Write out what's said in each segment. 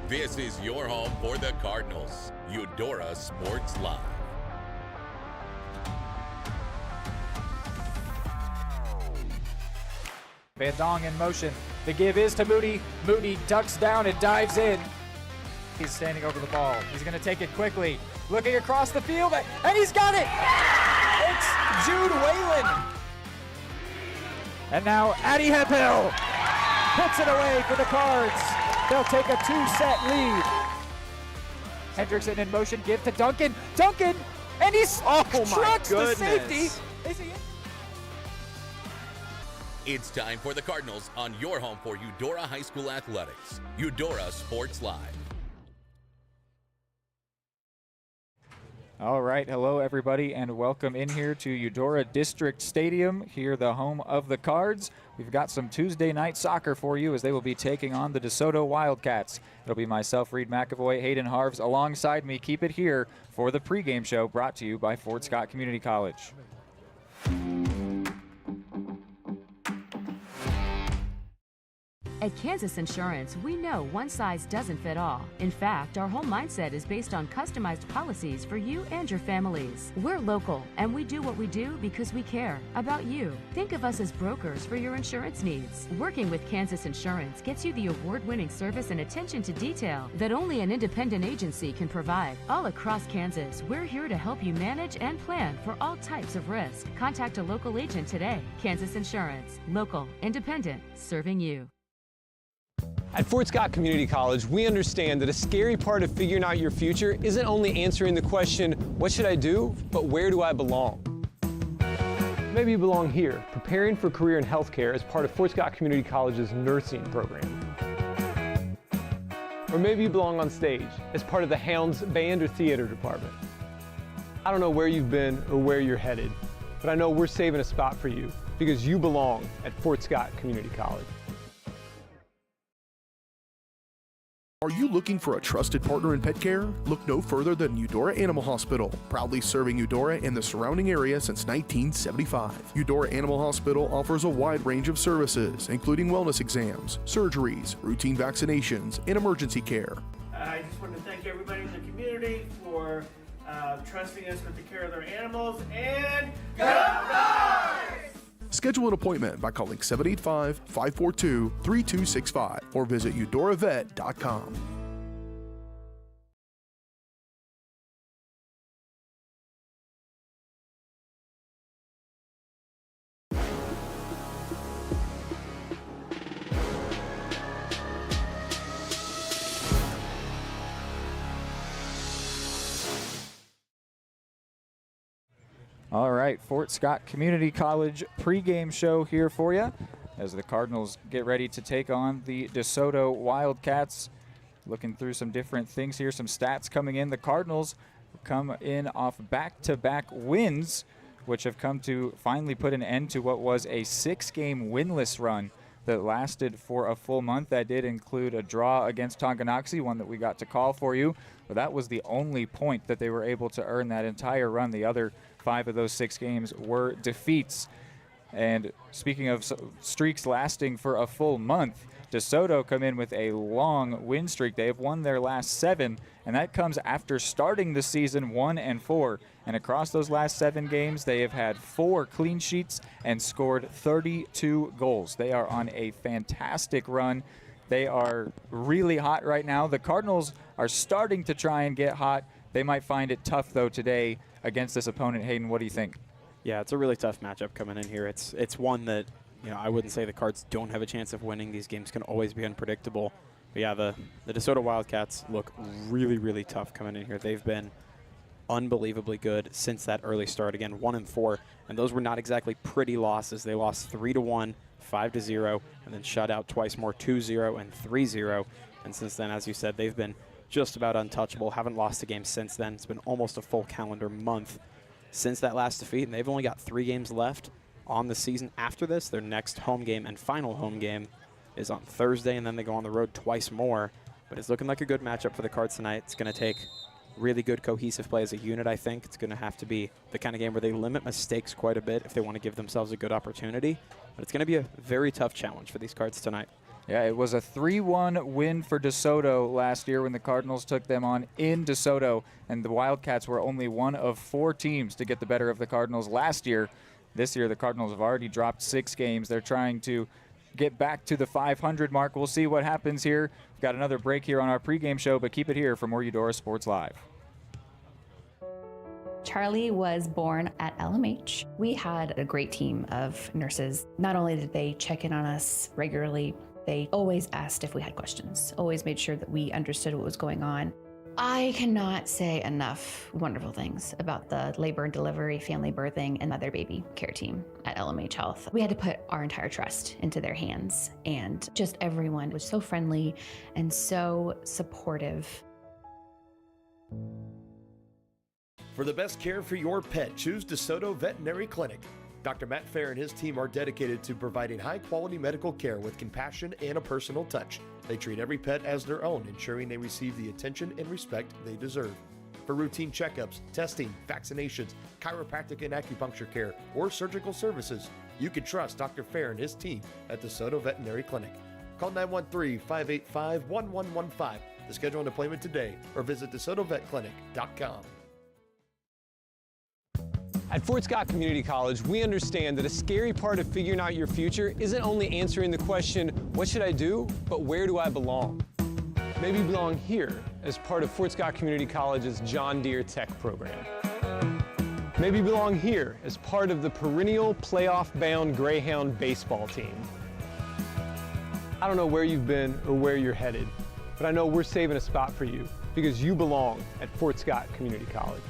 This is your home for the Cardinals. Eudora Sports Live. Van Dong in motion. The give is to Moody. Moody ducks down and dives in. He's standing over the ball. He's going to take it quickly. Looking across the field, and he's got it! It's Jude Whalen. And now Addy Hephill puts it away for the Cards. They'll take a 2-set lead. Hendrickson in motion, give to Duncan. Duncan, and he trucks the safety. It's time for the Cardinals on your home for Eudora High School Athletics. Eudora Sports Live. All right, hello everybody, and welcome in here to Eudora District Stadium, here the home of the Cards. We've got some Tuesday night soccer for you as they will be taking on the DeSoto Wildcats. It'll be myself, Reed McAvoy, Hayden Harves, alongside me. Keep it here for the pregame show brought to you by Fort Scott Community College. At Kansas Insurance, we know one size doesn't fit all. In fact, our whole mindset is based on customized policies for you and your families. We're local, and we do what we do because we care about you. Think of us as brokers for your insurance needs. Working with Kansas Insurance gets you the award-winning service and attention to detail that only an independent agency can provide. All across Kansas, we're here to help you manage and plan for all types of risk. Contact a local agent today. Kansas Insurance. Local, independent, serving you. At Fort Scott Community College, we understand that a scary part of figuring out your future isn't only answering the question, what should I do, but where do I belong? Maybe you belong here, preparing for a career in healthcare as part of Fort Scott Community College's nursing program. Or maybe you belong on stage as part of the Hounds band or theater department. I don't know where you've been or where you're headed, but I know we're saving a spot for you because you belong at Fort Scott Community College. Are you looking for a trusted partner in pet care? Look no further than Eudora Animal Hospital, proudly serving Eudora and the surrounding area since 1975. Eudora Animal Hospital offers a wide range of services, including wellness exams, surgeries, routine vaccinations, and emergency care. I just want to thank everybody in the community for trusting us with the care of their animals, and go Cards! Schedule an appointment by calling 785-542-3265 or visit eudoravet.com. All right, Fort Scott Community College pregame show here for you as the Cardinals get ready to take on the DeSoto Wildcats. Looking through some different things here, some stats coming in. The Cardinals come in off back-to-back wins, which have come to finally put an end to what was a 6-game winless run that lasted for a full month. That did include a draw against Tonganoxie, one that we got to call for you, but that was the only point that they were able to earn that entire run. The other 5 of those 6 games were defeats. And speaking of streaks lasting for a full month, DeSoto come in with a long win streak. They have won their last 7, and that comes after starting the season 1-4. And across those last 7 games, they have had 4 clean sheets and scored 32 goals. They are on a fantastic run. They are really hot right now. The Cardinals are starting to try and get hot. They might find it tough, though, today against this opponent. Hayden, what do you think? Yeah, it's a really tough matchup coming in here. It's one that, I wouldn't say the Cards don't have a chance of winning. These games can always be unpredictable. But yeah, the DeSoto Wildcats look really, really tough coming in here. They've been unbelievably good since that early start. Again, 1-4, and those were not exactly pretty losses. They lost 3-1, 5-0, and then shut out twice more, 2-0 and 3-0. And since then, as you said, they've been just about untouchable. Haven't lost a game since then. It's been almost a full calendar month since that last defeat, and they've only got 3 games left on the season after this. Their next home game and final home game is on Thursday, and then they go on the road twice more. But it's looking like a good matchup for the Cards tonight. It's going to take really good cohesive play as a unit, I think. It's going to have to be the kind of game where they limit mistakes quite a bit if they want to give themselves a good opportunity. But it's going to be a very tough challenge for these Cards tonight. Yeah, it was a 3-1 win for DeSoto last year when the Cardinals took them on in DeSoto, and the Wildcats were only one of 4 teams to get the better of the Cardinals last year. This year, the Cardinals have already dropped 6 games. They're trying to get back to the 500 mark. We'll see what happens here. We've got another break here on our pregame show, but keep it here for more Eudora Sports Live. Charlie was born at LMH. We had a great team of nurses. Not only did they check in on us regularly, they always asked if we had questions, always made sure that we understood what was going on. I cannot say enough wonderful things about the labor and delivery, family birthing, and mother baby care team at LMH Health. We had to put our entire trust into their hands, and just everyone was so friendly and so supportive. For the best care for your pet, choose DeSoto Veterinary Clinic. Dr. Matt Fair and his team are dedicated to providing high-quality medical care with compassion and a personal touch. They treat every pet as their own, ensuring they receive the attention and respect they deserve. For routine checkups, testing, vaccinations, chiropractic and acupuncture care, or surgical services, you can trust Dr. Fair and his team at DeSoto Veterinary Clinic. Call 913-585-1115 to schedule an appointment today or visit DeSotoVetClinic.com. At Fort Scott Community College, we understand that a scary part of figuring out your future isn't only answering the question, what should I do, but where do I belong? Maybe you belong here as part of Fort Scott Community College's John Deere Tech program. Maybe you belong here as part of the perennial playoff-bound Greyhound baseball team. I don't know where you've been or where you're headed, but I know we're saving a spot for you because you belong at Fort Scott Community College.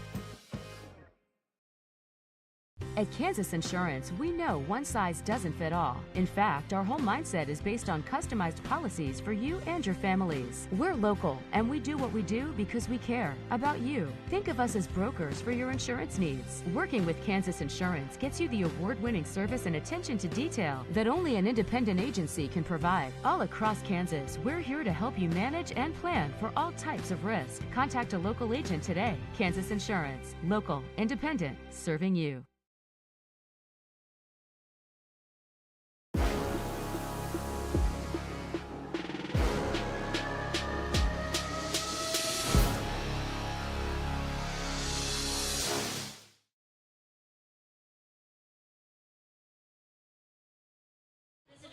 At Kansas Insurance, we know one size doesn't fit all. In fact, our whole mindset is based on customized policies for you and your families. We're local, and we do what we do because we care about you. Think of us as brokers for your insurance needs. Working with Kansas Insurance gets you the award-winning service and attention to detail that only an independent agency can provide. All across Kansas, we're here to help you manage and plan for all types of risk. Contact a local agent today. Kansas Insurance. Local, independent, serving you.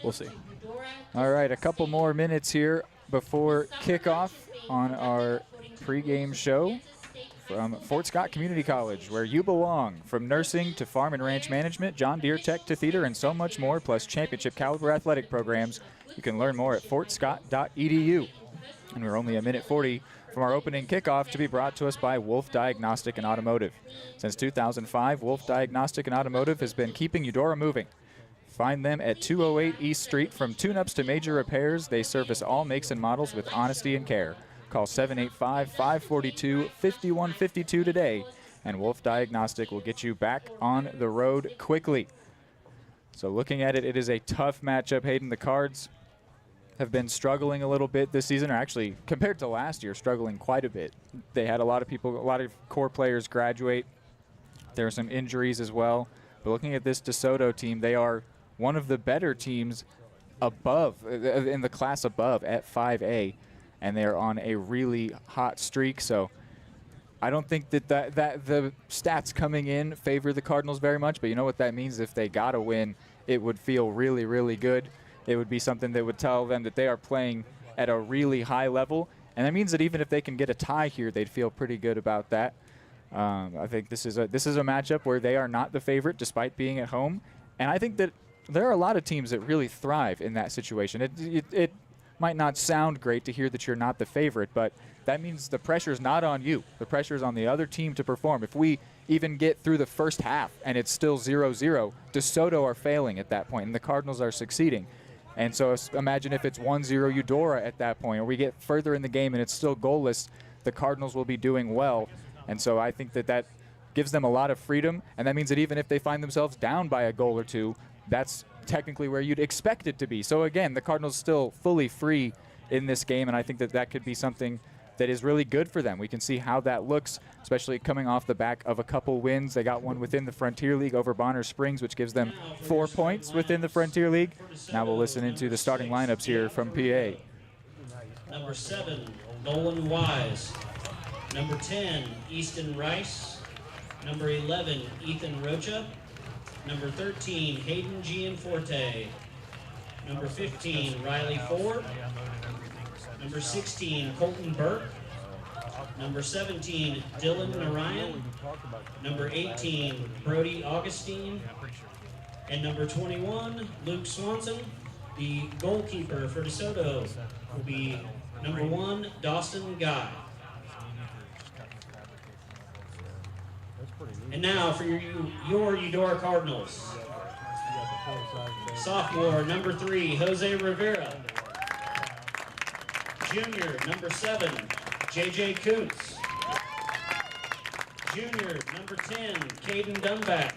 We'll see. All right, a couple more minutes here before kickoff on our pregame show from Fort Scott Community College, where you belong. From nursing to farm and ranch management, John Deere Tech to theater, and so much more, plus championship caliber athletic programs. You can learn more at fortscott.edu. And we're only a minute 40 from our opening kickoff, to be brought to us by Wolf Diagnostic and Automotive. Since 2005, Wolf Diagnostic and Automotive has been keeping Eudora moving. Find them at 208 East Street. From tune-ups to major repairs, they service all makes and models with honesty and care. Call 785-542-5152 today, and Wolf Diagnostic will get you back on the road quickly. So looking at it, it is a tough matchup. Hayden, the Cards have been struggling a little bit this season, or actually, compared to last year, struggling quite a bit. They had a lot of core players graduate. There were some injuries as well. But looking at this DeSoto team, they are one of the better teams above, in the class above at 5A, and they're on a really hot streak. So I don't think that the stats coming in favor the Cardinals very much, but you know what that means? If they got a win, it would feel really, really good. It would be something that would tell them that they are playing at a really high level, and that means that even if they can get a tie here, they'd feel pretty good about that. I think this is a matchup where they are not the favorite despite being at home, and I think that there are a lot of teams that really thrive in that situation. It might not sound great to hear that you're not the favorite, but that means the pressure's not on you. The pressure's on the other team to perform. If we even get through the first half and it's still 0-0, DeSoto are failing at that point, and the Cardinals are succeeding. And so imagine if it's 1-0 Eudora at that point, or we get further in the game and it's still goalless, the Cardinals will be doing well. And so I think that gives them a lot of freedom, and that means that even if they find themselves down by a goal or two, that's technically where you'd expect it to be. So again, the Cardinals still fully free in this game, and I think that could be something that is really good for them. We can see how that looks, especially coming off the back of a couple wins. They got one within the Frontier League over Bonner Springs, which gives them 4 points within the Frontier League. Now we'll listen into the starting lineups here from PA. Number 7, Nolan Wise. Number 10, Easton Rice. Number 11, Ethan Rocha. Number 13, Hayden Gianforte. Number 15, Riley Ford. Number 16, Colton Burke. Number 17, Dylan Narayan. Number 18, Brody Augustine. And number 21, Luke Swanson. The goalkeeper for DeSoto will be number 1, Dawson Guy. And now for your Eudora Cardinals. Sophomore, number 3, Jose Rivera. Junior, number 7, JJ Kuntz. Junior, number 10, Caden Dunback.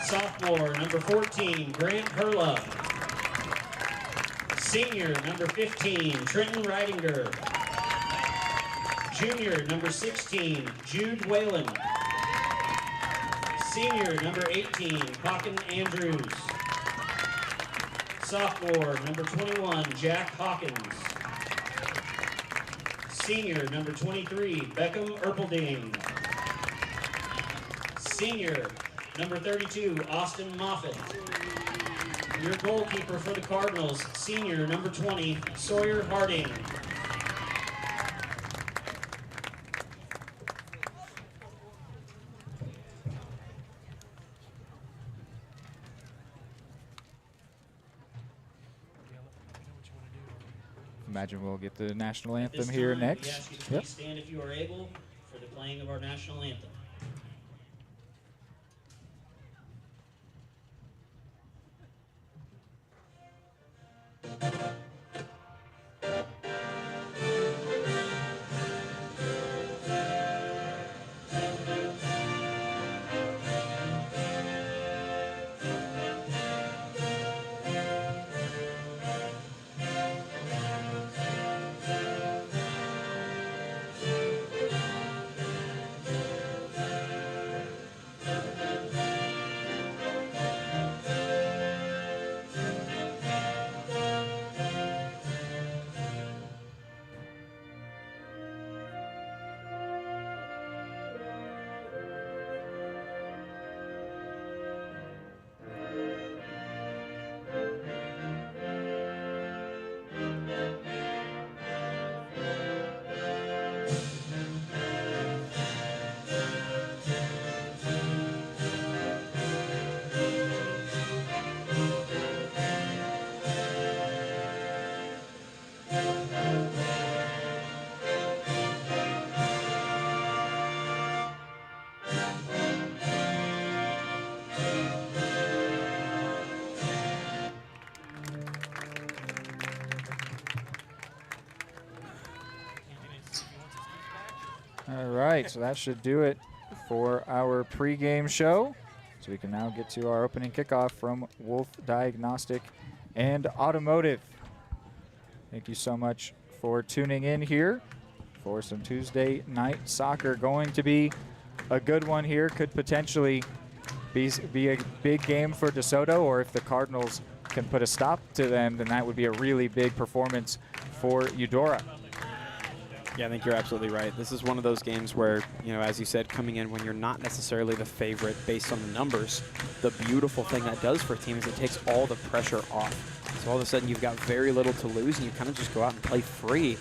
Sophomore, number 14, Grant Herla. Senior, number 15, Trenton Reidinger. Junior, number 16, Jude Whalen. Senior, number 18, Hawken Andrews. Sophomore, number 21, Jack Hawkins. Senior, number 23, Beckham Erpelding. Senior, number 32, Austin Moffitt. Your goalkeeper for the Cardinals, senior, number 20, Sawyer Harding. Imagine we'll get the national anthem At this here time, next. we ask you to please stand if you are able for the playing of our national anthem. All right, so that should do it for our pregame show. So we can now get to our opening kickoff from Wolf Diagnostic and Automotive. Thank you so much for tuning in here for some Tuesday night soccer. Going to be a good one here. Could potentially be a big game for DeSoto, or if the Cardinals can put a stop to them, then that would be a really big performance for Eudora. Yeah, I think you're absolutely right. This is one of those games where, you know, as you said, coming in when you're not necessarily the favorite based on the numbers, the beautiful thing that does for a team is it takes all the pressure off. So all of a sudden you've got very little to lose and you kind of just go out and play free,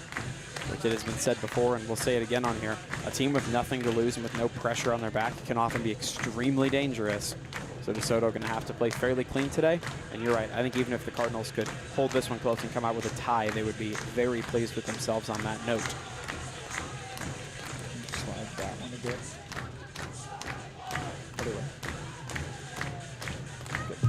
which it has been said before, and we'll say it again on here. A team with nothing to lose and with no pressure on their back can often be extremely dangerous. So DeSoto going to have to play fairly clean today. And you're right, I think even if the Cardinals could hold this one close and come out with a tie, they would be very pleased with themselves on that note. Slide that one a bit. Other way. Good.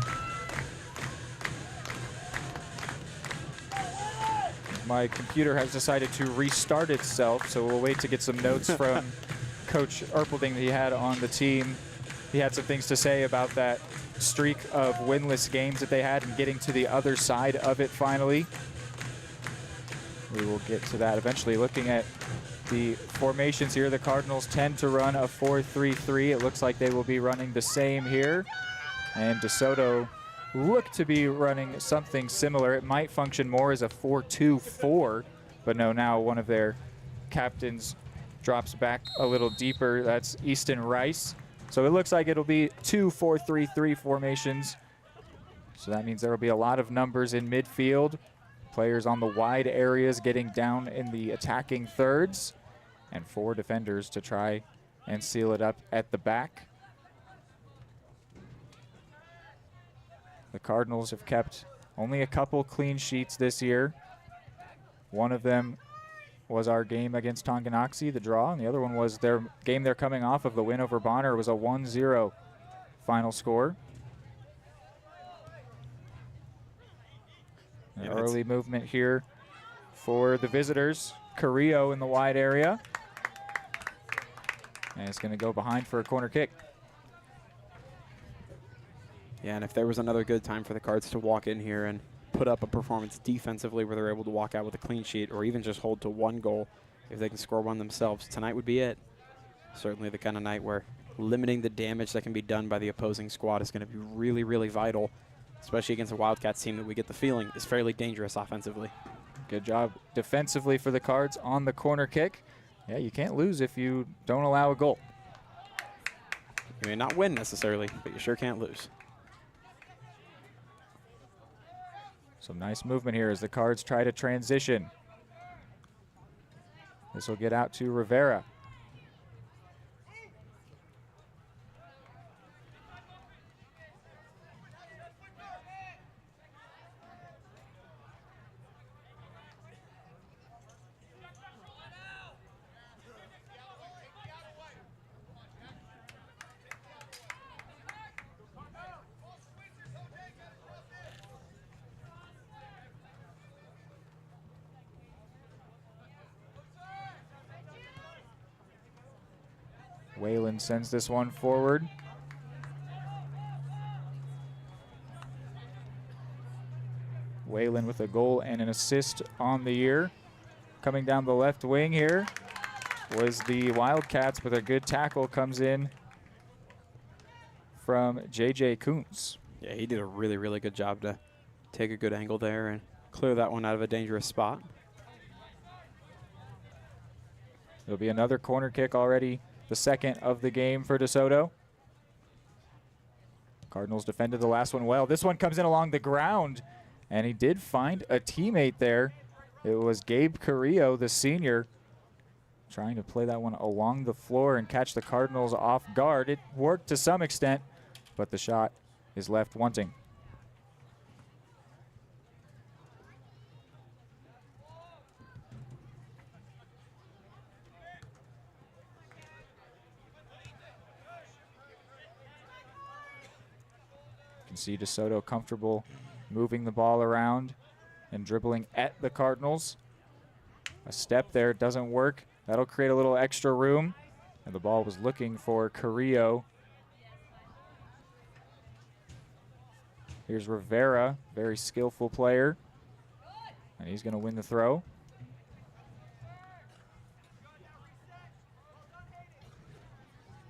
My computer has decided to restart itself, so we'll wait to get some notes from Coach Erpelding that he had on the team. He had some things to say about that streak of winless games that they had and getting to the other side of it finally. We will get to that eventually. Looking at the formations here, the Cardinals tend to run a 4-3-3. It looks like they will be running the same here. And DeSoto look to be running something similar. It might function more as a 4-2-4, but no, now one of their captains drops back a little deeper. That's Easton Rice. So it looks like it'll be 2 4-3-3 formations. So that means there will be a lot of numbers in midfield. Players on the wide areas getting down in the attacking thirds, and 4 defenders to try and seal it up at the back. The Cardinals have kept only a couple clean sheets this year. One of them was our game against Tonganoxie, the draw, and the other one was their game they're coming off of, the win over Bonner. It was a 1-0 final score. An early movement here for the visitors. Carrillo in the wide area. And it's going to go behind for a corner kick. Yeah, and if there was another good time for the Cards to walk in here and put up a performance defensively where they're able to walk out with a clean sheet or even just hold to 1 goal, if they can score one themselves, tonight would be it. Certainly the kind of night where limiting the damage that can be done by the opposing squad is going to be really, really vital, especially against a Wildcats team that we get the feeling is fairly dangerous offensively. Good job defensively for the Cards on the corner kick. Yeah, you can't lose if you don't allow a goal. You may not win necessarily, but you sure can't lose. Some nice movement here as the Cards try to transition. This will get out to Rivera. Whalen sends this one forward. Whalen with a goal and an assist on the year. Coming down the left wing here was the Wildcats, but a good tackle comes in from J.J. Kuntz. Yeah, he did a really, really good job to take a good angle there and clear that one out of a dangerous spot. It'll be another corner kick already, the second of the game for DeSoto. Cardinals defended the last one well. This one comes in along the ground, and he did find a teammate there. It was Gabe Carrillo, the senior, trying to play that one along the floor and catch the Cardinals off guard. It worked to some extent, but the shot is left wanting. See DeSoto comfortable moving the ball around and dribbling at the Cardinals. A step there doesn't work. That'll create a little extra room. And the ball was looking for Carrillo. Here's Rivera, very skillful player. And he's going to win the throw.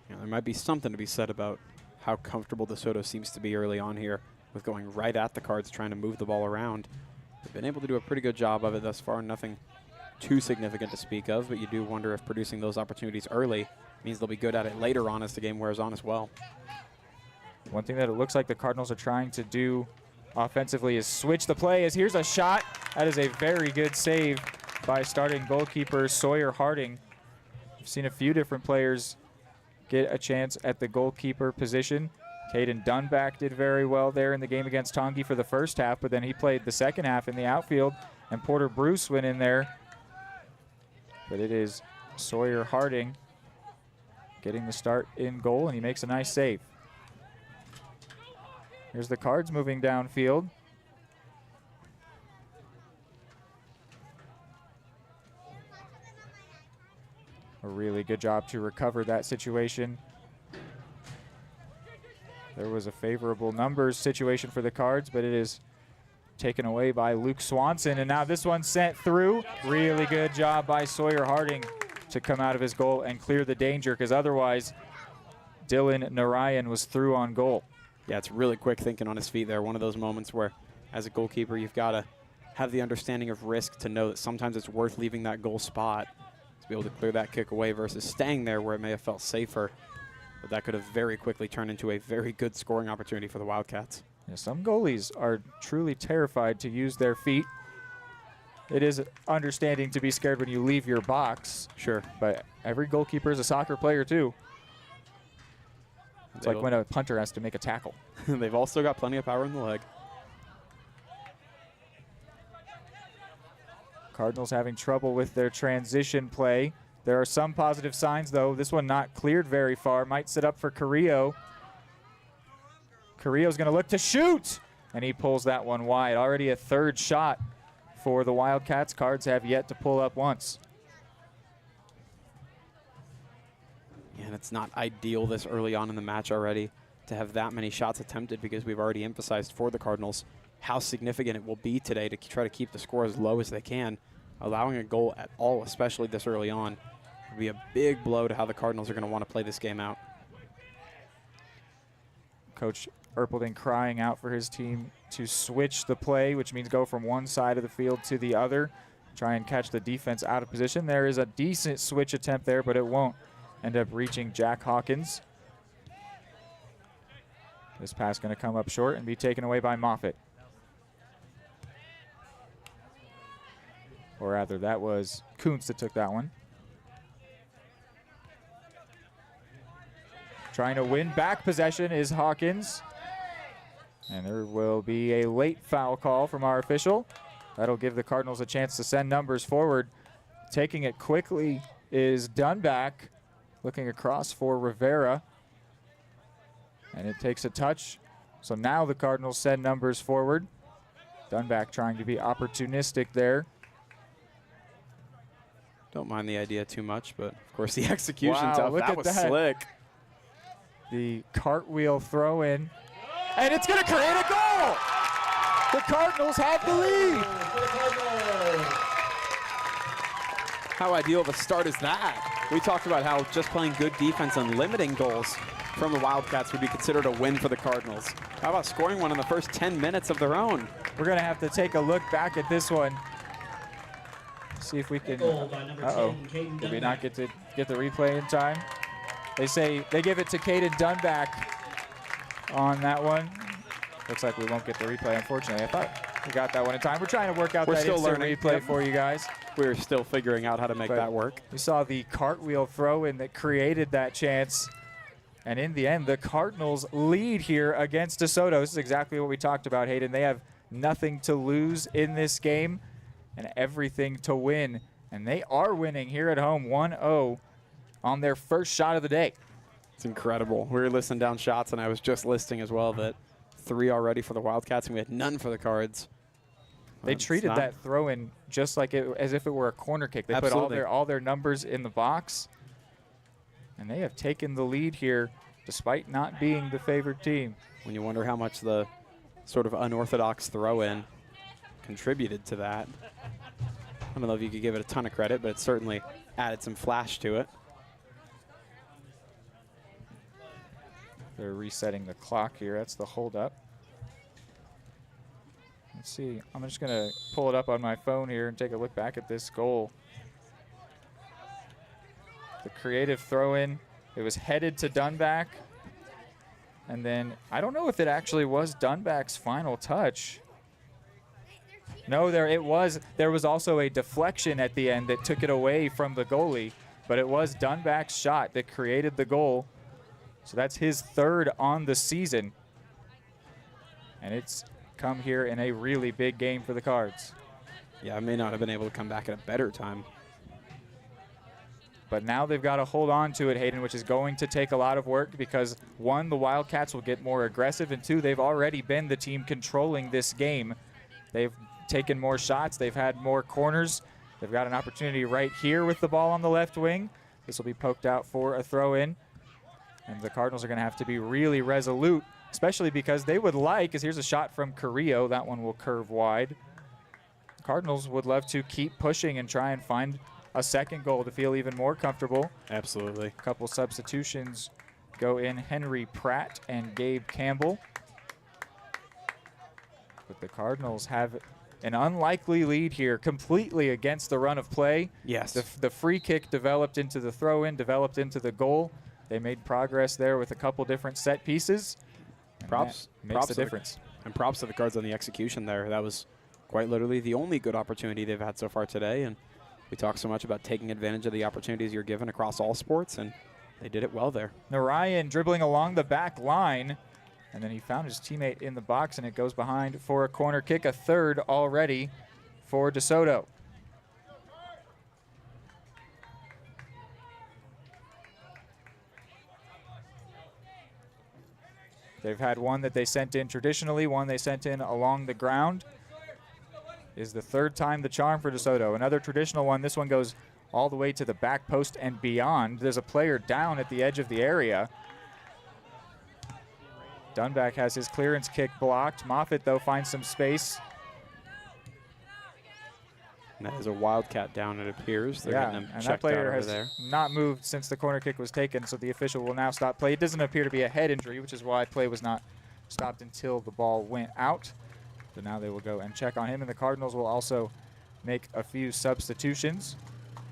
Yeah, there might be something to be said about how comfortable DeSoto seems to be early on here with going right at the Cards, trying to move the ball around. They've been able to do a pretty good job of it thus far. Nothing too significant to speak of, but you do wonder if producing those opportunities early means they'll be good at it later on as the game wears on as well. One thing that it looks like the Cardinals are trying to do offensively is switch the play. As here's a shot. That is a very good save by starting goalkeeper Sawyer Harding. We've seen a few different players get a chance at the goalkeeper position. Caden Dunback did very well there in the game against Tongi for the first half, but then he played the second half in the outfield, and Porter Bruce went in there. But it is Sawyer Harding getting the start in goal, and he makes a nice save. Here's the Cards moving downfield. A really good job to recover that situation. There was a favorable numbers situation for the Cards, but it is taken away by Luke Swanson, and now this one sent through. Really good job by Sawyer Harding to come out of his goal and clear the danger, because otherwise Dylan Narayan was through on goal. Yeah, it's really quick thinking on his feet there. One of those moments where, as a goalkeeper, you've got to have the understanding of risk to know that sometimes it's worth leaving that goal spot to be able to clear that kick away versus staying there where it may have felt safer. But that could have very quickly turned into a very good scoring opportunity for the Wildcats. Yeah, some goalies are truly terrified to use their feet. It is understanding to be scared when you leave your box. Sure. But every goalkeeper is a soccer player too. It's like when a punter has to make a tackle. They've also got plenty of power in the leg. Cardinals having trouble with their transition play. There are some positive signs, though. This one not cleared very far. Might sit up for Carrillo. Carrillo's going to look to shoot, and he pulls that one wide. Already a third shot for the Wildcats. Cards have yet to pull up once. And it's not ideal this early on in the match already to have that many shots attempted, because we've already emphasized for the Cardinals how significant it will be today to try to keep the score as low as they can. Allowing a goal at all, especially this early on, would be a big blow to how the Cardinals are going to want to play this game out. Coach Erpelding crying out for his team to switch the play, which means go from one side of the field to the other, try and catch the defense out of position. There is a decent switch attempt there, but it won't end up reaching Jack Hawkins. This pass going to come up short and be taken away by Moffitt. Or rather, that was Kuntz that took that one. Trying to win back possession is Hawkins. And there will be a late foul call from our official. That'll give the Cardinals a chance to send numbers forward. Taking it quickly is Dunback, looking across for Rivera. And it takes a touch. So now the Cardinals send numbers forward. Dunback trying to be opportunistic there. Don't mind the idea too much, but of course the execution, wow, look that at was that. slick. The cartwheel throw in, and it's going to create a goal. The Cardinals have the lead. How ideal of a start is that? We talked about how just playing good defense and limiting goals from the Wildcats would be considered a win for the Cardinals. How about scoring one in the first 10 minutes of their own? We're going to have to take a look back at this one. See if we can. Uh-oh. Did we not get the replay in time? They say they give it to Caden Dunback on that one. Looks like we won't get the replay, unfortunately. I thought we got that one in time. We're trying to work out that instant replay for you guys. We're still figuring out how to make that work. We saw the cartwheel throw in that created that chance. And in the end, the Cardinals lead here against DeSoto. This is exactly what we talked about, Hayden. They have nothing to lose in this game and everything to win. And they are winning here at home 1-0 on their first shot of the day. It's incredible. We were listing down shots, and I was just listing as well that 3 already for the Wildcats, and we had none for the Cards. They treated that throw in just like as if it were a corner kick. They put all their numbers in the box, and they have taken the lead here despite not being the favored team. When you wonder how much the sort of unorthodox throw in contributed to that. I don't know if you could give it a ton of credit, but it certainly added some flash to it. They're resetting the clock here. That's the holdup. Let's see. I'm just going to pull it up on my phone here and take a look back at this goal. The creative throw-in. It was headed to Dunback. And then I don't know if it actually was Dunback's final touch. No, there was also a deflection at the end that took it away from the goalie, but it was Dunback's shot that created the goal. So that's his third on the season. And it's come here in a really big game for the Cards. Yeah, I may not have been able to come back at a better time. But now they've got to hold on to it, Hayden, which is going to take a lot of work because, 1, the Wildcats will get more aggressive, and 2, they've already been the team controlling this game. They've taken more shots. They've had more corners. They've got an opportunity right here with the ball on the left wing. This will be poked out for a throw-in. And the Cardinals are going to have to be really resolute especially because they would like, as here's a shot from Carrillo, that one will curve wide. Cardinals would love to keep pushing and try and find a second goal to feel even more comfortable. Absolutely. A couple substitutions go in, Henry Pratt and Gabe Campbell. But the Cardinals have an unlikely lead here, completely against the run of play. Yes. The free kick developed into the throw-in, developed into the goal. They made progress there with a couple different set pieces. Props makes the difference. And props to the Cards on the execution there. That was quite literally the only good opportunity they've had so far today. And we talk so much about taking advantage of the opportunities you're given across all sports, and they did it well there. Narayan dribbling along the back line, and then he found his teammate in the box, and it goes behind for a corner kick, a third already for DeSoto. They've had one that they sent in traditionally, one they sent in along the ground. Is the third time the charm for DeSoto. Another traditional one. This one goes all the way to the back post and beyond. There's a player down at the edge of the area. Dunback has his clearance kick blocked. Moffitt, though, finds some space. And that is a Wildcat down, it appears. They're getting him and checked that player out has over there. not moved since the corner kick was taken, so the official will now stop play. It doesn't appear to be a head injury, which is why play was not stopped until the ball went out. So now they will go and check on him, and the Cardinals will also make a few substitutions.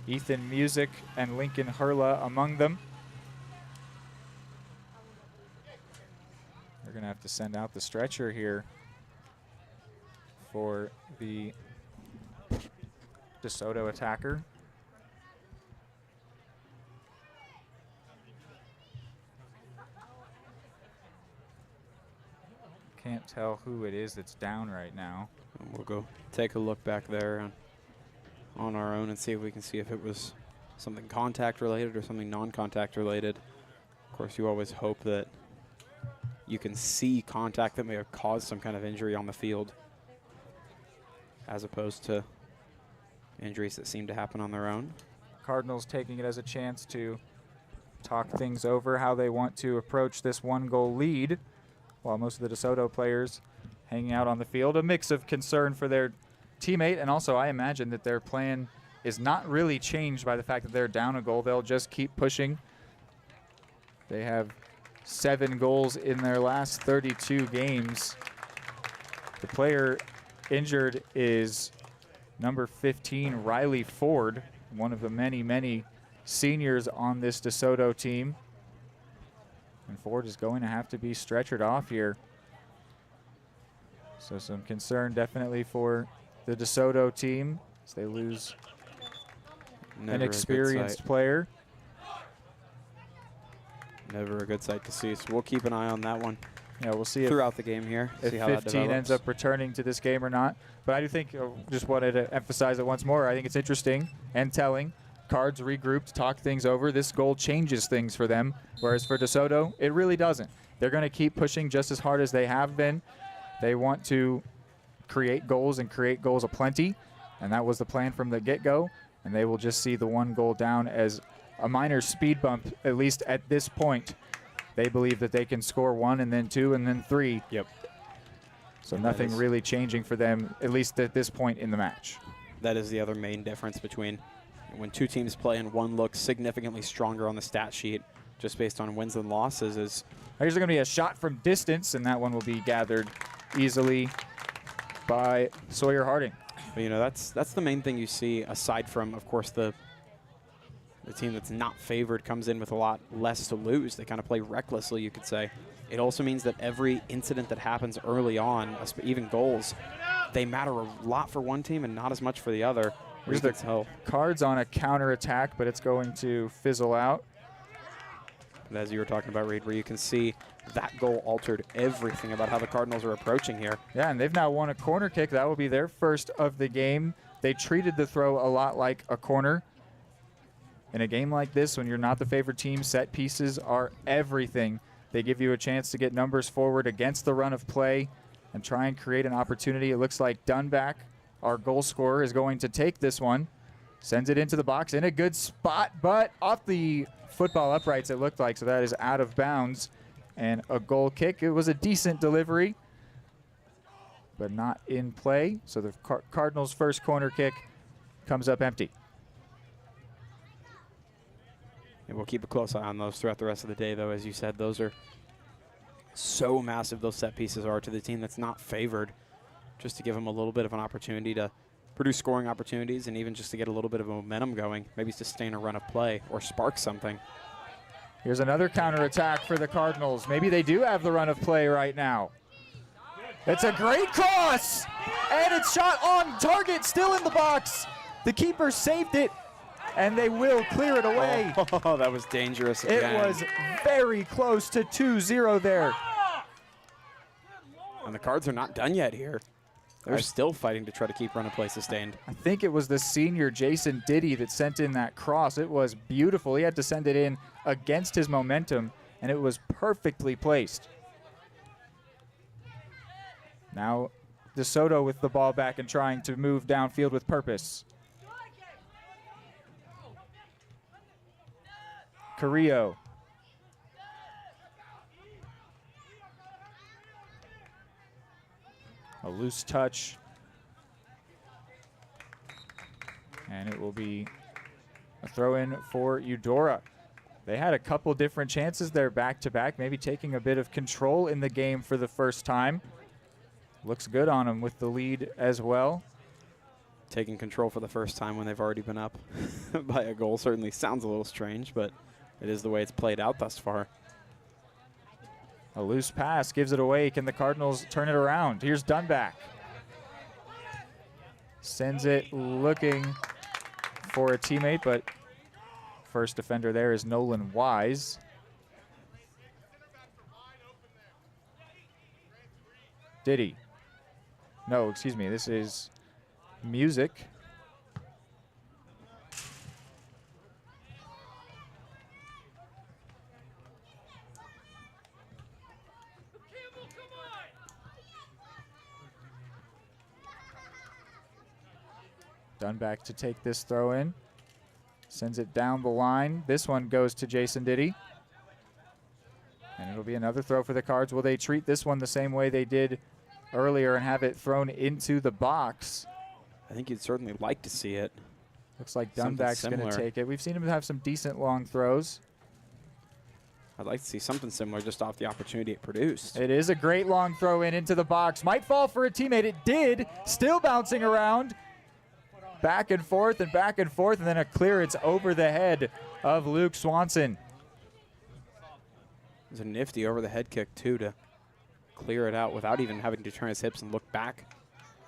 Ethan Music and Lincoln Hurla among them. They're going to have to send out the stretcher here for the DeSoto attacker. Can't tell who it is that's down right now. And we'll go take a look back there on our own and see if we can see if it was something contact related or something non-contact related. Of course, you always hope that you can see contact that may have caused some kind of injury on the field, as opposed to injuries that seem to happen on their own. Cardinals taking it as a chance to talk things over, how they want to approach this one-goal lead, while most of the DeSoto players hanging out on the field. A mix of concern for their teammate, and also I imagine that their plan is not really changed by the fact that they're down a goal. They'll just keep pushing. They have 7 goals in their last 32 games. The player injured is number 15, Riley Ford, one of the many, many seniors on this DeSoto team. And Ford is going to have to be stretchered off here. So some concern definitely for the DeSoto team as they lose an experienced player. Never a good sight to see, so we'll keep an eye on that one. Yeah, we'll see throughout the game here. If see how 15 ends up returning to this game or not. But I do think, just wanted to emphasize it once more, I think it's interesting and telling. Cards regrouped, talk things over. This goal changes things for them, whereas for DeSoto, it really doesn't. They're going to keep pushing just as hard as they have been. They want to create goals and create goals aplenty, and that was the plan from the get-go. And they will just see the one goal down as a minor speed bump, at least at this point. They believe that they can score 1 and then 2 and then 3. Yep. So nothing really changing for them, at least at this point in the match. That is the other main difference between when two teams play and one looks significantly stronger on the stat sheet just based on wins and losses. Is here's going to be a shot from distance, and that one will be gathered easily by Sawyer Harding. But, you know, that's the main thing you see, aside from, of course, the team that's not favored comes in with a lot less to lose. They kind of play recklessly, you could say. It also means that every incident that happens early on, even goals, they matter a lot for one team and not as much for the other. Here's the Cards on a counter-attack, but it's going to fizzle out. And as you were talking about, Reed, where you can see that goal altered everything about how the Cardinals are approaching here. Yeah, and they've now won a corner kick. That will be their first of the game. They treated the throw a lot like a corner. In a game like this, when you're not the favored team, set pieces are everything. They give you a chance to get numbers forward against the run of play and try and create an opportunity. It looks like Dunback, our goal scorer, is going to take this one. Sends it into the box in a good spot, but off the football uprights it looked like, so that is out of bounds. and a goal kick. It was a decent delivery, but not in play. So the Cardinals' first corner kick comes up empty. And we'll keep a close eye on those throughout the rest of the day, though. As you said, those are so massive, those set pieces are to the team that's not favored, just to give them a little bit of an opportunity to produce scoring opportunities and even just to get a little bit of momentum going, maybe sustain a run of play or spark something. Here's another counterattack for the Cardinals. Maybe they do have the run of play right now. It's a great cross, and it's shot on target, still in the box. The keeper saved it, and they will clear it away. Oh, that was dangerous again. It was very close to 2-0 there. And the Cards are not done yet here. They're still fighting to try to keep run of play sustained. I think it was the senior Jason Diddy that sent in that cross. It was beautiful. He had to send it in against his momentum, and it was perfectly placed. Now DeSoto with the ball back and trying to move downfield with purpose. Carrillo. A loose touch. And it will be a throw in for Eudora. They had a couple different chances there back to back, maybe taking a bit of control in the game for the first time. Looks good on them with the lead as well. Taking control for the first time when they've already been up by a goal certainly sounds a little strange, but it is the way it's played out thus far. A loose pass gives it away. Can the Cardinals turn it around? Here's Dunback. Sends it looking for a teammate, but first defender there is Nolan Wise. Diddy. No, excuse me, this is Music. Dunback to take this throw in. Sends it down the line. This one goes to Jason Diddy. And it'll be another throw for the Cards. Will they treat this one the same way they did earlier and have it thrown into the box? I think you'd certainly like to see it. Looks like Dunback's going to take it. We've seen him have some decent long throws. I'd like to see something similar just off the opportunity it produced. It is a great long throw into the box. Might fall for a teammate. It did. Still bouncing around. Back and forth, and then a clearance over the head of Luke Swanson. It was a nifty over-the-head kick, too, to clear it out without even having to turn his hips and look back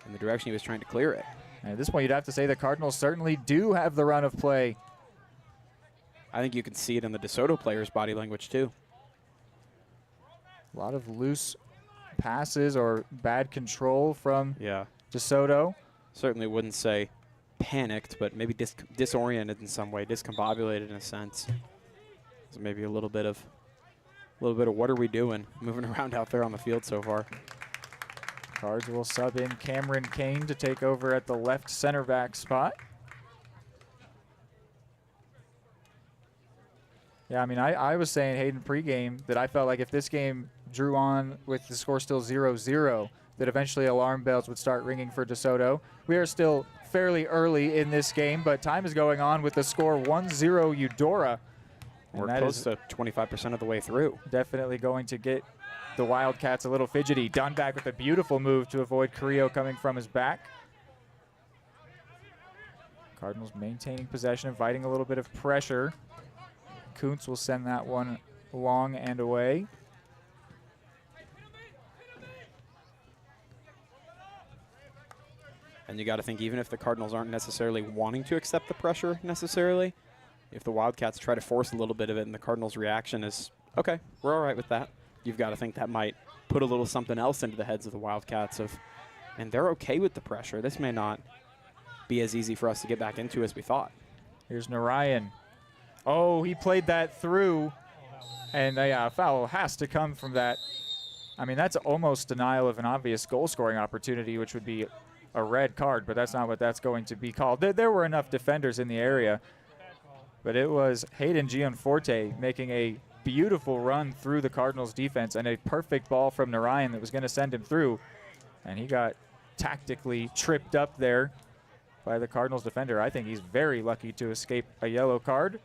in the direction he was trying to clear it. And at this point, you'd have to say the Cardinals certainly do have the run of play. I think you can see it in the DeSoto players' body language, too. A lot of loose passes or bad control from DeSoto. Certainly wouldn't say panicked, but maybe disoriented in some way, discombobulated in a sense. So maybe a little bit of what are we doing moving around out there on the field so far. Cards will sub in Cameron Kane to take over at the left center back spot. Yeah, I mean, I was saying, Hayden, pregame that I felt like if this game drew on with the score still 0-0, that eventually alarm bells would start ringing for DeSoto. We are still fairly early in this game, but time is going on with the score 1-0 Eudora. We're close to 25% of the way through. Definitely going to get the Wildcats a little fidgety. Dunback with a beautiful move to avoid Carrillo coming from his back. Cardinals maintaining possession, inviting a little bit of pressure. Kuntz will send that one long and away. And you got to think, even if the Cardinals aren't necessarily wanting to accept the pressure necessarily, if the Wildcats try to force a little bit of it and the Cardinals' reaction is, okay, we're all right with that, you've got to think that might put a little something else into the heads of the Wildcats and they're okay with the pressure. This may not be as easy for us to get back into as we thought. Here's Narayan. Oh, he played that through, and a foul has to come from that. I mean, that's almost denial of an obvious goal-scoring opportunity, which would be a red card, but that's not what that's going to be called. There were enough defenders in the area, but it was Hayden Gianforte making a beautiful run through the Cardinals defense and a perfect ball from Narayan that was going to send him through. And he got tactically tripped up there by the Cardinals defender. I think he's very lucky to escape a yellow card.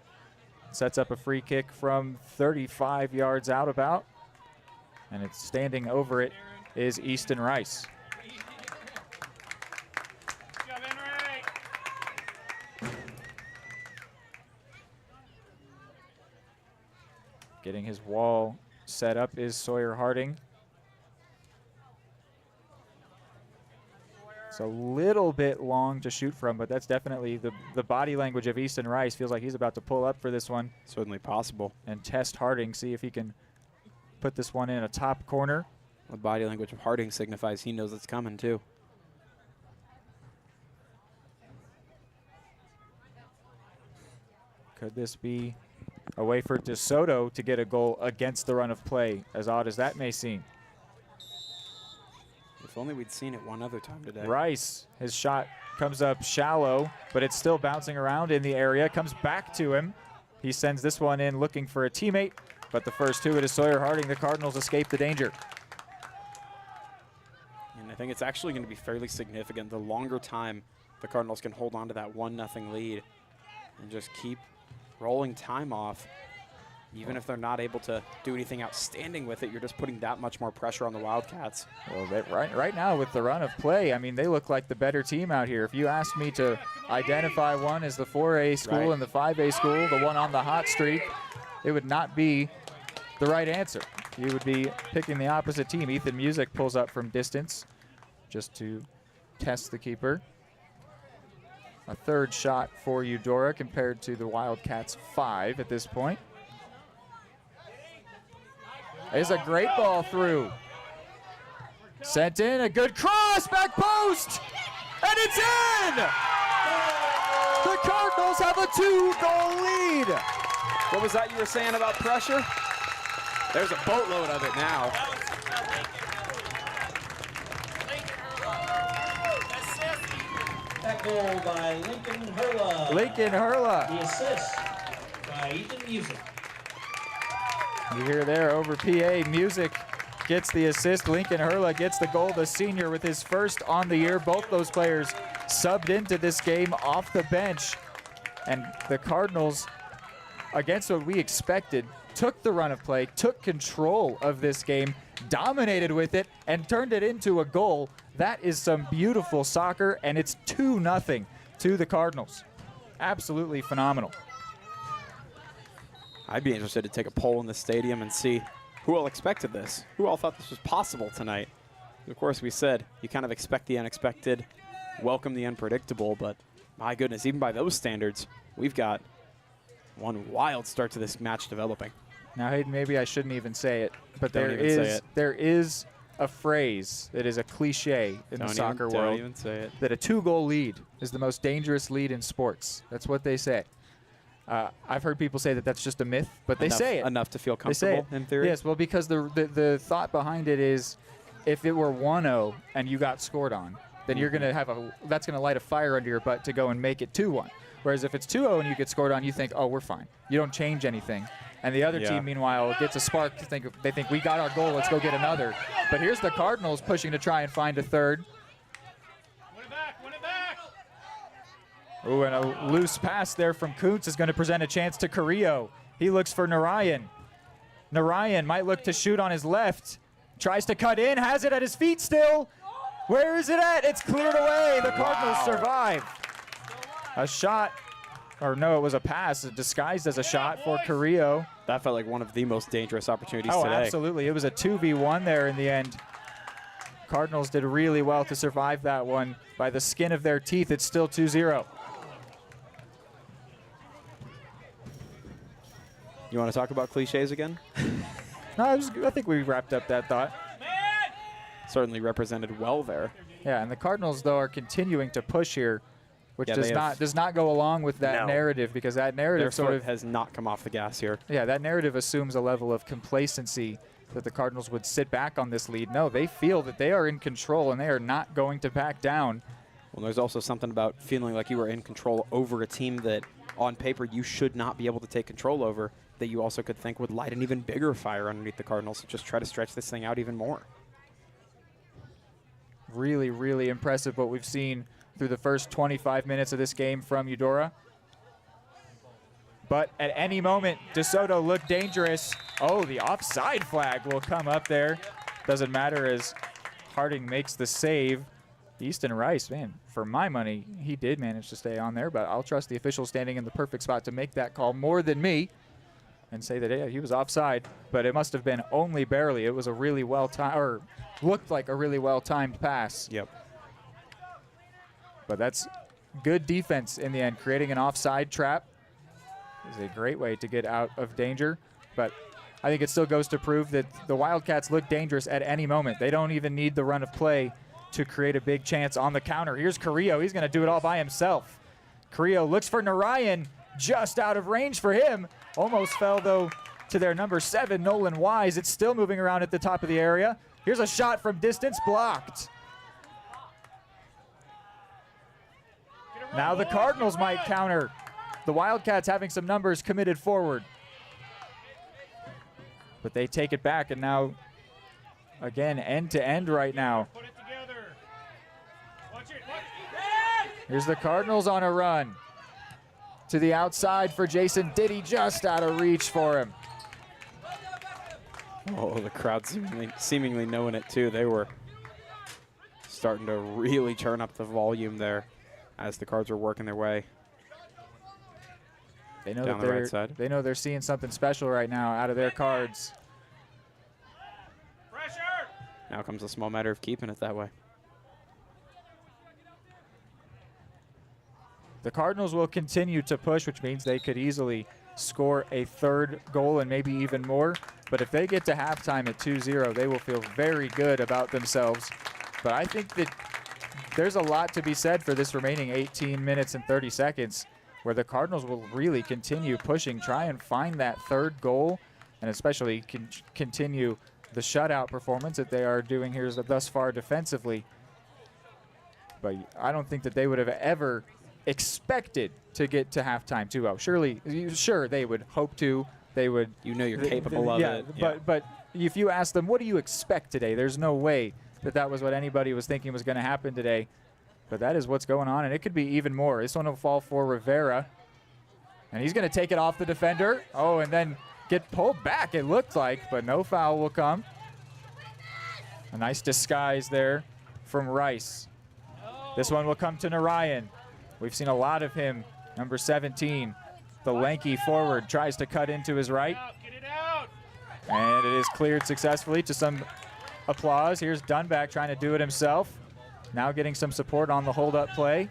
Sets up a free kick from 35 yards out about. And it's standing over it is Easton Rice. Getting his wall set up is Sawyer Harding. It's a little bit long to shoot from, but that's definitely the body language of Easton Rice. Feels like he's about to pull up for this one. Certainly possible. And test Harding, see if he can put this one in a top corner. The body language of Harding signifies he knows it's coming too. Could this be a way for DeSoto to get a goal against the run of play, as odd as that may seem? If only we'd seen it one other time today. Rice, his shot comes up shallow, but it's still bouncing around in the area, comes back to him. He sends this one in looking for a teammate, but the first to it is Sawyer Harding. The Cardinals escape the danger. And I think it's actually going to be fairly significant. The longer time the Cardinals can hold on to that 1-0 lead and just keep rolling time off, even if they're not able to do anything outstanding with it, you're just putting that much more pressure on the Wildcats. Well, right now with the run of play, I mean, they look like the better team out here. If you asked me to identify one as the 4A school and the 5A school, the one on the hot streak, it would not be the right answer. You would be picking the opposite team. Ethan Music pulls up from distance just to test the keeper. A third shot for Eudora compared to the Wildcats' 5 at this point. It's a great ball through. Sent in, a good cross, back post, and it's in! The Cardinals have a 2-goal lead. What was that you were saying about pressure? There's a boatload of it now. That goal by Lincoln Hurla. Lincoln Hurla. The assist by Ethan Music. You hear there over PA, Music gets the assist. Lincoln Hurla gets the goal, the senior with his first on the year. Both those players subbed into this game off the bench. And the Cardinals, against what we expected, took the run of play, took control of this game, dominated with it, and turned it into a goal. That is some beautiful soccer, and it's 2-0 to the Cardinals. Absolutely phenomenal. I'd be interested to take a poll in the stadium and see who all expected this, who all thought this was possible tonight. Of course, we said you kind of expect the unexpected, welcome the unpredictable, but my goodness, even by those standards, we've got one wild start to this match developing. Now, Hayden, maybe I shouldn't even say it, but Don't even say it. there is a phrase that is a cliche in the soccer world. Don't even say it. That a 2-goal lead is the most dangerous lead in sports. That's what they say. I've heard people say that that's just a myth, but they say it. Enough to feel comfortable in theory? Yes, well, because the thought behind it is if it were 1-0 and you got scored on, then you're going to have that's going to light a fire under your butt to go and make it 2-1. Whereas if it's 2-0 and you get scored on, you think, oh, we're fine. You don't change anything. And the other team, meanwhile, gets a spark to they think we got our goal, let's go get another. But here's the Cardinals pushing to try and find a third. Win it back. Ooh, and a loose pass there from Kuntz is going to present a chance to Carrillo. He looks for Narayan. Narayan might look to shoot on his left. Tries to cut in, has it at his feet still. Where is it at? It's cleared away. The Cardinals survive. A shot, or no, it was a pass disguised as a shot for Carrillo. That felt like one of the most dangerous opportunities today. today. Absolutely. It was a 2v1 there in the end. Cardinals did really well to survive that one. By the skin of their teeth, it's still 2-0. You want to talk about cliches again? No, I think we wrapped up that thought. Certainly represented well there. Yeah, and the Cardinals, though, are continuing to push here, which does not go along with that narrative, because that narrative Their foot has not come off the gas here. Yeah, that narrative assumes a level of complacency that the Cardinals would sit back on this lead. No, they feel that they are in control and they are not going to back down. Well, there's also something about feeling like you were in control over a team that, on paper, you should not be able to take control over. that you also could think would light an even bigger fire underneath the Cardinals to just try to stretch this thing out even more. Really, really impressive what we've seen through the first 25 minutes of this game from Eudora. But at any moment, DeSoto looked dangerous. Oh, the offside flag will come up there. Doesn't matter as Harding makes the save. Easton Rice, man, for my money, he did manage to stay on there, but I'll trust the official standing in the perfect spot to make that call more than me and say that, yeah, he was offside, but it must have been only barely. It was a really well-timed, or looked like a really well-timed pass. Yep. But that's good defense in the end. Creating an offside trap is a great way to get out of danger, but I think it still goes to prove that the Wildcats look dangerous at any moment. They don't even need the run of play to create a big chance on the counter. Here's Carrillo. He's going to do it all by himself. Carrillo looks for Narayan, just out of range for him. Almost fell, though, to their number 7, Nolan Wise. It's still moving around at the top of the area. Here's a shot from distance, blocked. Now the Cardinals might counter. The Wildcats having some numbers committed forward. But they take it back, and now, again, end-to-end right now. Here's the Cardinals on a run. To the outside for Jason Diddy, just out of reach for him. Oh, the crowd seemingly knowing it too. They were starting to really turn up the volume there as the Cards were working their way. They know down that the right side. They know they're seeing something special right now out of their Cards. Pressure! Now comes a small matter of keeping it that way. The Cardinals will continue to push, which means they could easily score a third goal and maybe even more. But if they get to halftime at 2-0, they will feel very good about themselves. But I think that there's a lot to be said for this remaining 18 minutes and 30 seconds where the Cardinals will really continue pushing, try and find that third goal, and especially continue the shutout performance that they are doing here thus far defensively. But I don't think that they would have ever expected to get to halftime 2-0. Sure, they would hope to. They would. You know you're capable of it. Yeah. But if you ask them, what do you expect today? There's no way that was what anybody was thinking was going to happen today. But that is what's going on, and it could be even more. This one will fall for Rivera, and he's going to take it off the defender. Oh, and then get pulled back, it looked like, but no foul will come. A nice disguise there from Rice. This one will come to Narayan. We've seen a lot of him. Number 17, the lanky forward, tries to cut into his right. Get it out! And it is cleared successfully to some applause. Here's Dunback trying to do it himself. Now getting some support on the hold-up play.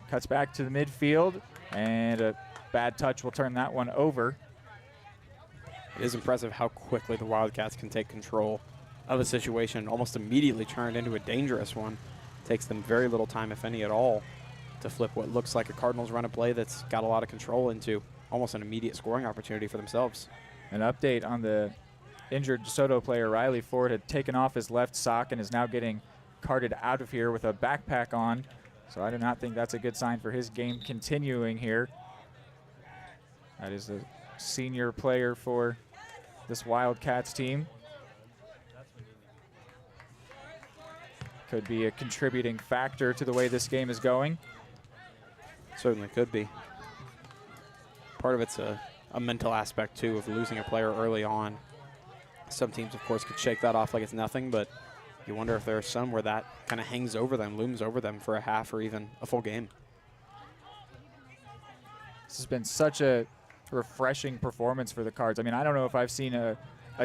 Cuts back to the midfield, and a bad touch will turn that one over. It is impressive how quickly the Wildcats can take control of a situation and almost immediately turn it into a dangerous one. Takes them very little time, if any at all, to flip what looks like a Cardinals run of play that's got a lot of control into almost an immediate scoring opportunity for themselves. An update on the injured DeSoto player. Riley Ford had taken off his left sock and is now getting carted out of here with a backpack on. So I do not think that's a good sign for his game continuing here. That is the senior player for this Wildcats team. Could be a contributing factor to the way this game is going. Certainly could be. Part of it's a mental aspect, too, of losing a player early on. Some teams, of course, could shake that off like it's nothing, but you wonder if there are some where that kind of hangs over them, looms over them for a half or even a full game. This has been such a refreshing performance for the Cards. I mean, I don't know if I've seen a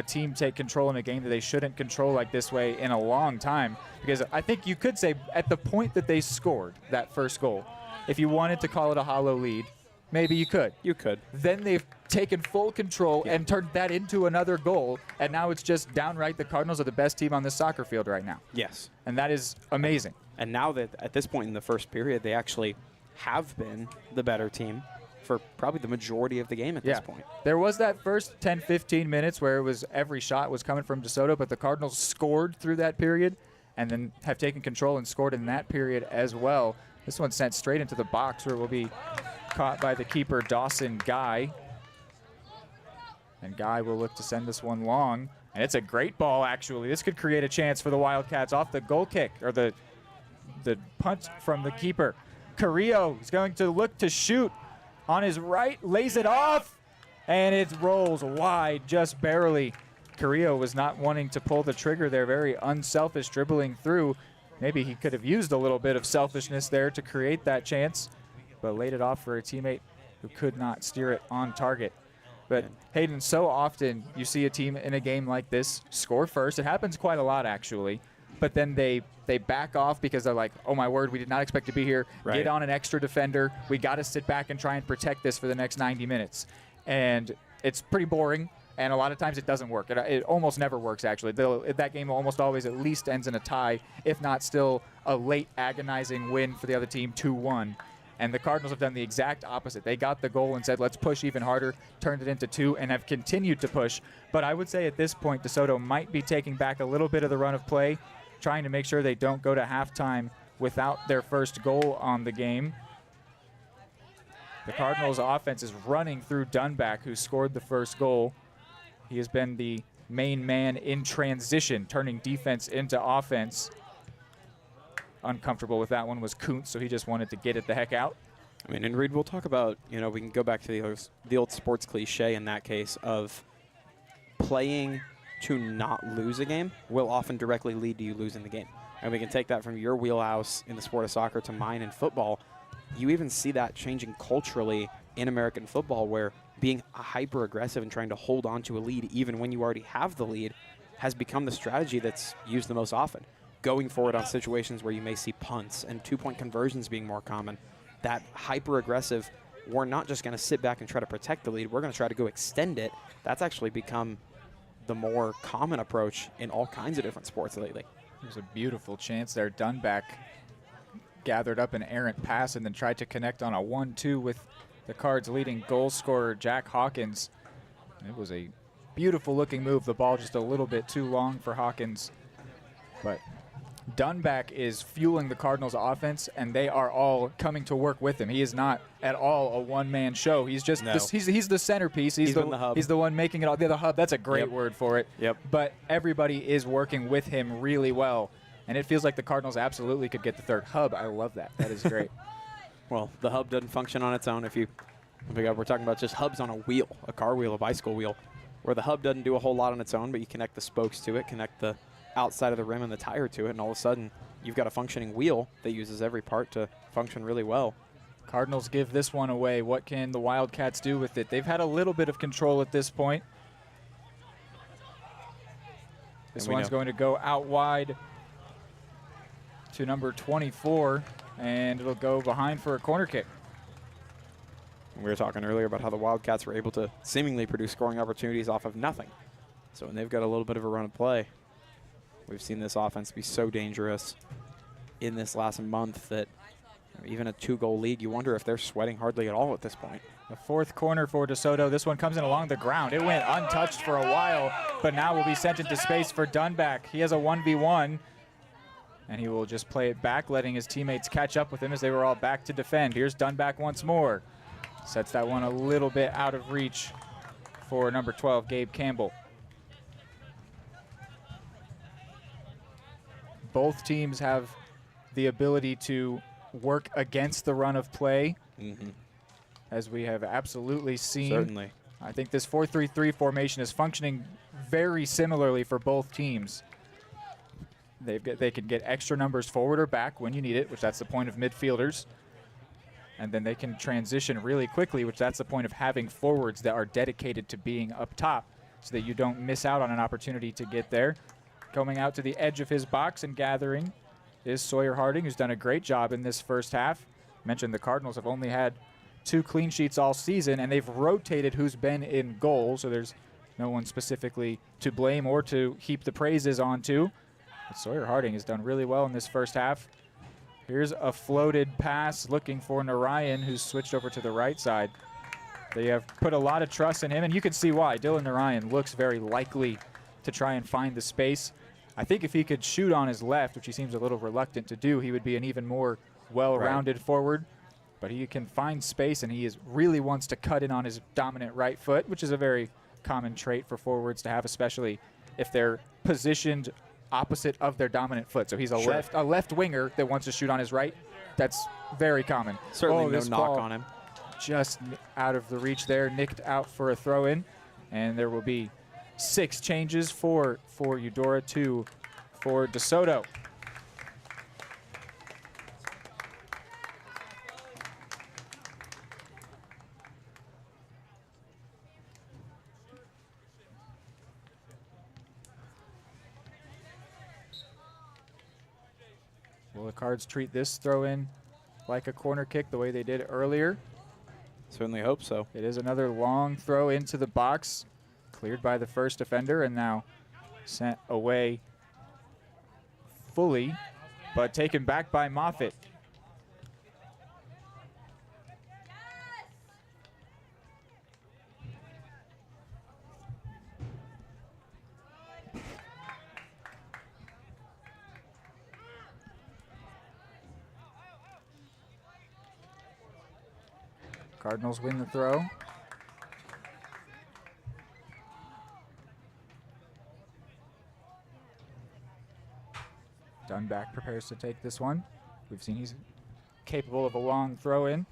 team take control in a game that they shouldn't control like this way in a long time, because I think you could say at the point that they scored that first goal, if you wanted to call it a hollow lead, maybe you could. You could. Then they've taken full control and turned that into another goal, and now it's just downright the Cardinals are the best team on this soccer field right now. Yes. And that is amazing. And now that at this point in the first period, they actually have been the better team for probably the majority of the game at this point. There was that first 10, 15 minutes where it was every shot was coming from DeSoto, but the Cardinals scored through that period and then have taken control and scored in that period as well. This one sent straight into the box where it will be caught by the keeper, Dawson Guy. And Guy will look to send this one long. And it's a great ball, actually. This could create a chance for the Wildcats off the goal kick, or the punt from the keeper. Carrillo is going to look to shoot on his right, lays it off, and it rolls wide just barely. Carrillo was not wanting to pull the trigger there, very unselfish, dribbling through. Maybe he could have used a little bit of selfishness there to create that chance, but laid it off for a teammate who could not steer it on target. But Hayden, so often you see a team in a game like this score first. It happens quite a lot, actually. But then they back off because they're like, oh my word, we did not expect to be here. Right. Get on an extra defender. We got to sit back and try and protect this for the next 90 minutes. And it's pretty boring. And a lot of times it doesn't work. It almost never works, actually. That game almost always at least ends in a tie, if not still a late agonizing win for the other team, 2-1. And the Cardinals have done the exact opposite. They got the goal and said, let's push even harder, turned it into 2, and have continued to push. But I would say at this point, DeSoto might be taking back a little bit of the run of play, trying to make sure they don't go to halftime without their first goal on the game. The Cardinals' offense is running through Dunback, who scored the first goal. He has been the main man in transition, turning defense into offense. Uncomfortable with that one was Kuntz, so he just wanted to get it the heck out. I mean, and Reed, we'll talk about, we can go back to the old sports cliche in that case of playing to not lose a game will often directly lead to you losing the game. And we can take that from your wheelhouse in the sport of soccer to mine in football. You even see that changing culturally in American football, where being hyper-aggressive and trying to hold on to a lead even when you already have the lead has become the strategy that's used the most often. Going forward on situations where you may see punts and two-point conversions being more common, that hyper-aggressive, we're not just going to sit back and try to protect the lead, we're going to try to go extend it. That's actually become the more common approach in all kinds of different sports lately. There's a beautiful chance there. Dunback gathered up an errant pass and then tried to connect on a 1-2 with the Cards' leading goal scorer, Jack Hawkins. It was a beautiful looking move. The ball just a little bit too long for Hawkins. But Dunback is fueling the Cardinals' offense, and they are all coming to work with him. He is not at all a one-man show. He's just he's the centerpiece. He's the hub. He's the one making it all. The hub. That's a great word for it. Yep. But everybody is working with him really well, and it feels like the Cardinals absolutely could get the third hub. I love that. That is great. Well, the hub doesn't function on its own. We're talking about just hubs on a wheel, a car wheel, a bicycle wheel, where the hub doesn't do a whole lot on its own, but you connect the spokes to it, connect the outside of the rim and the tire to it, and all of a sudden you've got a functioning wheel that uses every part to function really well. Cardinals give this one away. What can the Wildcats do with it? They've had a little bit of control at this point. This one's going to go out wide to number 24, and it'll go behind for a corner kick. We were talking earlier about how the Wildcats were able to seemingly produce scoring opportunities off of nothing. So when they've got a little bit of a run of play, we've seen this offense be so dangerous in this last month that even a 2-goal lead, you wonder if they're sweating hardly at all at this point. The fourth corner for DeSoto. This one comes in along the ground. It went untouched for a while, but now will be sent into space for Dunback. He has a 1v1, and he will just play it back, letting his teammates catch up with him as they were all back to defend. Here's Dunback once more. Sets that one a little bit out of reach for number 12, Gabe Campbell. Both teams have the ability to work against the run of play, as we have absolutely seen. Certainly. I think this 4-3-3 formation is functioning very similarly for both teams. They can get extra numbers forward or back when you need it, which that's the point of midfielders. And then they can transition really quickly, which that's the point of having forwards that are dedicated to being up top so that you don't miss out on an opportunity to get there. Coming out to the edge of his box and gathering is Sawyer Harding, who's done a great job in this first half. Mentioned the Cardinals have only had 2 clean sheets all season, and they've rotated who's been in goal, so there's no one specifically to blame or to heap the praises onto. But Sawyer Harding has done really well in this first half. Here's a floated pass looking for Narayan, who's switched over to the right side. They have put a lot of trust in him, and you can see why. Dylan Narayan looks very likely to try and find the space. I think if he could shoot on his left, which he seems a little reluctant to do, he would be an even more well-rounded forward. But he can find space, and he really wants to cut in on his dominant right foot, which is a very common trait for forwards to have, especially if they're positioned opposite of their dominant foot. So he's a left winger that wants to shoot on his right. That's very common. Certainly no knock on him. Just out of the reach there, nicked out for a throw-in, and there will be 6 changes for Eudora, 2 for DeSoto. Will the Cards treat this throw-in like a corner kick the way they did earlier? Certainly hope so. It is another long throw into the box, cleared by the first defender, and now sent away fully, but taken back by Moffitt. Cardinals win the throw. Dunback prepares to take this one. We've seen he's capable of a long throw in.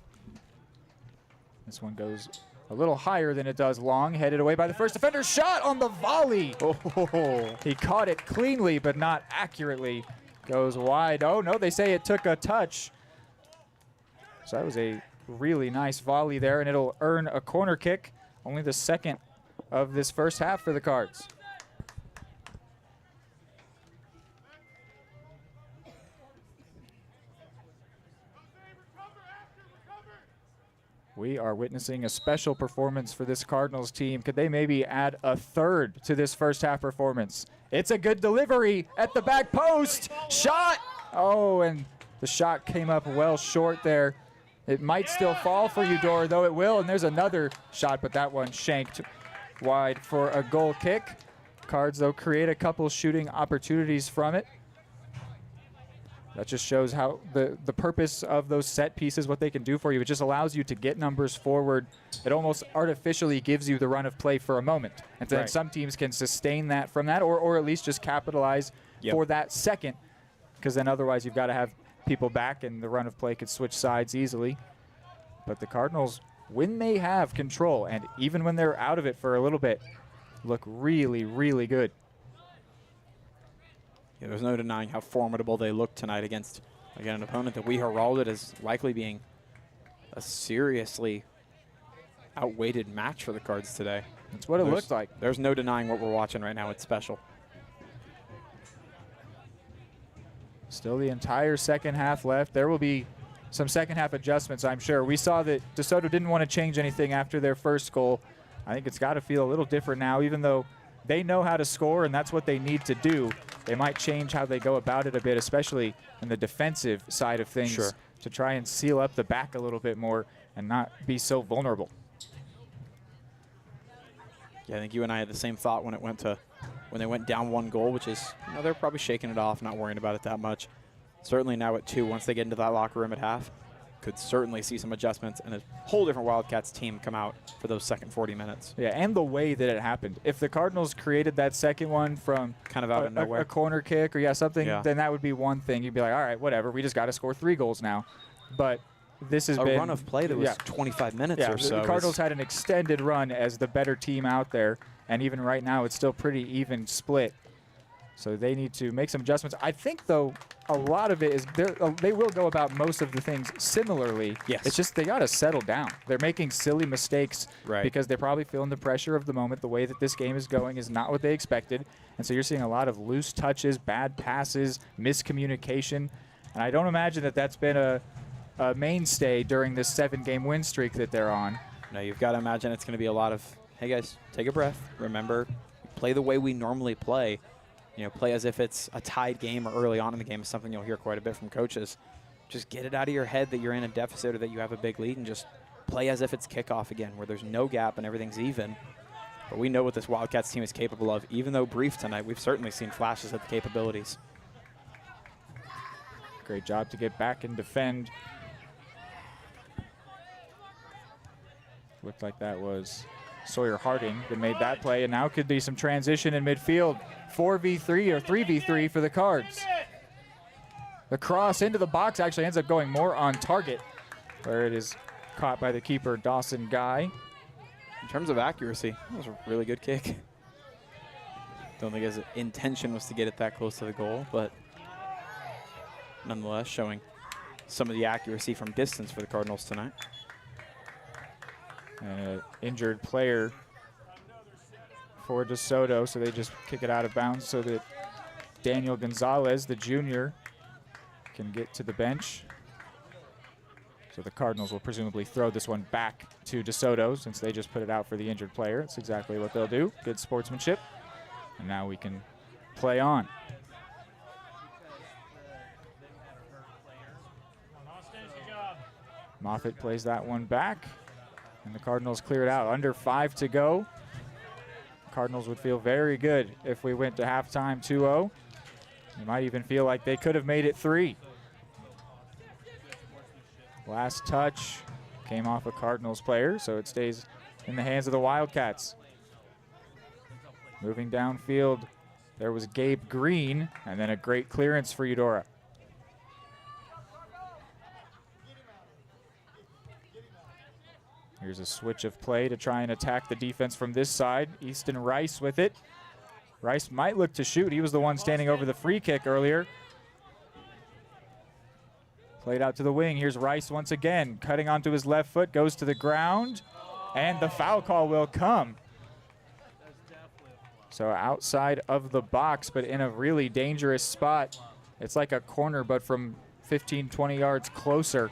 This one goes a little higher than it does long, headed away by the first defender. Shot on the volley. Oh, he caught it cleanly, but not accurately. Goes wide. Oh no, they say it took a touch. So that was a really nice volley there, and it'll earn a corner kick. Only the second of this first half for the Cards. We are witnessing a special performance for this Cardinals team. Could they maybe add a third to this first half performance? It's a good delivery at the back post. Shot! Oh, and the shot came up well short there. It might still fall for Eudora, though it will, and there's another shot, but that one shanked wide for a goal kick. Cards, though, create a couple shooting opportunities from it. That just shows how the purpose of those set pieces, what they can do for you. It just allows you to get numbers forward. It almost artificially gives you the run of play for a moment. And then some teams can sustain that from that, or at least just capitalize for that second, because then otherwise you've got to have people back and the run of play could switch sides easily. But the Cardinals, when they have control, and even when they're out of it for a little bit, look really, really good. Yeah, there's no denying how formidable they look tonight against, again, an opponent that we heralded as likely being a seriously outweighted match for the Cards today. That's what it looked like. There's no denying what we're watching right now. It's special. Still the entire second half left. There will be some second half adjustments, I'm sure. We saw that DeSoto didn't want to change anything after their first goal. I think it's got to feel a little different now, even though they know how to score and that's what they need to do. They might change how they go about it a bit, especially in the defensive side of things, to try and seal up the back a little bit more and not be so vulnerable. Yeah, I think you and I had the same thought when they went down 1 goal, which is, you know, they're probably shaking it off, not worrying about it that much. Certainly now at 2, once they get into that locker room at half, could certainly see some adjustments and a whole different Wildcats team come out for those second 40 minutes. Yeah, and the way that it happened. If the Cardinals created that second one from kind of out of nowhere, a corner kick or something, then that would be one thing. You'd be like, all right, whatever, we just got to score 3 goals now. But this has been a run of play that was 25 minutes or so. The Cardinals had an extended run as the better team out there, and even right now it's still pretty even split. So they need to make some adjustments. I think, though, a lot of it is they will go about most of the things similarly. Yes. It's just they got to settle down. They're making silly mistakes because they're probably feeling the pressure of the moment. The way that this game is going is not what they expected. And so you're seeing a lot of loose touches, bad passes, miscommunication. And I don't imagine that that's been a mainstay during this 7-game win streak that they're on. No, you've got to imagine it's going to be a lot of, hey, guys, take a breath. Remember, play the way we normally play. You know, play as if it's a tied game or early on in the game is something you'll hear quite a bit from coaches. Just get it out of your head that you're in a deficit or that you have a big lead and just play as if it's kickoff again, where there's no gap and everything's even. But we know what this Wildcats team is capable of. Even though brief tonight, we've certainly seen flashes of the capabilities. Great job to get back and defend. Looked like that was Sawyer Harding that made that play, and now could be some transition in midfield. 4v3 or 3v3 for the Cards. The cross into the box actually ends up going more on target, where it is caught by the keeper, Dawson Guy. In terms of accuracy, that was a really good kick. Don't think his intention was to get it that close to the goal, but nonetheless showing some of the accuracy from distance for the Cardinals tonight. An injured player for DeSoto, so they just kick it out of bounds so that Daniel Gonzalez, the junior, can get to the bench. So the Cardinals will presumably throw this one back to DeSoto since they just put it out for the injured player. That's exactly what they'll do. Good sportsmanship. And now we can play on. Moffitt plays that one back, and the Cardinals clear it out. Under 5 to go. Cardinals would feel very good if we went to halftime 2-0. They might even feel like they could have made it 3. Last touch came off a Cardinals player, so it stays in the hands of the Wildcats. Moving downfield, there was Gabe Green, and then a great clearance for Eudora. Here's a switch of play to try and attack the defense from this side. Easton Rice with it. Rice might look to shoot. He was the one standing over the free kick earlier. Played out to the wing. Here's Rice once again, cutting onto his left foot, goes to the ground, and the foul call will come. So outside of the box, but in a really dangerous spot. It's like a corner, but from 15, 20 yards closer.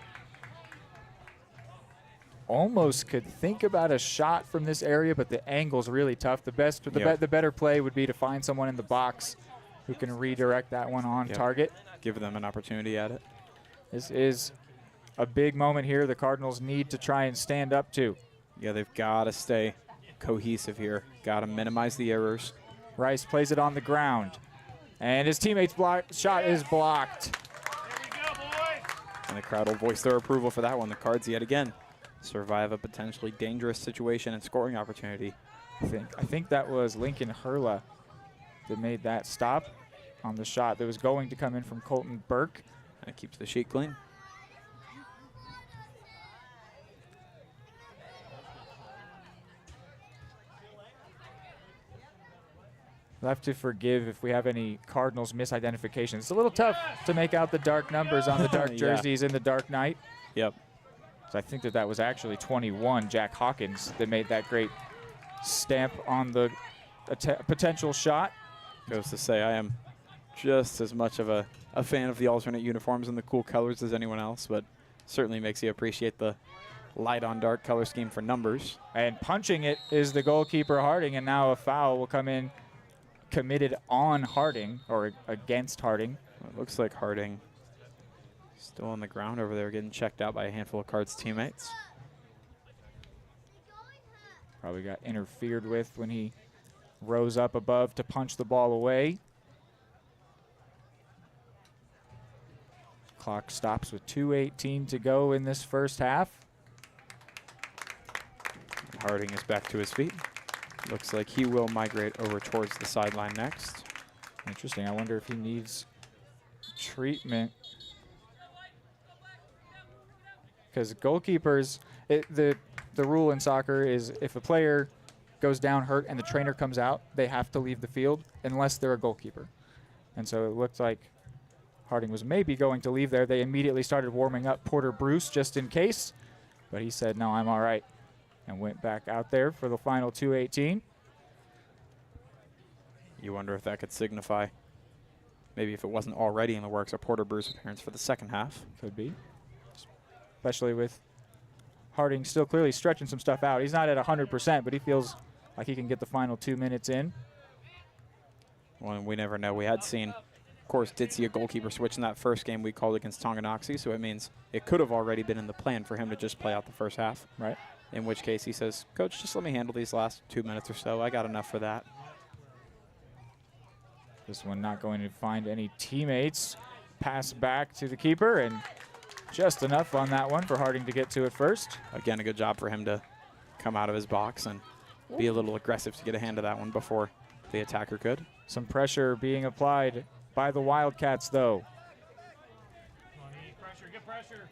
Almost could think about a shot from this area, but the angle's really tough. The better play would be to find someone in the box who can redirect that one on target. Give them an opportunity at it. This is a big moment here the Cardinals need to try and stand up to. Yeah, they've got to stay cohesive here. Got to minimize the errors. Rice plays it on the ground, and his teammate's shot is blocked. And the crowd will voice their approval for that one. The Cards yet again survive a potentially dangerous situation and scoring opportunity. I think that was Lincoln Hurla that made that stop on the shot that was going to come in from Colton Burke. And it keeps the sheet clean. We'll have to forgive if we have any Cardinals misidentifications. It's a little tough to make out the dark numbers on the dark jerseys in the dark night. Yep. So I think that was actually 21, Jack Hawkins, that made that great stamp on the potential shot. Goes to say I am just as much of a fan of the alternate uniforms and the cool colors as anyone else, but certainly makes you appreciate the light on dark color scheme for numbers. And punching it is the goalkeeper Harding, and now a foul will come in committed on Harding, or against Harding. It looks like Harding still on the ground over there getting checked out by a handful of Cards teammates. Probably got interfered with when he rose up above to punch the ball away. Clock stops with 2:18 to go in this first half. Harding is back to his feet. Looks like he will migrate over towards the sideline next. Interesting. I wonder if he needs treatment. Because goalkeepers, the rule in soccer is if a player goes down hurt and the trainer comes out, they have to leave the field unless they're a goalkeeper. And so it looked like Harding was maybe going to leave there. They immediately started warming up Porter Bruce just in case, but he said, no, I'm all right, and went back out there for the final 2:18. You wonder if that could signify, maybe if it wasn't already in the works, a Porter Bruce appearance for the second half. Could be, especially with Harding still clearly stretching some stuff out. He's not at 100%, but he feels like he can get the final 2 minutes in. Well, we never know. We had seen, of course, did see a goalkeeper switch in that first game we called against Tonganoxie, so it means it could have already been in the plan for him to just play out the first half. Right. In which case he says, Coach, just let me handle these last 2 minutes or so. I got enough for that. This one not going to find any teammates. Pass back to the keeper, and just enough on that one for Harding to get to it first. Again, a good job for him to come out of his box and be a little aggressive to get a hand of that one before the attacker could. Some pressure being applied by the Wildcats, though. Get pressure.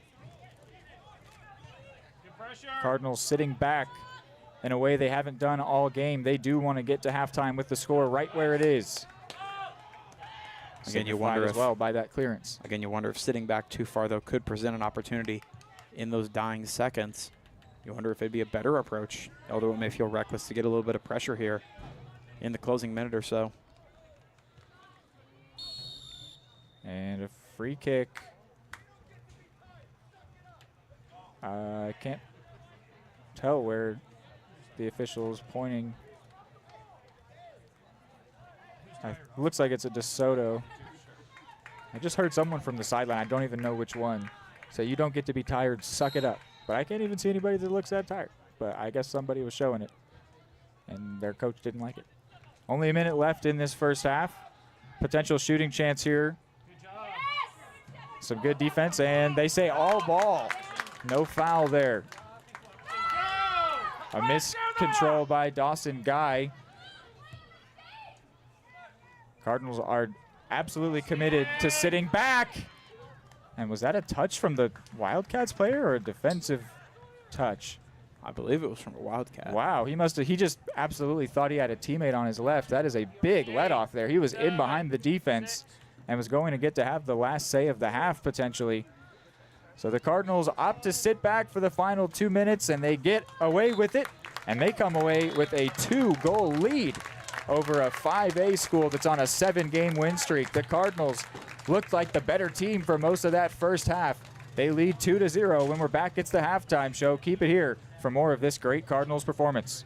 Get pressure. Cardinals sitting back in a way they haven't done all game. They do want to get to halftime with the score right where it is. Again, you wonder as well by that clearance. Again, you wonder if sitting back too far, though, could present an opportunity in those dying seconds. You wonder if it'd be a better approach, although it may feel reckless to get a little bit of pressure here in the closing minute or so. And a free kick. I can't tell where the official is pointing. Looks like it's a DeSoto. I just heard someone from the sideline, I don't even know which one, say, you don't get to be tired, suck it up. But I can't even see anybody that looks that tired. But I guess somebody was showing it, and their coach didn't like it. Only a minute left in this first half. Potential shooting chance here. Some good defense, and they say all ball. No foul there. A miscontrol by Dawson Guy. Cardinals are absolutely committed to sitting back. And was that a touch from the Wildcats player or a defensive touch? I believe it was from a Wildcat. Wow, he just absolutely thought he had a teammate on his left. That is a big let off there. He was in behind the defense and was going to get to have the last say of the half potentially. So the Cardinals opt to sit back for the final 2 minutes, and they get away with it, and they come away with a 2-goal lead over a 5A school that's on a 7-game win streak. The Cardinals looked like the better team for most of that first half. They lead 2-0. When we're back, it's the halftime show. Keep it here for more of this great Cardinals performance.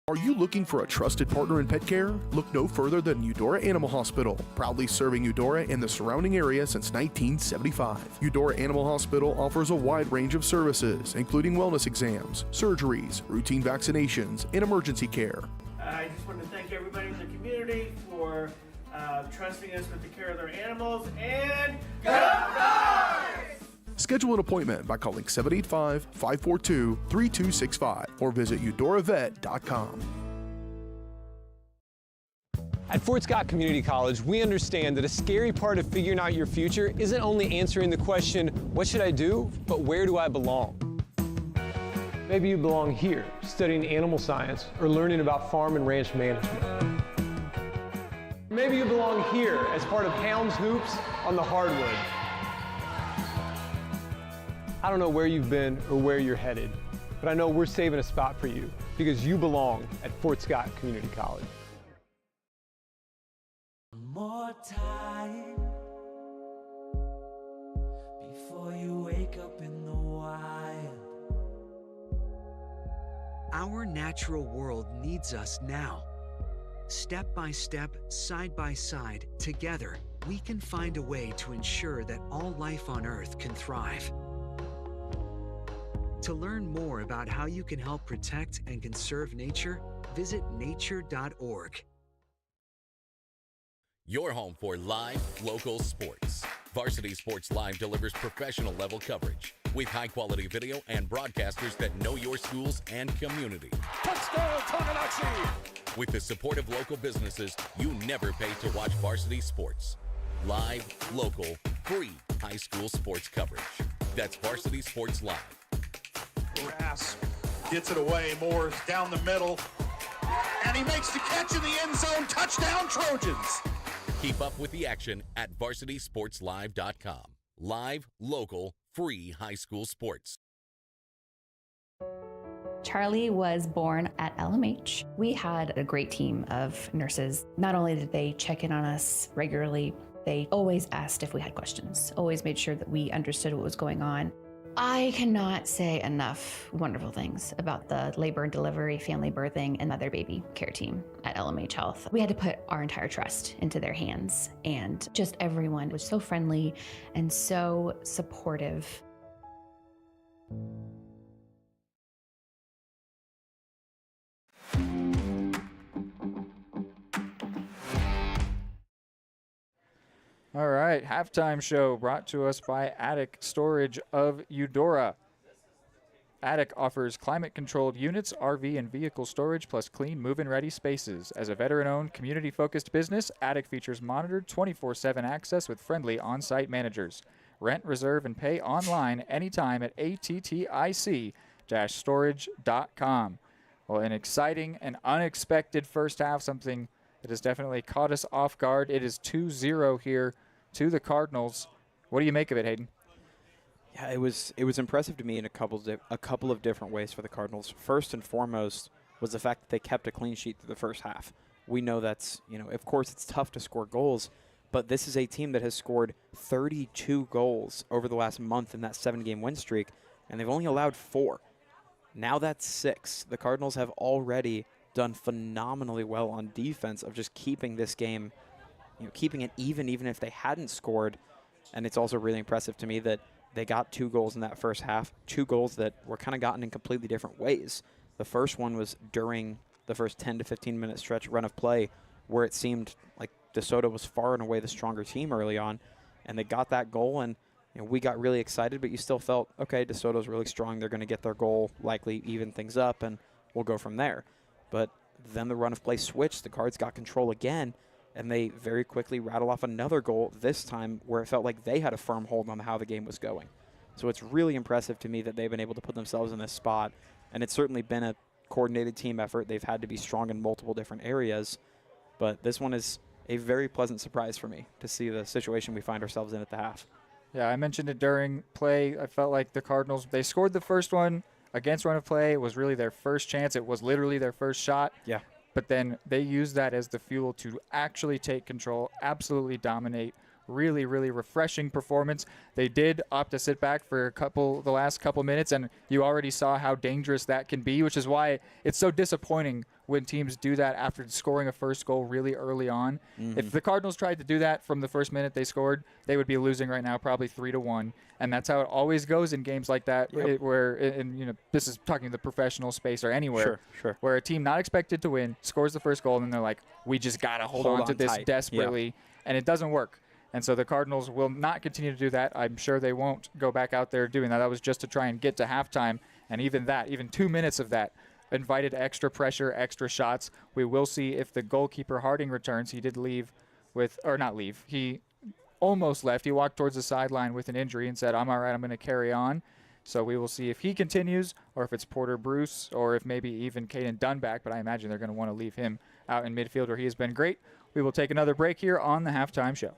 Are you looking for a trusted partner in pet care? Look no further than Eudora Animal Hospital, proudly serving Eudora and the surrounding area since 1975. Eudora Animal Hospital offers a wide range of services, including wellness exams, surgeries, routine vaccinations, and emergency care. I just want to thank everybody in the community for trusting us with the care of their animals, and go Dogs! Schedule an appointment by calling 785-542-3265 or visit eudoravet.com. At Fort Scott Community College, we understand that a scary part of figuring out your future isn't only answering the question, what should I do, but where do I belong? Maybe you belong here, studying animal science or learning about farm and ranch management. Maybe you belong here as part of Helms Hoops on the hardwood. I don't know where you've been or where you're headed, but I know we're saving a spot for you because you belong at Fort Scott Community College. More time before you wake up in the wild. Our natural world needs us now. Step by step, side by side, together, we can find a way to ensure that all life on Earth can thrive. To learn more about how you can help protect and conserve nature, visit nature.org. Your home for live, local sports. Varsity Sports Live delivers professional level coverage with high-quality video and broadcasters that know your schools and community. Touchdown, Tonganoxie! With the support of local businesses, you never pay to watch varsity sports. Live, local, free high school sports coverage. That's Varsity Sports Live. Rass gets it away. Moore's down the middle. And he makes the catch in the end zone. Touchdown, Trojans. Keep up with the action at varsitysportslive.com. Live, local, free high school sports. Charlie was born at LMH. We had a great team of nurses. Not only did they check in on us regularly, They always asked if we had questions, always made sure that we understood what was going on. I cannot say enough wonderful things about the labor and delivery, family birthing, and mother baby care team at LMH Health. We had to put our entire trust into their hands, and just everyone was so friendly and so supportive. All right, halftime show brought to us by Attic Storage of Eudora. Attic offers climate-controlled units, RV and vehicle storage, plus clean, move-in ready spaces. As a veteran-owned, community-focused business, Attic features monitored 24/7 access with friendly on-site managers. Rent, reserve, and pay online anytime at attic-storage.com. Well, an exciting and unexpected first half, something that has definitely caught us off guard. It is 2-0 here to the Cardinals. What do you make of it, Hayden? Yeah, it was impressive to me in a couple of different ways for the Cardinals. First and foremost was the fact that they kept a clean sheet through the first half. We know that's, of course it's tough to score goals, but this is a team that has scored 32 goals over the last month in that 7-game win streak, and they've only allowed 4. Now that's 6. The Cardinals have already done phenomenally well on defense of just keeping this game, keeping it even if they hadn't scored. And it's also really impressive to me that they got 2 goals in that first half, 2 goals that were kind of gotten in completely different ways. The first one was during the first 10 to 15-minute stretch run of play where it seemed like DeSoto was far and away the stronger team early on, and they got that goal, and we got really excited, but you still felt, okay, DeSoto's really strong. They're going to get their goal, likely even things up, and we'll go from there. But then the run of play switched. The Cards got control again, and they very quickly rattled off another goal, this time where it felt like they had a firm hold on how the game was going. So it's really impressive to me that they've been able to put themselves in this spot, and it's certainly been a coordinated team effort. They've had to be strong in multiple different areas, but this one is a very pleasant surprise for me to see the situation we find ourselves in at the half. Yeah, I mentioned it during play. I felt like the Cardinals, they scored the first one against run of play. It was really their first chance. It was literally their first shot. Yeah. But then they used that as the fuel to actually take control, absolutely dominate. Really, really refreshing performance. They did opt to sit back for the last couple minutes, and you already saw how dangerous that can be, which is why it's so disappointing when teams do that after scoring a first goal really early on. Mm-hmm. If the Cardinals tried to do that from the first minute they scored, they would be losing right now, probably 3-1. And that's how it always goes in games like that, Yep. This is talking the professional space or anywhere, Sure. where a team not expected to win scores the first goal, and then they're like, we just got to hold on to this tight. desperately, and it doesn't work. And so the Cardinals will not continue to do that. I'm sure they won't go back out there doing that. That was just to try and get to halftime, and even 2 minutes of that invited extra pressure, extra shots. We will see if the goalkeeper Harding returns. He did leave he almost left. He walked towards the sideline with an injury and said, I'm all right, I'm going to carry on. So we will see if he continues or if it's Porter Bruce or if maybe even Caden Dunback, but I imagine they're going to want to leave him out in midfield where he has been great. We will take another break here on the halftime show.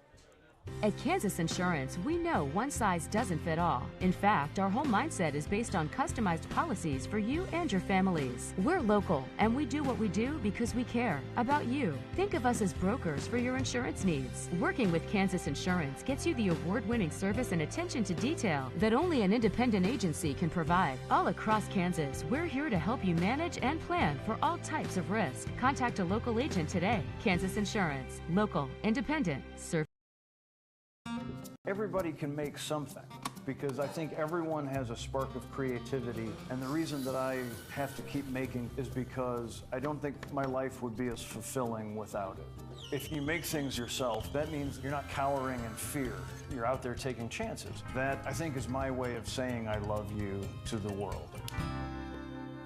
At Kansas Insurance, we know one size doesn't fit all. In fact, our whole mindset is based on customized policies for you and your families. We're local, and we do what we do because we care about you. Think of us as brokers for your insurance needs. Working with Kansas Insurance gets you the award-winning service and attention to detail that only an independent agency can provide. All across Kansas, we're here to help you manage and plan for all types of risk. Contact a local agent today. Kansas Insurance. Local, independent, service. Everybody can make something, because I think everyone has a spark of creativity, and the reason that I have to keep making is because I don't think my life would be as fulfilling without it. If you make things yourself, that means you're not cowering in fear. You're out there taking chances. That, I think, is my way of saying I love you to the world.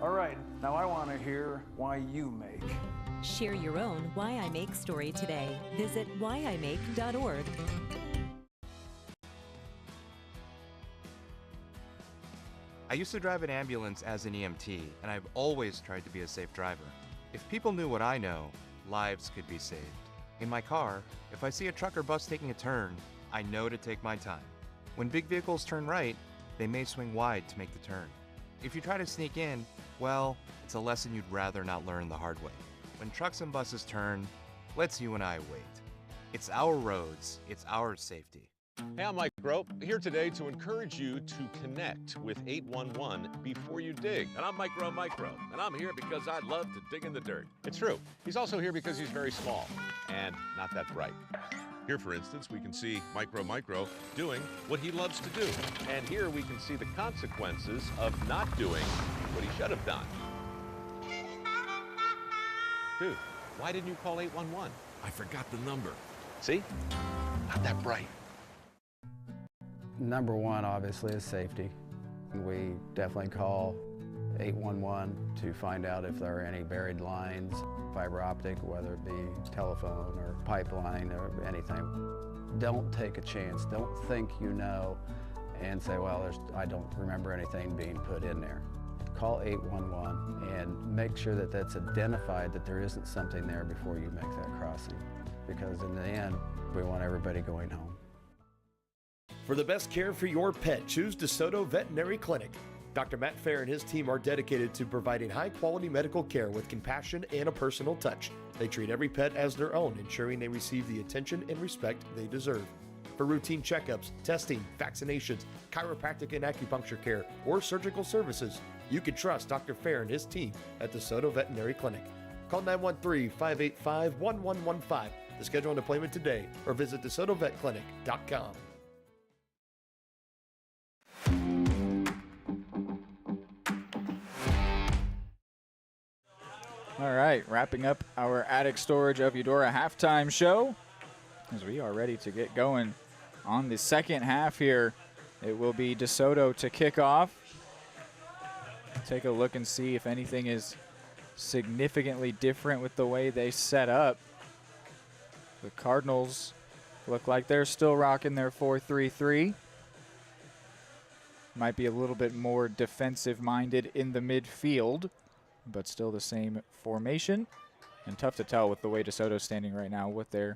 All right, now I want to hear why you make. Share your own Why I Make story today. Visit whyimake.org. I used to drive an ambulance as an EMT, and I've always tried to be a safe driver. If people knew what I know, lives could be saved. In my car, if I see a truck or bus taking a turn, I know to take my time. When big vehicles turn right, they may swing wide to make the turn. If you try to sneak in, well, it's a lesson you'd rather not learn the hard way. When trucks and buses turn, let's you and I wait. It's our roads. It's our safety. Hey, I'm Mike Grope, here today to encourage you to connect with 811 before you dig. And I'm Micro, and I'm here because I love to dig in the dirt. It's true. He's also here because he's very small and not that bright. Here, for instance, we can see Micro doing what he loves to do. And here we can see the consequences of not doing what he should have done. Dude, why didn't you call 811? I forgot the number. See? Not that bright. Number one, obviously, is safety. We definitely call 811 to find out if there are any buried lines, fiber optic, whether it be telephone or pipeline or anything. Don't take a chance. Don't think you know and say, well, I don't remember anything being put in there. Call 811 and make sure that that's identified, that there isn't something there before you make that crossing. Because in the end, we want everybody going home. For the best care for your pet, choose DeSoto Veterinary Clinic. Dr. Matt Fair and his team are dedicated to providing high-quality medical care with compassion and a personal touch. They treat every pet as their own, ensuring they receive the attention and respect they deserve. For routine checkups, testing, vaccinations, chiropractic and acupuncture care, or surgical services, you can trust Dr. Fair and his team at DeSoto Veterinary Clinic. Call 913-585-1115 to schedule an appointment today or visit DeSotoVetClinic.com. All right, wrapping up our attic storage of Eudora halftime show as we are ready to get going on the second half here. It will be DeSoto to kick off. Take a look and see if anything is significantly different with the way they set up. The Cardinals look like they're still rocking their 4-3-3. Might be a little bit more defensive-minded in the midfield, but still the same formation. And tough to tell with the way DeSoto's standing right now what their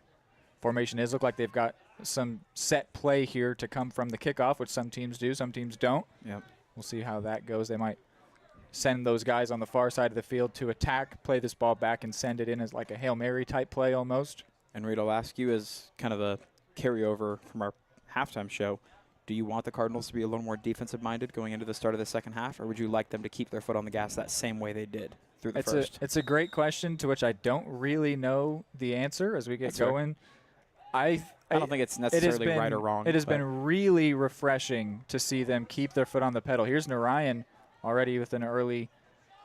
formation is. Look like they've got some set play here to come from the kickoff, which some teams do, some teams don't. Yep. We'll see how that goes. They might send those guys on the far side of the field to attack, play this ball back, and send it in as like a Hail Mary type play almost. And Reed, I'll ask you as kind of a carryover from our halftime show, do you want the Cardinals to be a little more defensive-minded going into the start of the second half, or would you like them to keep their foot on the gas that same way they did through the first? It's a great question to which I don't really know the answer as we get going. I don't think it's necessarily right or wrong. It has been really refreshing to see them keep their foot on the pedal. Here's Narayan already with an early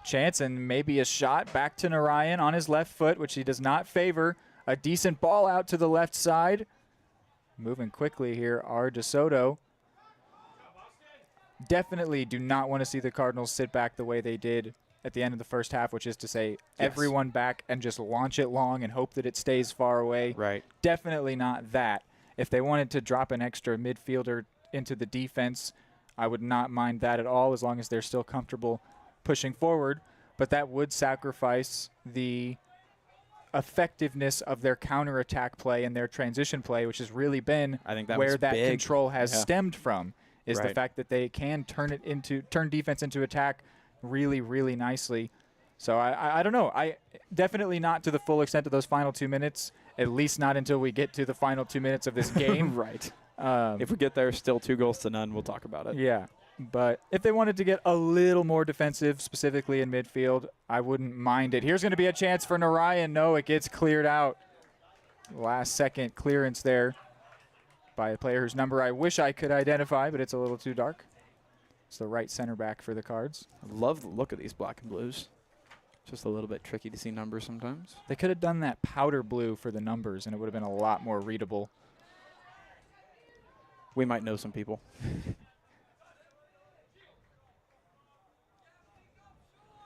chance and maybe a shot back to Narayan on his left foot, which he does not favor. A decent ball out to the left side. Moving quickly here are DeSoto. Definitely do not want to see the Cardinals sit back the way they did at the end of the first half, which is to say everyone back and just launch it long and hope that it stays far away. Right. Definitely not that. If they wanted to drop an extra midfielder into the defense, I would not mind that at all as long as they're still comfortable pushing forward. But that would sacrifice the effectiveness of their counterattack play and their transition play, which has really been where that control has stemmed from. Is the fact that they can turn defense into attack really, really nicely. So I don't know. I definitely not to the full extent of those final 2 minutes, at least not until we get to the final 2 minutes of this game. Right. If we get there, still 2-0, we'll talk about it. Yeah. But if they wanted to get a little more defensive, specifically in midfield, I wouldn't mind it. Here's going to be a chance for Narayan. No, it gets cleared out. Last second clearance there by a player whose number I wish I could identify, but it's a little too dark. It's the right center back for the Cards. I love the look of these black and blues. Just a little bit tricky to see numbers sometimes. They could have done that powder blue for the numbers, and it would have been a lot more readable. We might know some people.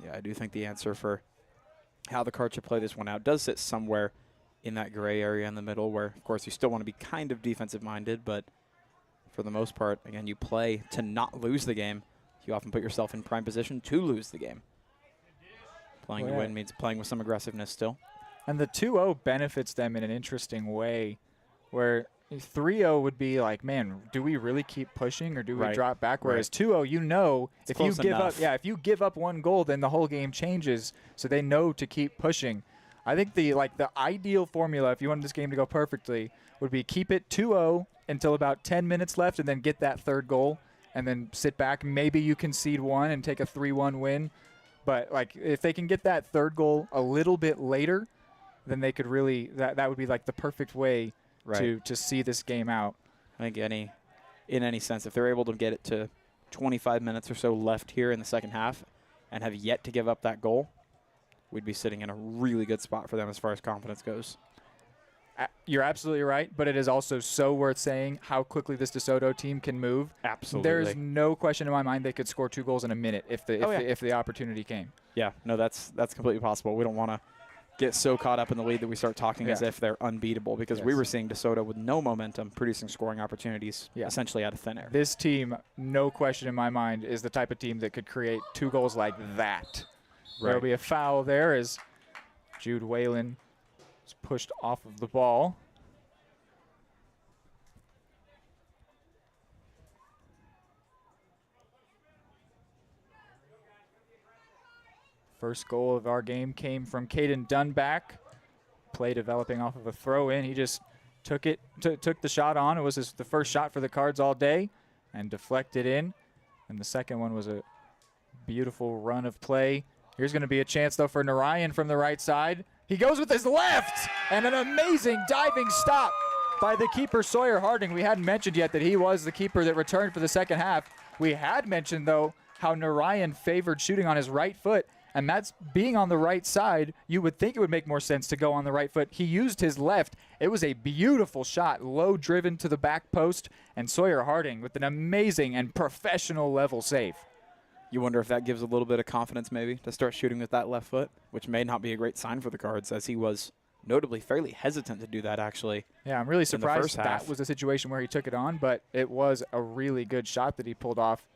Yeah, I do think the answer for how the Cards should play this one out does sit somewhere in that gray area in the middle where, of course, you still want to be kind of defensive-minded, but for the most part, again, you play to not lose the game. You often put yourself in prime position to lose the game. Playing to win means playing with some aggressiveness still. And the 2-0 benefits them in an interesting way where 3-0 would be like, man, do we really keep pushing or do we drop back? Whereas 2-0, you know, if you give up, if you give up one goal, then the whole game changes. So they know to keep pushing. I think the ideal formula, if you wanted this game to go perfectly, would be keep it 2-0 until about 10 minutes left and then get that third goal and then sit back. Maybe you concede one and take a 3-1 win. But, like, if they can get that third goal a little bit later, then they could really that would be, like, the perfect way to see this game out. I think in any sense, if they're able to get it to 25 minutes or so left here in the second half and have yet to give up that goal, we'd be sitting in a really good spot for them as far as confidence goes. You're absolutely right, but it is also so worth saying how quickly this DeSoto team can move. Absolutely. There's no question in my mind they could score 2 goals in a minute if the opportunity came. Yeah, no, that's completely possible. We don't want to get so caught up in the lead that we start talking as if they're unbeatable, because we were seeing DeSoto with no momentum producing scoring opportunities essentially out of thin air. This team, no question in my mind, is the type of team that could create 2 goals like that. There will be a foul there as Jude Whalen is pushed off of the ball. First goal of our game came from Caden Dunback. Play developing off of a throw-in. He just took the shot on. It was the first shot for the Cards all day and deflected in. And the second one was a beautiful run of play. Here's going to be a chance, though, for Narayan from the right side. He goes with his left, and an amazing diving stop by the keeper, Sawyer Harding. We hadn't mentioned yet that he was the keeper that returned for the second half. We had mentioned, though, how Narayan favored shooting on his right foot, and that's being on the right side. You would think it would make more sense to go on the right foot. He used his left. It was a beautiful shot, low driven to the back post, and Sawyer Harding with an amazing and professional level save. You wonder if that gives a little bit of confidence maybe to start shooting with that left foot, which may not be a great sign for the Cards, as he was notably fairly hesitant to do that, actually. Yeah, I'm really surprised that was a situation where he took it on, but it was a really good shot that he pulled off.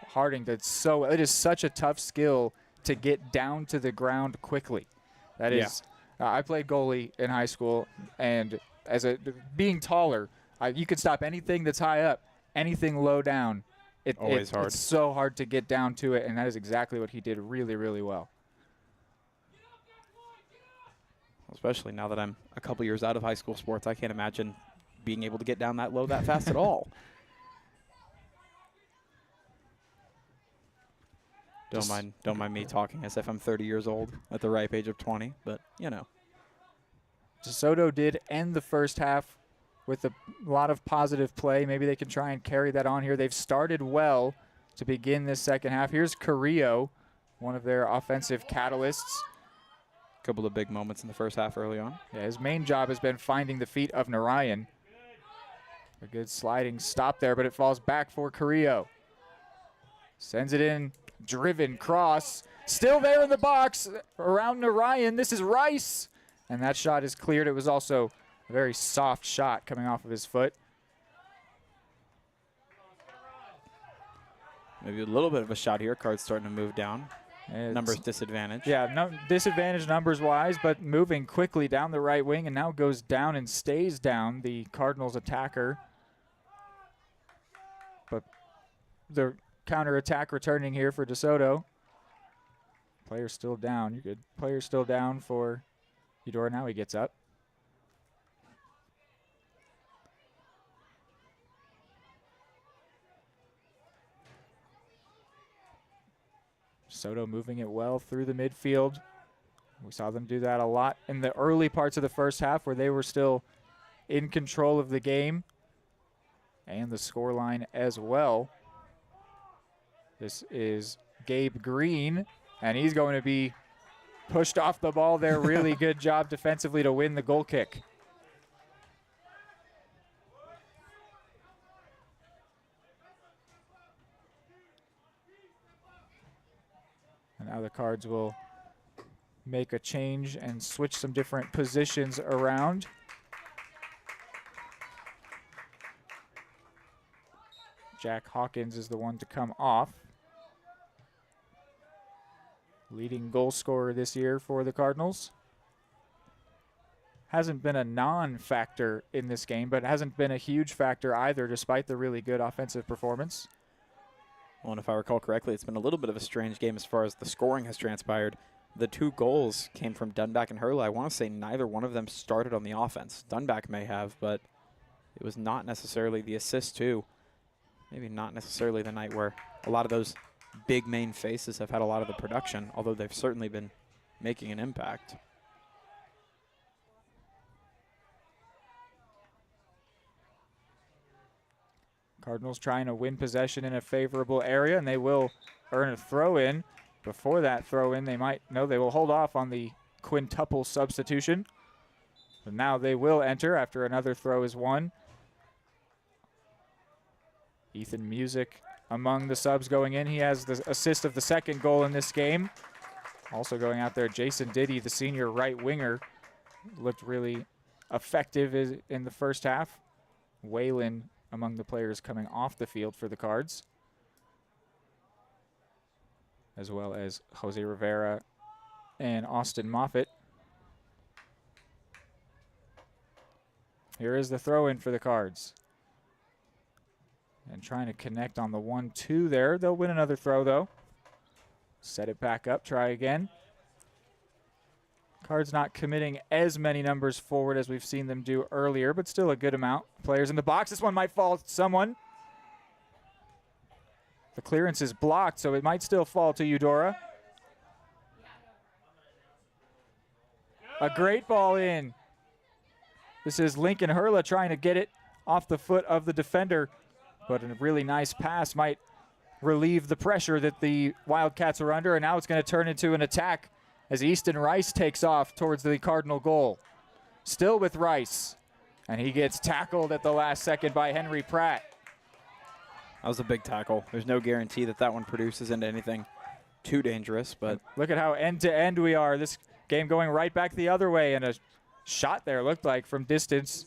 Harding did so. It is such a tough skill to get down to the ground quickly. That is, I played goalie in high school, and being taller, you can stop anything that's high up, anything low down. Always hard. It's so hard to get down to it, and that is exactly what he did really, really well. Especially now that I'm a couple years out of high school sports, I can't imagine being able to get down that low that fast at all. Don't mind me talking as if I'm 30 years old at the ripe age of 20, but you know. DeSoto did end the first half with a lot of positive play. Maybe they can try and carry that on here. They've started well to begin this second half. Here's Carrillo, one of their offensive catalysts. A couple of big moments in the first half early on. Yeah, his main job has been finding the feet of Narayan. A good sliding stop there, but it falls back for Carrillo. Sends it in, driven cross. Still there in the box around Narayan. This is Rice. And that shot is cleared. It was also a very soft shot coming off of his foot. Maybe a little bit of a shot here. Cards starting to move down. Numbers disadvantage. Yeah, no disadvantage numbers-wise, but moving quickly down the right wing, and now goes down and stays down, the Cardinals attacker. But the counter-attack returning here for DeSoto. Player still down. You're good. Player still down for Eudora. Now he gets up. Soto moving it well through the midfield. We saw them do that a lot in the early parts of the first half where they were still in control of the game and the scoreline as well. This is Gabe Green, and he's going to be pushed off the ball there. Really good job defensively to win the goal kick. And now the Cards will make a change and switch some different positions around. Jack Hawkins is the one to come off. Leading goal scorer this year for the Cardinals. Hasn't been a non-factor in this game, but hasn't been a huge factor either, despite the really good offensive performance. Well, and if I recall correctly, it's been a little bit of a strange game as far as the scoring has transpired. the 2 goals came from Dunback and Hurla. I want to say neither one of them started on the offense. Dunback may have, but it was not necessarily the assist too. Maybe not necessarily the night where a lot of those big main faces have had a lot of the production, although they've certainly been making an impact. Cardinals trying to win possession in a favorable area, and they will earn a throw-in. Before that throw-in, they will hold off on the quintuple substitution. But now they will enter after another throw is won. Ethan Music among the subs going in. He has the assist of the 2nd goal in this game. Also going out there, Jason Diddy, the senior right winger, looked really effective in the first half. Waylon among the players coming off the field for the Cards, as well as Jose Rivera and Austin Moffitt. Here is the throw-in for the Cards. And trying to connect on the 1-2 there. They'll win another throw, though. Set it back up, try again. Cards not committing as many numbers forward as we've seen them do earlier, but still a good amount. Players in the box. This one might fall to someone. The clearance is blocked, so it might still fall to Eudora. A great ball in. This is Lincoln Hurla trying to get it off the foot of the defender, but a really nice pass might relieve the pressure that the Wildcats are under, and now it's going to turn into an attack as Easton Rice takes off towards the Cardinal goal. Still with Rice, and he gets tackled at the last second by Henry Pratt. That was a big tackle. There's no guarantee that that one produces into anything too dangerous, but look at how end-to-end we are. This game going right back the other way, and a shot there looked like from distance.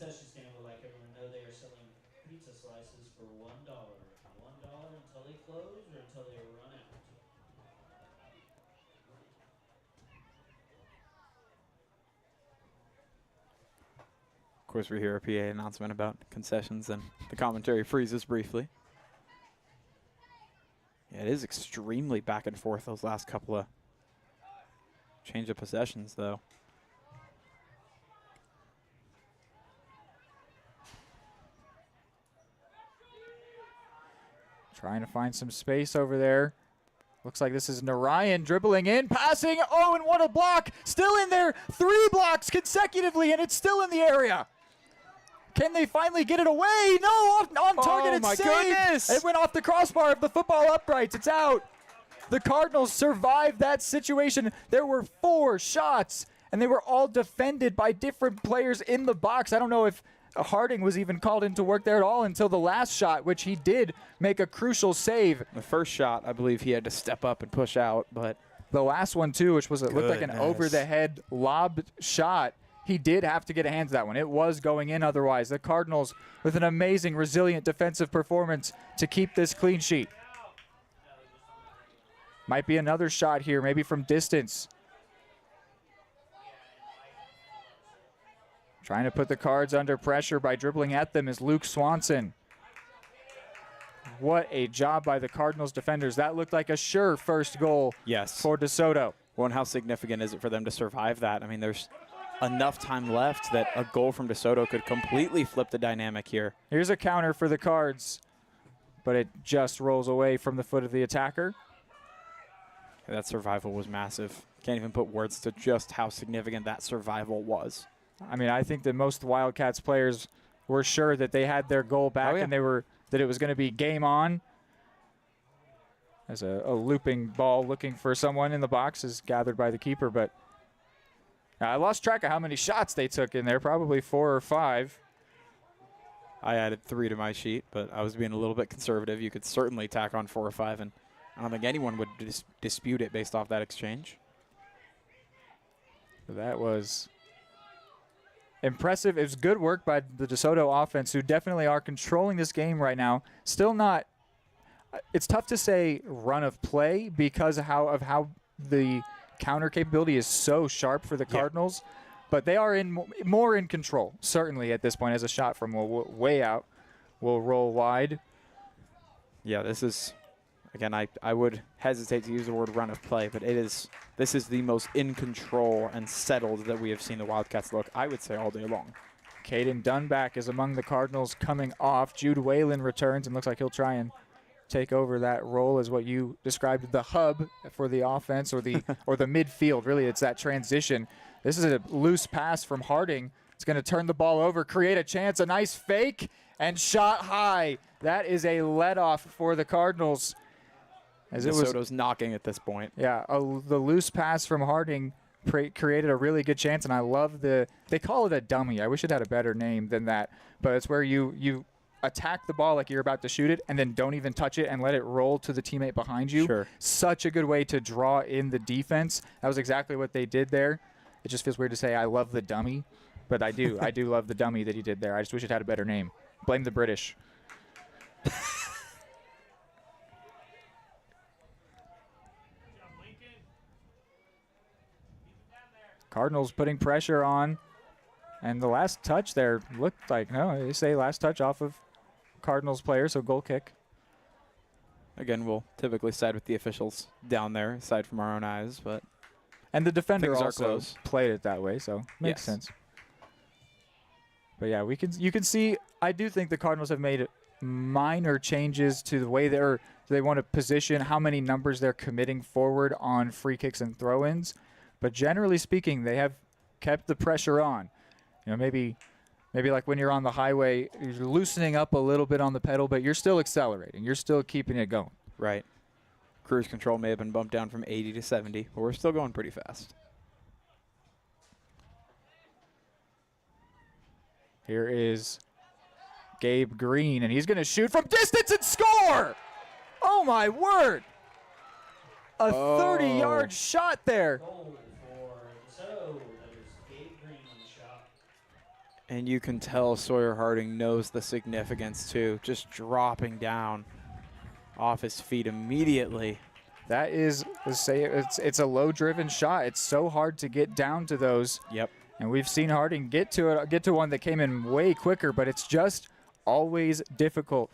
Of course, we hear a PA announcement about concessions, and the commentary freezes briefly. Yeah, it is extremely back and forth those last couple of change of possessions, though. Trying to find some space over there. Looks like this is Narayan dribbling in, passing. Oh, and what a block. Still in there. 3 blocks consecutively, and it's still in the area. Can they finally get it away? No, on target, it's saved. Goodness. It went off the crossbar of the football uprights. It's out. The Cardinals survived that situation. There were 4 shots, and they were all defended by different players in the box. I don't know if Harding was even called into work there at all until the last shot, which he did make a crucial save. The first shot, I believe he had to step up and push out, but the last one too, which was it looked like an over-the-head lob shot, he did have to get a hand to that one. It was going in otherwise. The Cardinals with an amazing, resilient defensive performance to keep this clean sheet. Might be another shot here, maybe from distance. Trying to put the Cards under pressure by dribbling at them is Luke Swanson. What a job by the Cardinals defenders. That looked like a sure first goal for DeSoto. Well, and how significant is it for them to survive that? I mean, there's enough time left that a goal from DeSoto could completely flip the dynamic here. Here's a counter for the Cards, but it just rolls away from the foot of the attacker. That survival was massive. Can't even put words to just how significant that survival was. I mean, I think that most Wildcats players were sure that they had their goal back and that it was going to be game on. As a looping ball looking for someone in the box is gathered by the keeper, but I lost track of how many shots they took in there, probably 4 or 5. I added 3 to my sheet, but I was being a little bit conservative. You could certainly tack on 4 or 5, and I don't think anyone would dispute it based off that exchange. That was impressive. It was good work by the DeSoto offense, who definitely are controlling this game right now. Still not, it's tough to say run of play because of how the counter capability is so sharp for the Cardinals, but they are more in control, certainly at this point, as a shot from way out will roll wide. Yeah, this is, Again, I would hesitate to use the word run of play, but this is the most in control and settled that we have seen the Wildcats look, I would say, all day long. Caden Dunback is among the Cardinals coming off. Jude Whalen returns and looks like he'll try and take over that role as what you described, the hub for the offense or the midfield. Really, it's that transition. This is a loose pass from Harding. It's going to turn the ball over, create a chance, a nice fake, and shot high. That is a let-off for the Cardinals. Soto's knocking at this point. Yeah, the loose pass from Harding created a really good chance, and I love they call it a dummy. I wish it had a better name than that, but it's where you attack the ball like you're about to shoot it and then don't even touch it and let it roll to the teammate behind you. Sure. Such a good way to draw in the defense. That was exactly what they did there. It just feels weird to say I love the dummy, but I do. I do love the dummy that he did there. I just wish it had a better name. Blame the British. Cardinals putting pressure on, and the last touch there looked like, no, they say last touch off of Cardinals player, so goal kick. Again, we'll typically side with the officials down there, aside from our own eyes, but and the defender things also played it that way, so makes sense. But yeah, you can see, I do think the Cardinals have made minor changes to the way they want to position, how many numbers they're committing forward on free kicks and throw-ins. But generally speaking, they have kept the pressure on. You know, maybe like when you're on the highway, you're loosening up a little bit on the pedal, but you're still accelerating. You're still keeping it going. Right. Cruise control may have been bumped down from 80 to 70, but we're still going pretty fast. Here is Gabe Green, and he's going to shoot from distance and score! Oh, my word! A 30-yard shot there. And you can tell Sawyer Harding knows the significance, too, just dropping down off his feet immediately. That is, it's a low-driven shot. It's so hard to get down to those. Yep. And we've seen Harding get to one that came in way quicker, but it's just always difficult.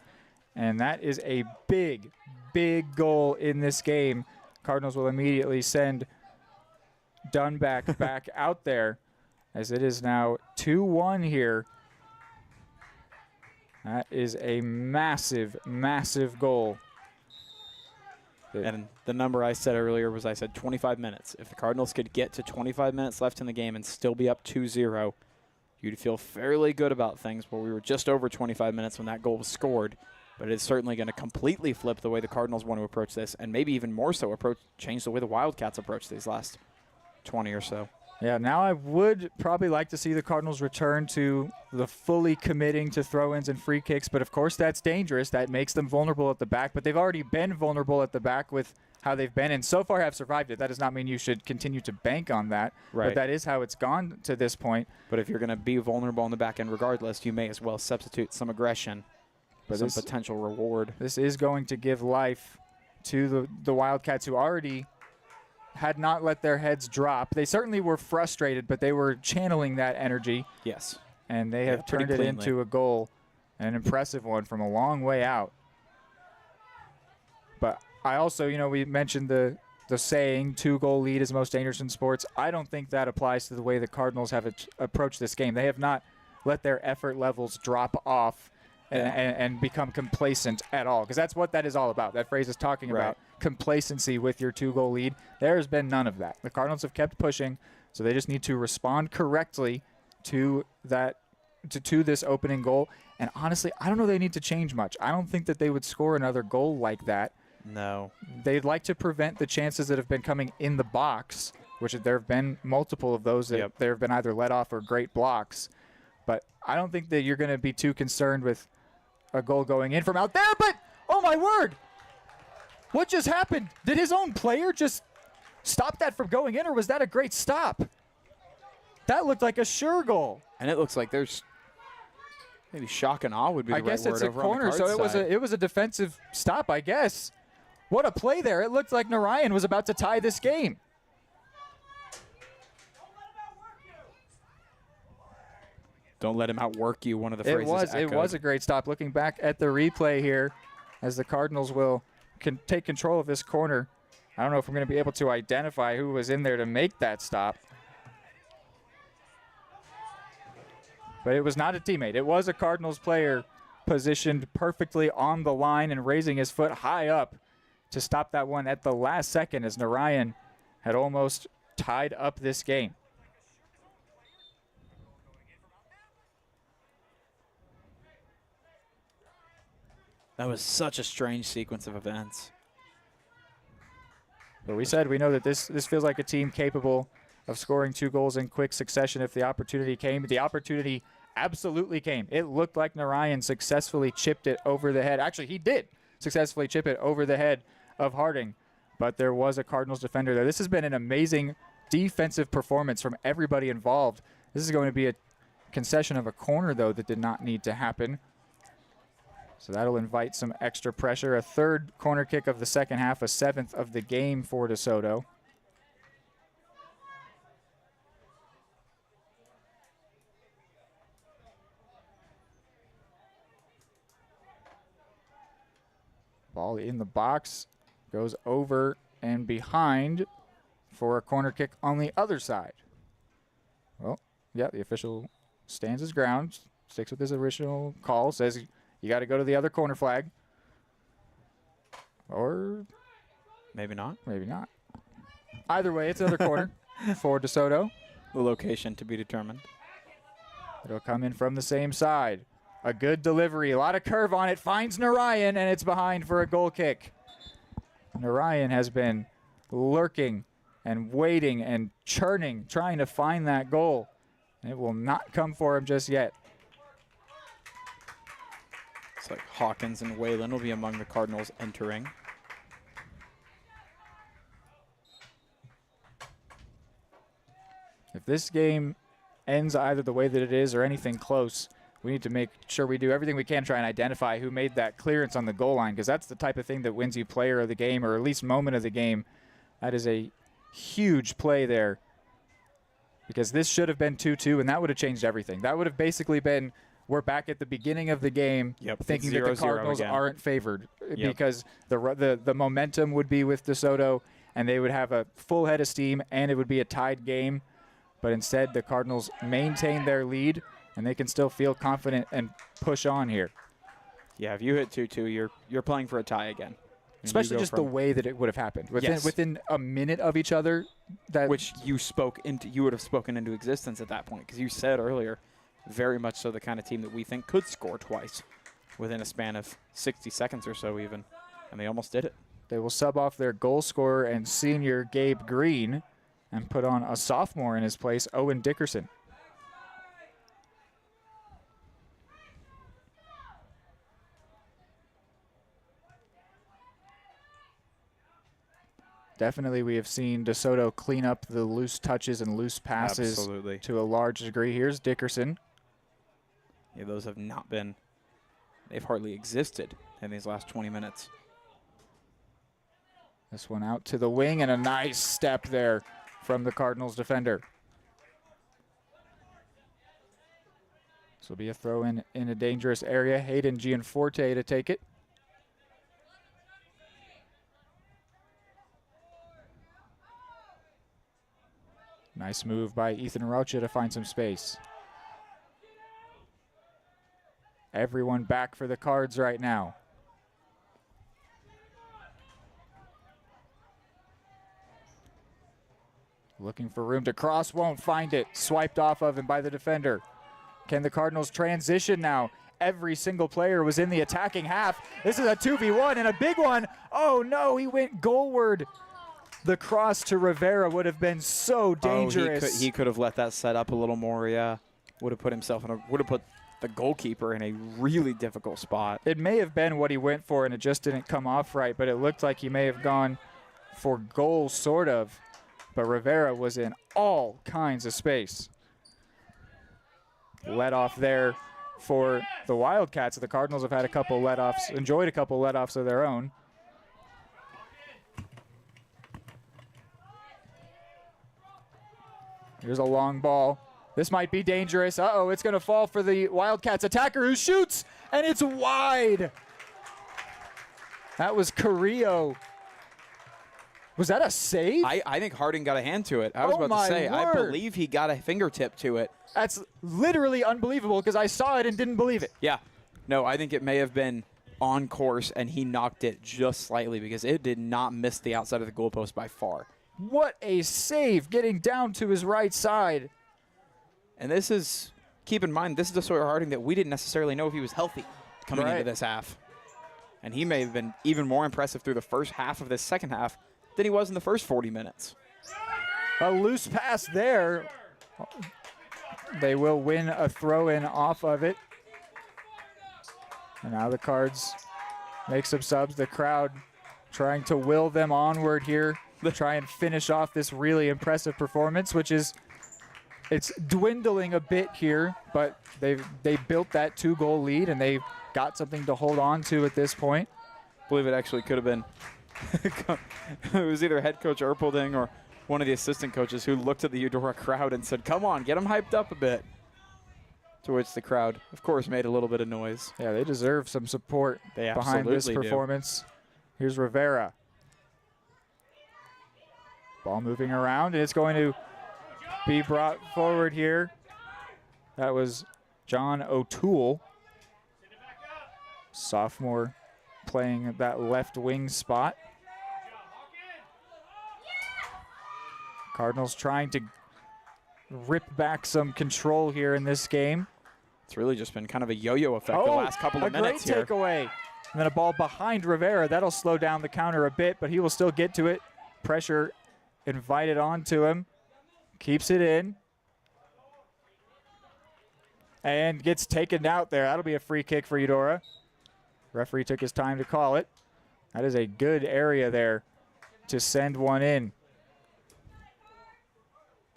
And that is a big, big goal in this game. Cardinals will immediately send Dunback back out there, as it is now 2-1 here. That is a massive, massive goal. And the number I said earlier was, I said 25 minutes. If the Cardinals could get to 25 minutes left in the game and still be up 2-0, you'd feel fairly good about things. But we were just over 25 minutes when that goal was scored. But it's certainly going to completely flip the way the Cardinals want to approach this, and maybe even more so change the way the Wildcats approach these last 20 or so. Yeah, now I would probably like to see the Cardinals return to the fully committing to throw-ins and free kicks, but of course that's dangerous. That makes them vulnerable at the back, but they've already been vulnerable at the back with how they've been, and so far have survived it. That does not mean you should continue to bank on that, but that is how it's gone to this point. But if you're going to be vulnerable on the back end regardless, you may as well substitute some aggression, but some potential reward. This is going to give life to the Wildcats, who already had not let their heads drop. They certainly were frustrated, but they were channeling that energy. Yes. And they have turned it into a goal, an impressive one from a long way out. But I also, we mentioned the saying, 2-goal lead is most dangerous in sports. I don't think that applies to the way the Cardinals have approached this game. They have not let their effort levels drop off and become complacent at all, because that's what that is all about. That phrase is talking about complacency with your 2-goal lead. There has been none of that. The Cardinals have kept pushing, so they just need to respond correctly to that, to this opening goal. And honestly, I don't know they need to change much. I don't think that they would score another goal like that. No. They'd like to prevent the chances that have been coming in the box, which there have been multiple of those that there have been either let off or great blocks. But I don't think that you're going to be too concerned with a goal going in from out there. But, oh my word, what just happened? Did his own player just stop that from going in, or was that a great stop? That looked like a sure goal. And it looks like there's maybe shock and awe would be the right word. I guess it's a corner, so it was a defensive stop, I guess. What a play there. It looked like Narayan was about to tie this game. Don't let him outwork you, one of the phrases echoed. It was a great stop. Looking back at the replay here, as the Cardinals will take control of this corner. I don't know if we're going to be able to identify who was in there to make that stop. But it was not a teammate. It was a Cardinals player positioned perfectly on the line and raising his foot high up to stop that one at the last second as Narayan had almost tied up this game. That was such a strange sequence of events. But we said we know that this feels like a team capable of scoring 2 goals in quick succession if the opportunity came. The opportunity absolutely came. It looked like Narayan successfully chipped it over the head. Actually, he did successfully chip it over the head of Harding, but there was a Cardinals defender there. This has been an amazing defensive performance from everybody involved. This is going to be a concession of a corner, though, that did not need to happen. So that'll invite some extra pressure. A 3rd corner kick of the second half, a 7th of the game for DeSoto. Ball in the box, goes over and behind for a corner kick on the other side. Well, yeah, the official stands his ground, sticks with his original call, says you got to go to the other corner flag. Or maybe not. Maybe not. Either way, it's another corner for DeSoto. The location to be determined. It'll come in from the same side. A good delivery, a lot of curve on it, finds Narayan, and it's behind for a goal kick. Narayan has been lurking and waiting and churning, trying to find that goal. It will not come for him just yet. It's like Hawkins and Whalen will be among the Cardinals entering. If this game ends either the way that it is or anything close, we need to make sure we do everything we can to try and identify who made that clearance on the goal line, because that's the type of thing that wins you player of the game, or at least moment of the game. That is a huge play there, because this should have been 2-2, and that would have changed everything. That would have basically been, we're back at the beginning of the game, thinking that the Cardinals aren't favored, because the momentum would be with DeSoto, and they would have a full head of steam, and it would be a tied game. But instead, the Cardinals maintain their lead, and they can still feel confident and push on here. Yeah, if you hit 2-2, you're playing for a tie again. Especially just the way that it would have happened. Within a minute of each other. Which you would have spoken into existence at that point, because you said earlier, very much so the kind of team that we think could score twice within a span of 60 seconds or so even, and they almost did it. They will sub off their goal scorer and senior Gabe Green and put on a sophomore in his place, Owen Dickerson. Definitely we have seen DeSoto clean up the loose touches and loose passes to a large degree. Here's Dickerson. Yeah, those have not been, they've hardly existed in these last 20 minutes. This one out to the wing, and a nice step there from the Cardinals defender. This will be a throw in a dangerous area. Hayden Gianforte to take it. Nice move by Ethan Rocha to find some space. Everyone back for the Cards right now. Looking for room to cross, won't find it. Swiped off of him by the defender. Can the Cardinals transition now? Every single player was in the attacking half. This is a 2v1 and a big one. Oh no, he went goalward. The cross to Rivera would have been so dangerous. He could have let that set up a little more, yeah. Would have put himself in would have put the goalkeeper in a really difficult spot. It may have been what he went for, and it just didn't come off right, but it looked like he may have gone for goal, sort of. But Rivera was in all kinds of space. Let off there for the Wildcats. The Cardinals have had a couple let-offs, enjoyed a couple let-offs of their own. Here's a long ball. This might be dangerous. Uh-oh, it's going to fall for the Wildcats attacker who shoots, and it's wide. That was Carrillo. Was that a save? I think Harding got a hand to it. I was Oh about to say, my I word. believe he got a fingertip to it. That's literally unbelievable because I saw it and didn't believe it. Yeah. No, I think it may have been on course, and he knocked it just slightly because it did not miss the outside of the goalpost by far. What a save, getting down to his right side. And this is, keep in mind, this is the Sawyer Harding that we didn't necessarily know if he was healthy coming into this half. And he may have been even more impressive through the first half of this second half than he was in the first 40 minutes. A loose pass there. They will win a throw-in off of it. And now the Cards make some subs. The crowd trying to will them onward here to try and finish off this really impressive performance, which is, it's dwindling a bit here, but they built that 2-goal lead and they've got something to hold on to at this point. I believe it actually could have been, it was either head coach Erpelding or one of the assistant coaches who looked at the Eudora crowd and said, come on, get them hyped up a bit. To which the crowd, of course, made a little bit of noise. Yeah, they deserve some support behind this performance. Here's Rivera. Ball moving around, and it's going to be brought forward here. That was John O'Toole, sophomore, playing that left wing spot. Cardinals trying to rip back some control here in this game. It's really just been kind of a yo-yo effect the last couple of minutes here. A great takeaway. And then a ball behind Rivera. That'll slow down the counter a bit, but he will still get to it. Pressure invited onto him. Keeps it in. And gets taken out there. That'll be a free kick for Eudora. Referee took his time to call it. That is a good area there to send one in.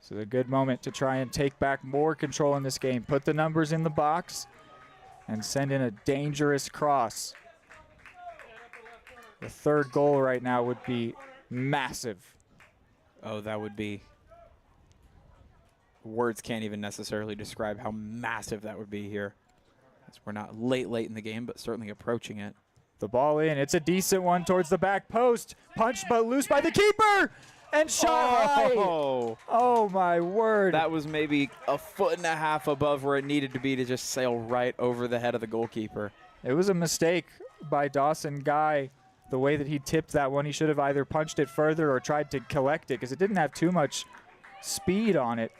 So a good moment to try and take back more control in this game. Put the numbers in the box and send in a dangerous cross. The third goal right now would be massive. Oh, that would be, words can't even necessarily describe how massive that would be here. As we're not late in the game, but certainly approaching it. The ball in, it's a decent one towards the back post. Punched but loose by the keeper! And shot high. Oh my word. That was maybe a foot and a half above where it needed to be to just sail right over the head of the goalkeeper. It was a mistake by Dawson Guy. The way that he tipped that one, he should have either punched it further or tried to collect it because it didn't have too much speed on it.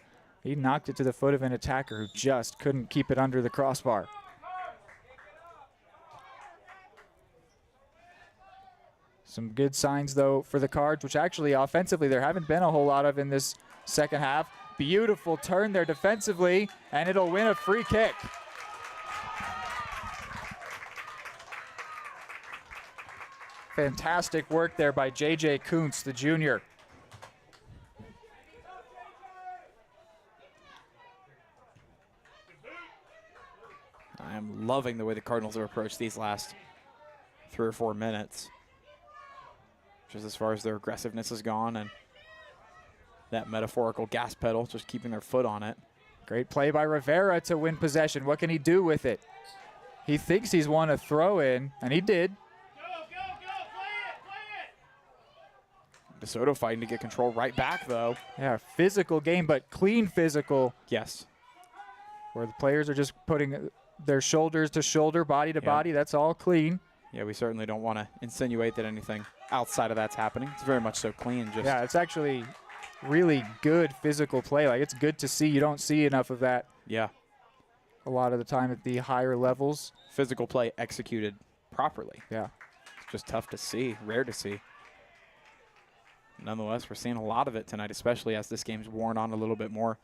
He knocked it to the foot of an attacker who just couldn't keep it under the crossbar. Some good signs, though, for the Cards, which actually offensively there haven't been a whole lot of in this second half. Beautiful turn there defensively, and it'll win a free kick. Fantastic work there by J.J. Kuntz, the junior. I am loving the way the Cardinals have approached these last 3 or 4 minutes. Just as far as their aggressiveness has gone and that metaphorical gas pedal, just keeping their foot on it. Great play by Rivera to win possession. What can he do with it? He thinks he's won a throw-in, and he did. DeSoto fighting to get control right back, though. Yeah, physical game, but clean physical. Yes. Where the players are just putting their shoulders to shoulder, body to body. That's all clean. Yeah, we certainly don't want to insinuate that anything outside of that's happening. It's very much so clean. Just yeah, it's actually really good physical play. Like, it's good to see. You don't see enough of that. Yeah. A lot of the time at the higher levels. Physical play executed properly. Yeah. It's just tough to see, rare to see. Nonetheless, we're seeing a lot of it tonight, especially as this game's worn on a little bit more.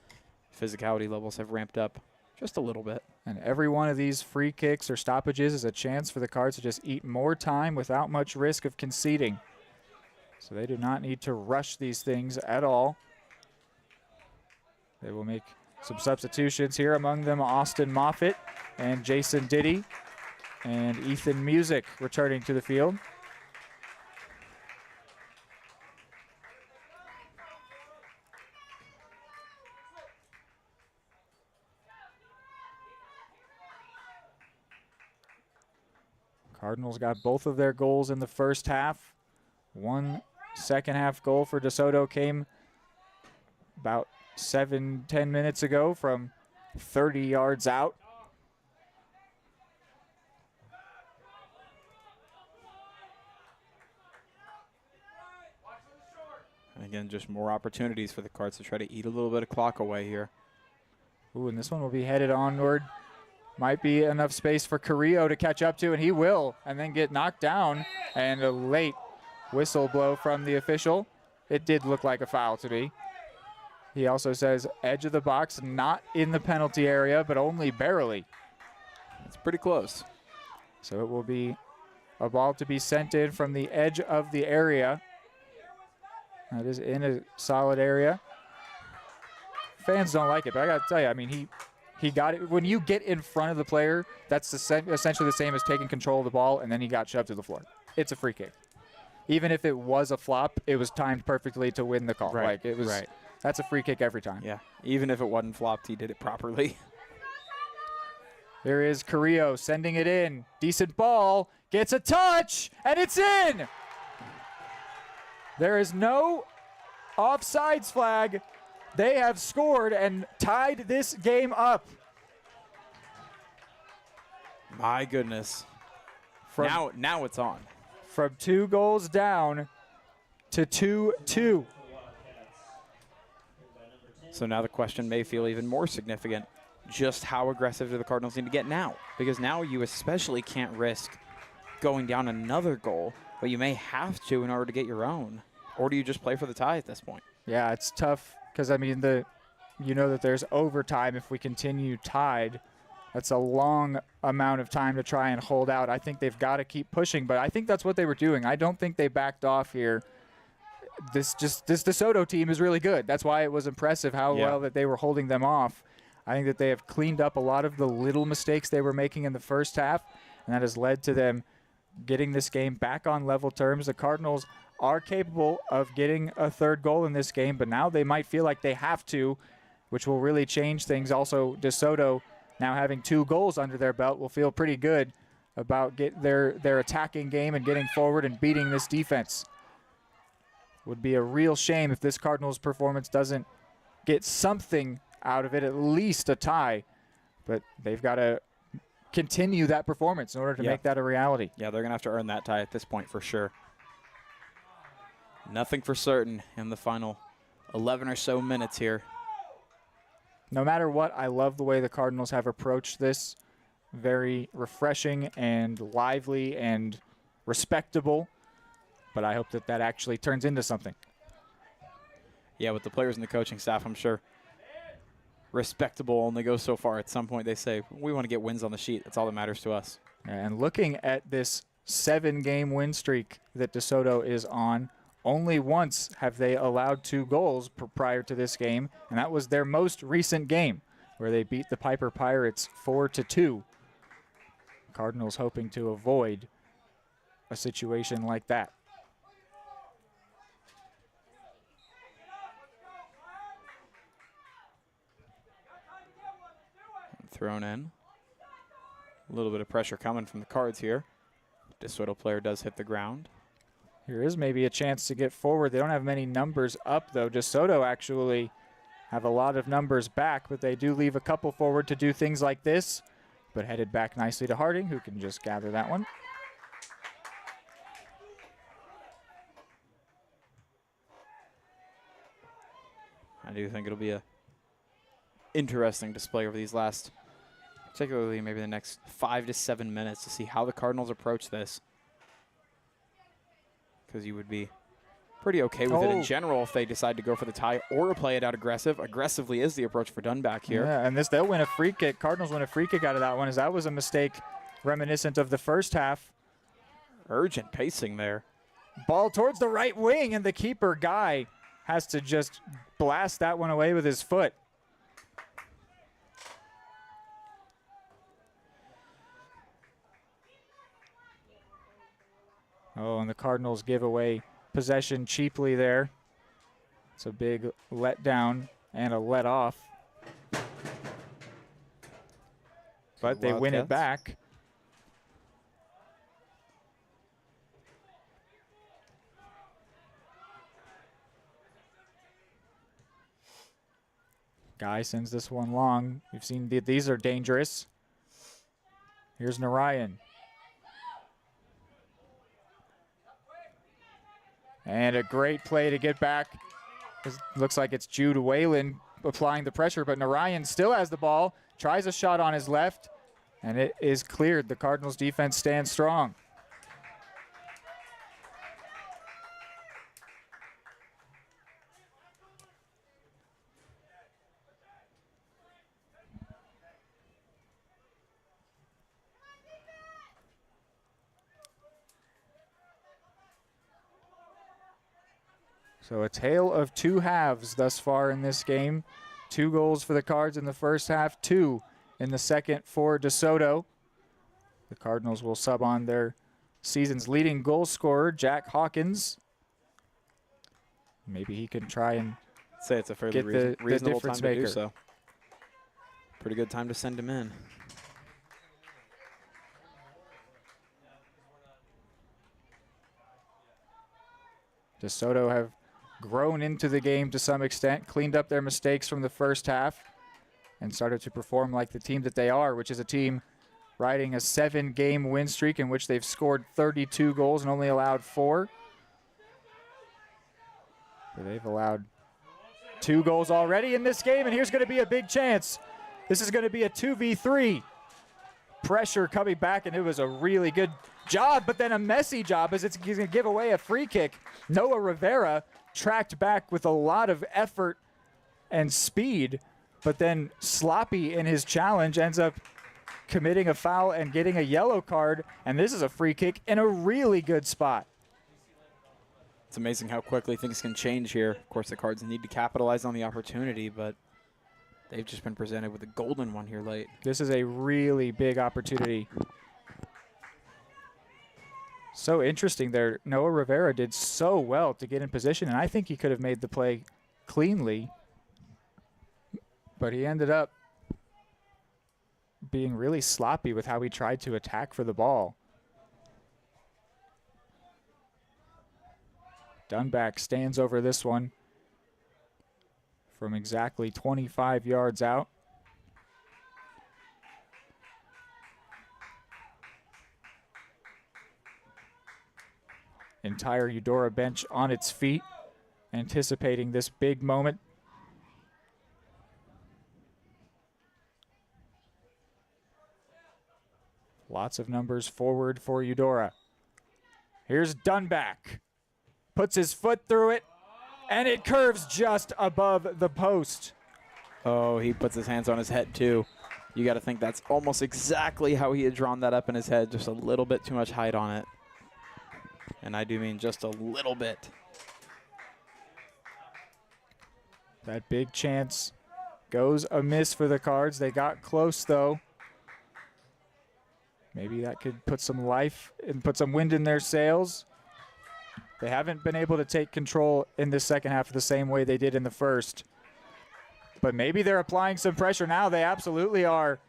Physicality levels have ramped up just a little bit. And every one of these free kicks or stoppages is a chance for the Cards to just eat more time without much risk of conceding. So they do not need to rush these things at all. They will make some substitutions here, among them Austin Moffitt and Jason Diddy and Ethan Music returning to the field. Cardinals got both of their goals in the first half. One second half goal for DeSoto came about 7-10 minutes ago from 30 yards out. And again, just more opportunities for the Cards to try to eat a little bit of clock away here. Ooh, and this one will be headed onward. Might be enough space for Carrillo to catch up to, and he will, and then get knocked down. And a late whistle blow from the official. It did look like a foul to me. He also says edge of the box, not in the penalty area, but only barely. It's pretty close. So it will be a ball to be sent in from the edge of the area. That is in a solid area. Fans don't like it, but I got to tell you, I mean, he got it. When you get in front of the player, that's essentially the same as taking control of the ball, and then he got shoved to the floor. It's a free kick. Even if it was a flop, it was timed perfectly to win the call. Right. Like, it was. Right. That's a free kick every time. Yeah, even if it wasn't flopped, he did it properly. There is Carrillo sending it in. Decent ball. Gets a touch, and it's in. There is no offsides flag. They have scored and tied this game up. My goodness. Now it's on. From 2 goals down to 2-2. So now the question may feel even more significant. Just how aggressive do the Cardinals need to get now? Because now you especially can't risk going down another goal, but you may have to in order to get your own. Or do you just play for the tie at this point? Yeah, it's tough because, I mean, you know that there's overtime if we continue tied. That's a long amount of time to try and hold out. I think they've got to keep pushing, but I think that's what they were doing. I don't think they backed off here. This DeSoto team is really good. That's why it was impressive how well that they were holding them off. I think that they have cleaned up a lot of the little mistakes they were making in the first half, and that has led to them getting this game back on level terms. The Cardinals are capable of getting a third goal in this game, but now they might feel like they have to, which will really change things. Also, DeSoto, now having 2 goals under their belt, will feel pretty good about their attacking game and getting forward and beating this defense. Would be a real shame if this Cardinals performance doesn't get something out of it, at least a tie. But they've got to continue that performance in order to make that a reality. Yeah, they're going to have to earn that tie at this point for sure. Nothing for certain in the final 11 or so minutes here. No matter what, I love the way the Cardinals have approached this. Very refreshing and lively and respectable. But I hope that that actually turns into something. Yeah, with the players and the coaching staff, I'm sure respectable only goes so far. At some point they say, we want to get wins on the sheet. That's all that matters to us. And looking at this 7-game win streak that DeSoto is on, only once have they allowed 2 goals prior to this game, and that was their most recent game, where they beat the Piper Pirates 4-2. Cardinals hoping to avoid a situation like that. Thrown in. A little bit of pressure coming from the Cards here. DeSoto player does hit the ground. Here is maybe a chance to get forward. They don't have many numbers up, though. DeSoto actually have a lot of numbers back, but they do leave a couple forward to do things like this. But headed back nicely to Harding, who can just gather that one. I do think it'll be a interesting display over these last, particularly maybe the next 5 to 7 minutes, to see how the Cardinals approach this. Because you would be pretty okay with it in general if they decide to go for the tie or play it out aggressive. Aggressively is the approach for Dunback here. Yeah, and they'll win a free kick. Cardinals win a free kick out of that one, as that was a mistake reminiscent of the first half. Urgent pacing there. Ball towards the right wing, and the keeper guy has to just blast that one away with his foot. Oh, and the Cardinals give away possession cheaply there. It's a big letdown and a let off. But they win it back. Guy sends this one long. We've seen these are dangerous. Here's Narayan. And a great play to get back. It looks like it's Jude Whalen applying the pressure, but Narayan still has the ball, tries a shot on his left, and it is cleared. The Cardinals defense stands strong. So a tale of two halves thus far in this game. 2 goals for the Cards in the first half, 2 in the second for DeSoto. The Cardinals will sub on their season's leading goal scorer, Jack Hawkins. Maybe he can try and say it's a fairly get the reasonable time difference to maker. do so. Pretty good time to send him in. DeSoto have grown into the game to some extent, cleaned up their mistakes from the first half, and started to perform like the team that they are, which is a team riding a 7-game win streak in which they've scored 32 goals and only allowed 4. But they've allowed 2 goals already in this game, and here's going to be a big chance. This is going to be a 2v3. Pressure coming back, and it was a really good job, but then a messy job as it's going to give away a free kick. Noah Rivera tracked back with a lot of effort and speed, but then sloppy in his challenge, ends up committing a foul and getting a yellow card, and this is a free kick in a really good spot. It's amazing how quickly things can change here. Of course, the Cards need to capitalize on the opportunity, but they've just been presented with a golden one here late. This is a really big opportunity. So interesting there. Noah Rivera did so well to get in position, and I think he could have made the play cleanly, but he ended up being really sloppy with how he tried to attack for the ball. Dunback stands over this one from exactly 25 yards out. Entire Eudora bench on its feet, anticipating this big moment. Lots of numbers forward for Eudora. Here's Dunback. Puts his foot through it, and it curves just above the post. Oh, he puts his hands on his head too. You got to think that's almost exactly how he had drawn that up in his head, just a little bit too much height on it. And I do mean just a little bit. That big chance goes amiss for the Cards. They got close, though. Maybe that could put some life and put some wind in their sails. They haven't been able to take control in the second half the same way they did in the first. But maybe they're applying some pressure now. They absolutely are,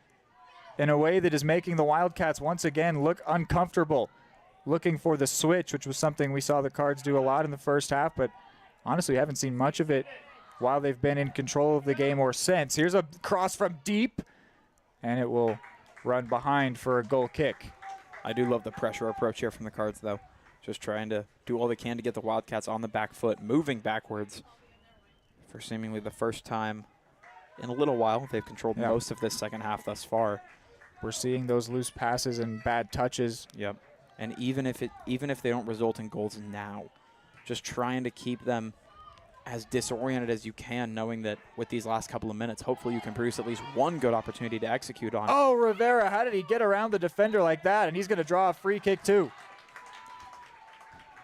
in a way that is making the Wildcats once again look uncomfortable. Looking for the switch, which was something we saw the Cards do a lot in the first half, but honestly haven't seen much of it while they've been in control of the game or since. Here's a cross from deep, and it will run behind for a goal kick. I do love the pressure approach here from the Cards, though. Just trying to do all they can to get the Wildcats on the back foot, moving backwards for seemingly the first time in a little while. They've controlled most of this second half thus far. We're seeing those loose passes and bad touches. Yep. And even if they don't result in goals now, just trying to keep them as disoriented as you can, knowing that with these last couple of minutes, hopefully you can produce at least one good opportunity to execute on. Oh, Rivera, how did he get around the defender like that? And he's going to draw a free kick too.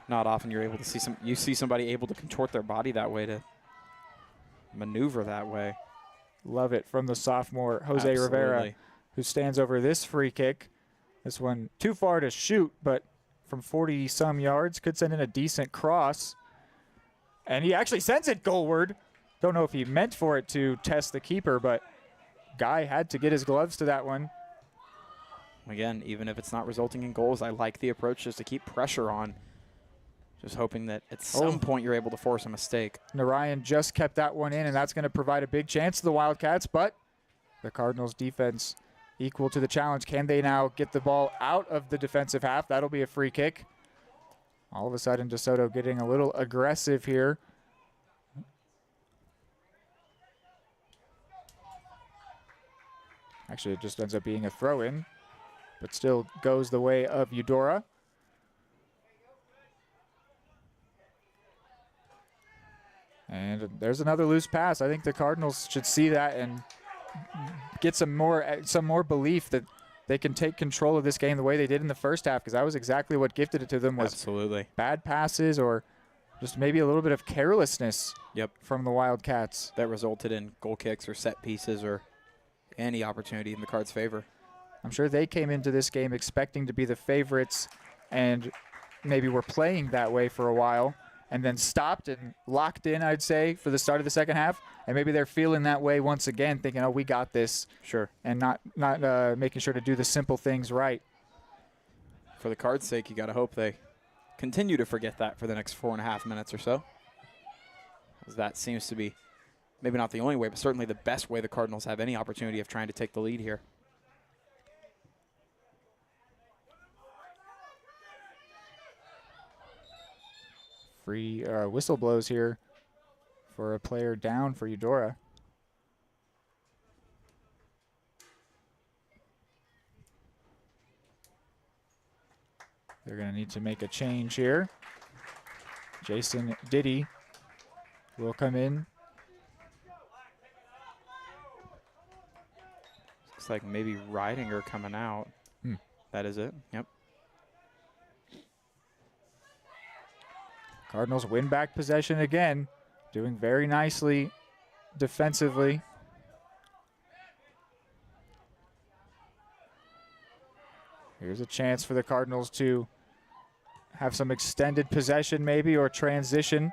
Not often you're able to see somebody able to contort their body that way, to maneuver that way. Love it from the sophomore, Jose Rivera, who stands over this free kick. This one too far to shoot, but from 40-some yards could send in a decent cross. And he actually sends it goalward. Don't know if he meant for it to test the keeper, but Guy had to get his gloves to that one. Again, even if it's not resulting in goals, I like the approach just to keep pressure on. Just hoping that at some point you're able to force a mistake. Narayan just kept that one in, and that's going to provide a big chance to the Wildcats, but the Cardinals defense equal to the challenge. Can they now get the ball out of the defensive half? That'll be a free kick. All of a sudden, DeSoto getting a little aggressive here. Actually, it just ends up being a throw-in, but still goes the way of Eudora. And there's another loose pass. I think the Cardinals should see that and get some more belief that they can take control of this game the way they did in the first half, because that was exactly what gifted it to them, was bad passes or just maybe a little bit of carelessness from the Wildcats. That resulted in goal kicks or set pieces or any opportunity in the Cards' favor. I'm sure they came into this game expecting to be the favorites and maybe were playing that way for a while and then stopped and locked in, I'd say, for the start of the second half. And maybe they're feeling that way once again, thinking, oh, we got this. Sure. And not making sure to do the simple things right. For the Cards' sake, you got to hope they continue to forget that for the next 4.5 minutes or so. As that seems to be maybe not the only way, but certainly the best way the Cardinals have any opportunity of trying to take the lead here. Free whistle blows here for a player down for Eudora. They're going to need to make a change here. Jason Diddy will come in. Looks like maybe Ridinger coming out. That is it. Yep. Cardinals win back possession again, doing very nicely defensively. Here's a chance for the Cardinals to have some extended possession maybe, or transition.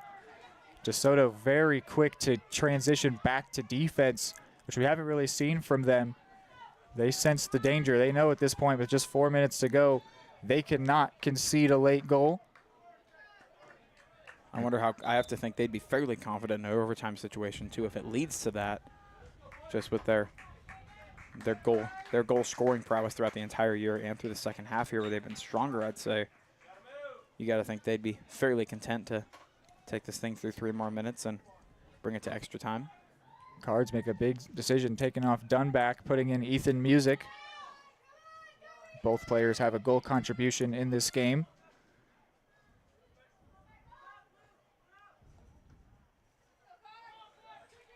DeSoto very quick to transition back to defense, which we haven't really seen from them. They sense the danger. They know at this point, with just 4 minutes to go, they cannot concede a late goal. I wonder how, I have to think they'd be fairly confident in an overtime situation too if it leads to that, just with their goal scoring prowess throughout the entire year and through the second half here where they've been stronger, I'd say. You got to think they'd be fairly content to take this thing through 3 more minutes and bring it to extra time. Cards make a big decision, taking off Dunback, putting in Ethan Music. Both players have a goal contribution in this game.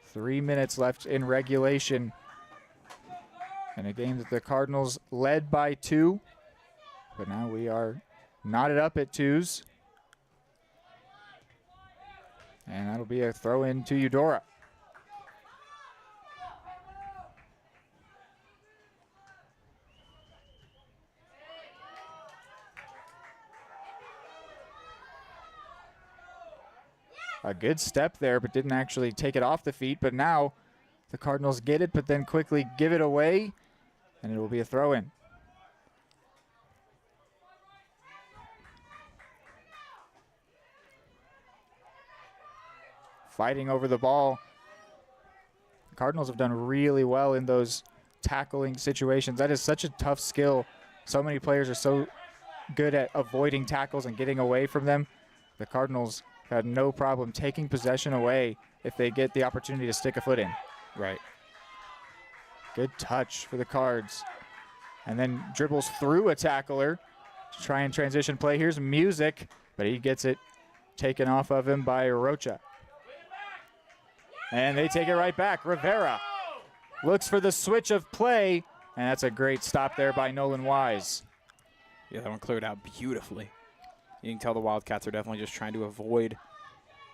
Three minutes left in regulation. In a game that the Cardinals led by 2. But now we are knotted up at 2s. And that'll be a throw in to Eudora. A good step there, but didn't actually take it off the feet. But now the Cardinals get it, but then quickly give it away, and it will be a throw-in. Fighting over the ball. The Cardinals have done really well in those tackling situations. That is such a tough skill. So many players are so good at avoiding tackles and getting away from them. The Cardinals had no problem taking possession away if they get the opportunity to stick a foot in. Right. Good touch for the Cards. And then dribbles through a tackler to try and transition play. Here's Music, but he gets it taken off of him by Rocha. And they take it right back. Rivera looks for the switch of play, and that's a great stop there by Nolan Wise. Yeah, that one cleared out beautifully. You can tell the Wildcats are definitely just trying to avoid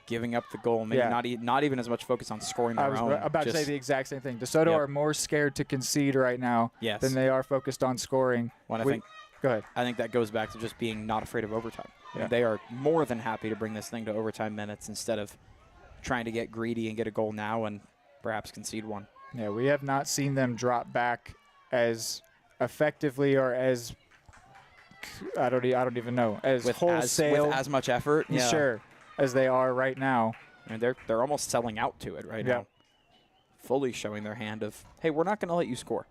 giving up the goal. Maybe not even as much focus on scoring their own. I was about to say the exact same thing. DeSoto are more scared to concede right now than they are focused on scoring. Go ahead. I think that goes back to just being not afraid of overtime. Yeah. They are more than happy to bring this thing to overtime minutes instead of trying to get greedy and get a goal now and perhaps concede one. Yeah, we have not seen them drop back as effectively or as I don't even know, as with wholesale, with as much effort, sure, as they are right now. And they're almost selling out to it right now, fully showing their hand of, hey, we're not going to let you score.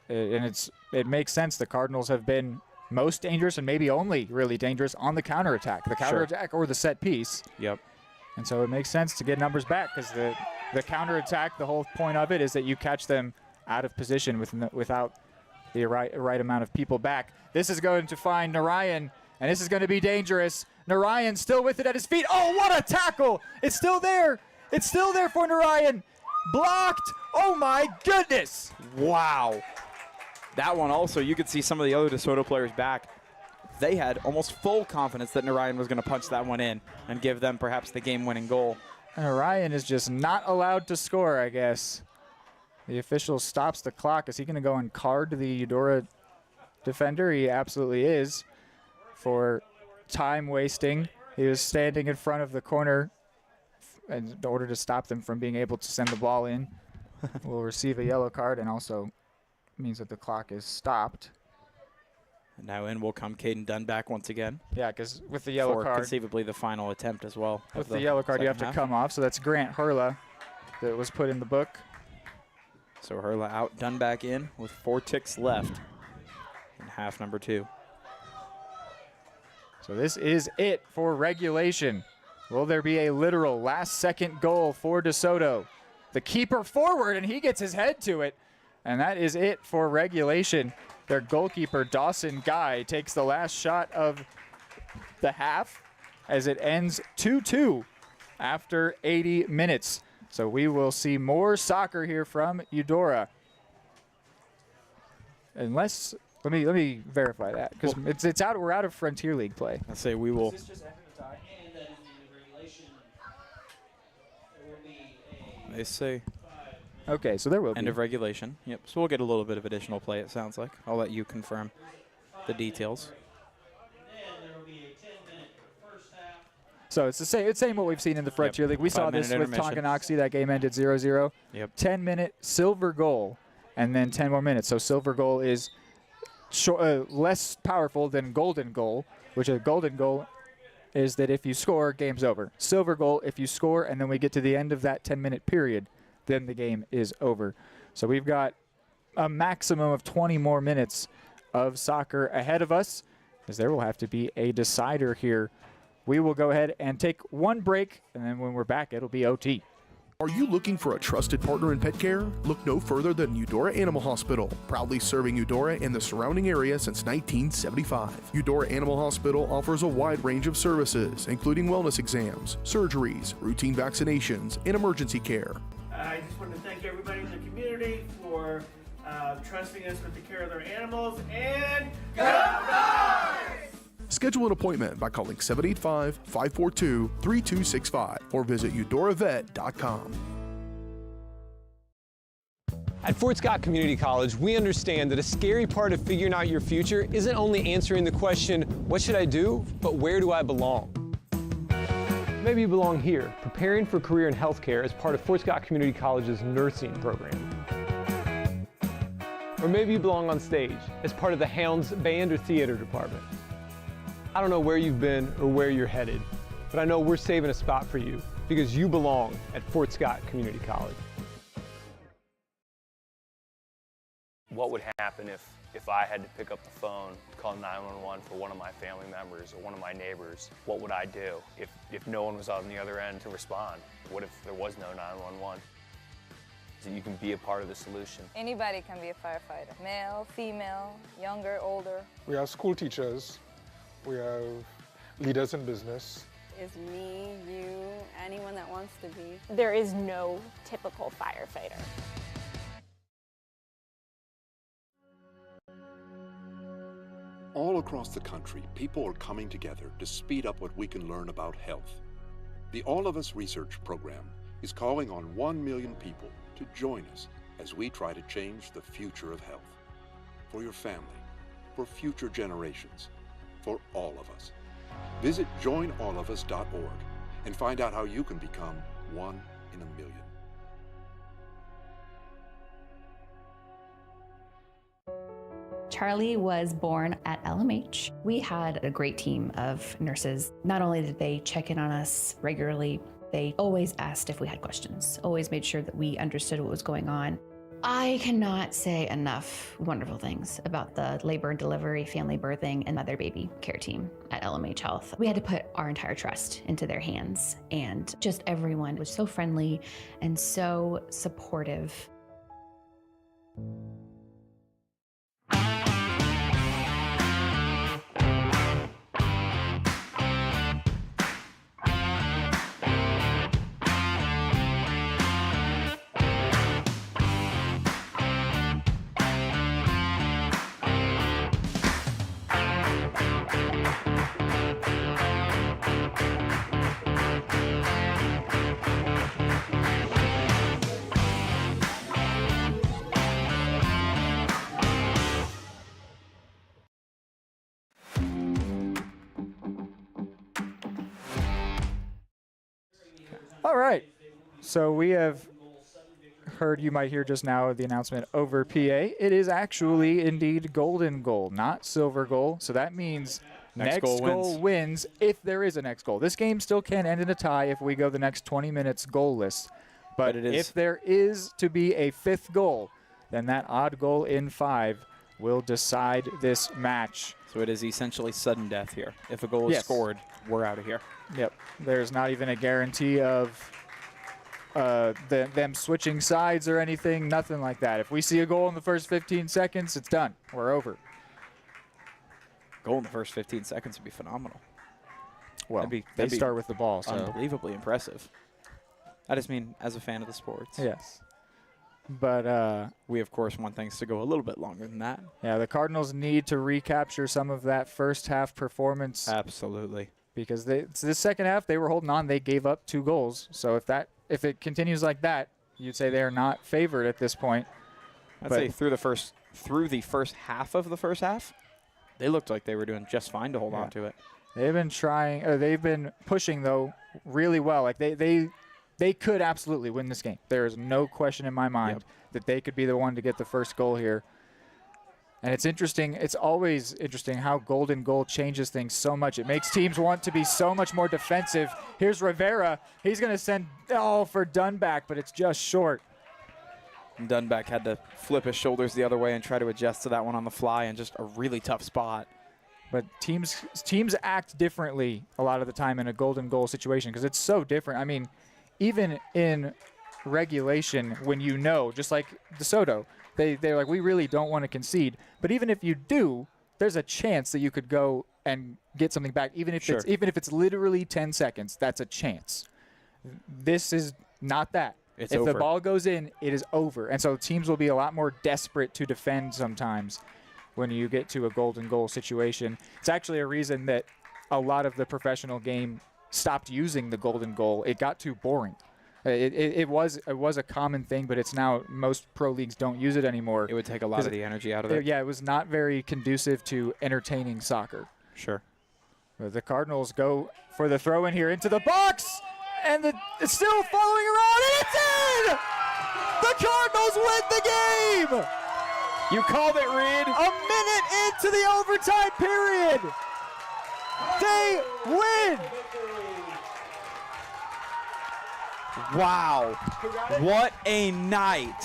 And it makes sense. The Cardinals have been most dangerous and maybe only really dangerous on the counterattack, or the set piece. Yep. And so it makes sense to get numbers back because the counterattack, the whole point of it is that you catch them out of position without the right amount of people back. This is going to find Narayan, and this is going to be dangerous. Narayan still with it at his feet. Oh, what a tackle! It's still there. It's still there for Narayan. Blocked. Oh, my goodness. Wow. That one also, you could see some of the other DeSoto players back. They had almost full confidence that Narayan was going to punch that one in and give them perhaps the game-winning goal. Narayan is just not allowed to score, I guess. The official stops the clock. Is he going to go and card the Eudora defender? He absolutely is, for time wasting. He was standing in front of the corner in order to stop them from being able to send the ball in. Will receive a yellow card, and also means that the clock is stopped. And now in will come Caden Dunback once again. Yeah, because with the yellow card, conceivably the final attempt as well. With the yellow card, you have to come off. So that's Grant Hurla that was put in the book. So Hurla out, Dunback in with 4 ticks left in half number 2. So this is it for regulation. Will there be a literal last-second goal for DeSoto? The keeper forward, and he gets his head to it. And that is it for regulation. Their goalkeeper, Dawson Guy, takes the last shot of the half as it ends 2-2 after 80 minutes. So we will see more soccer here from Eudora. Unless, let me verify that, because it's out. We're out of Frontier League play. I say we will. They say. Okay, so there will be. End of regulation. Yep. So we'll get a little bit of additional play, it sounds like. I'll let you confirm the details. So it's the same. It's same what we've seen in the Frontier League. We saw this with Tonganoxie. That game ended 0-0. Yep. 10-minute silver goal, and then 10 more minutes. So silver goal is less powerful than golden goal, which a golden goal is that if you score, game's over. Silver goal, if you score, and then we get to the end of that 10-minute period, then the game is over. So we've got a maximum of 20 more minutes of soccer ahead of us, as there will have to be a decider here. We will go ahead and take one break, and then when we're back, it'll be OT. Are you looking for a trusted partner in pet care? Look no further than Eudora Animal Hospital, proudly serving Eudora and the surrounding area since 1975. Eudora Animal Hospital offers a wide range of services, including wellness exams, surgeries, routine vaccinations, and emergency care. I just want to thank everybody in the community for trusting us with the care of their animals, and go Dogs! Schedule an appointment by calling 785-542-3265 or visit eudoravet.com. At Fort Scott Community College, we understand that a scary part of figuring out your future isn't only answering the question, what should I do, but where do I belong? Maybe you belong here, preparing for a career in healthcare as part of Fort Scott Community College's nursing program. Or maybe you belong on stage as part of the Hounds band or theater department. I don't know where you've been or where you're headed, but I know we're saving a spot for you because you belong at Fort Scott Community College. What would happen if I had to pick up the phone, call 911 for one of my family members or one of my neighbors? What would I do if no one was on the other end to respond? What if there was no 911? So you can be a part of the solution. Anybody can be a firefighter, male, female, younger, older. We have school teachers, we have leaders in business. Is me, you, anyone that wants to be. There is no typical firefighter. All across the country, people are coming together to speed up what we can learn about health. The All of Us Research Program is calling on 1 million people to join us as we try to change the future of health. For your family, for future generations, for all of us. Visit joinallofus.org and find out how you can become 1 in a million. Charlie was born at LMH. We had a great team of nurses. Not only did they check in on us regularly, they always asked if we had questions, always made sure that we understood what was going on. I cannot say enough wonderful things about the labor and delivery, family birthing, and mother baby care team at LMH Health. We had to put our entire trust into their hands, and just everyone was so friendly and so supportive. All right. So we have heard, you might hear just now the announcement over PA. It is actually indeed golden goal, not silver goal. So that means next goal wins if there is a next goal. This game still can end in a tie if we go the next 20 minutes goalless. But if there is to be a fifth goal, then that odd goal in 5 will decide this match. So it is essentially sudden death here. If a goal is scored, we're out of here. Yep. There's not even a guarantee of them switching sides or anything, nothing like that. If we see a goal in the first 15 seconds, it's done. We're over. Goal in the first 15 seconds would be phenomenal. Well, they start with the ball, so unbelievably impressive. I just mean as a fan of the sports. Yes. But we, of course, want things to go a little bit longer than that. Yeah, the Cardinals need to recapture some of that first half performance. Absolutely. Because the second half, they were holding on. They gave up 2 goals. So if it continues like that, you'd say they are not favored at this point. I'd say through the first half of the first half, they looked like they were doing just fine to hold on to it. They've been trying. They've been pushing though really well. Like they could absolutely win this game. There is no question in my mind that they could be the one to get the first goal here. And it's interesting. It's always interesting how golden goal changes things so much. It makes teams want to be so much more defensive. Here's Rivera. He's going to send for Dunback, but it's just short. And Dunback had to flip his shoulders the other way and try to adjust to that one on the fly, and just a really tough spot. But teams act differently a lot of the time in a golden goal situation because it's so different. I mean, even in regulation, when just like DeSoto, they're like, we really don't want to concede. But even if you do, there's a chance that you could go and get something back. Even if it's literally 10 seconds, that's a chance. This is not that. If the ball goes in, it is over. And so teams will be a lot more desperate to defend sometimes when you get to a golden goal situation. It's actually a reason that a lot of the professional game stopped using the golden goal. It got too boring. It was a common thing, but it's now most pro leagues don't use it anymore. It would take a lot of the energy out of it. Yeah, it was not very conducive to entertaining soccer. Sure. But the Cardinals go for the throw in here into the box, and it's still following around, and it's in! The Cardinals win the game! You called it, Reed. A minute into the overtime period. They win. Wow. What a night.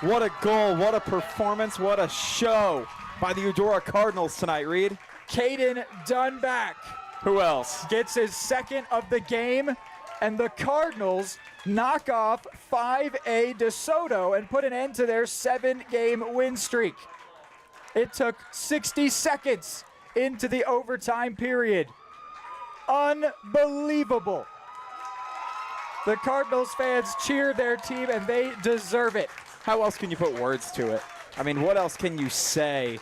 What a goal. What a performance. What a show by the Eudora Cardinals tonight, Reed. Caden Dunback. Who else? Gets his second of the game, and the Cardinals knock off 5A DeSoto and put an end to their 7-game win streak. It took 60 seconds into the overtime period. Unbelievable. The Cardinals fans cheer their team, and they deserve it. How else can you put words to it? I mean, what else can you say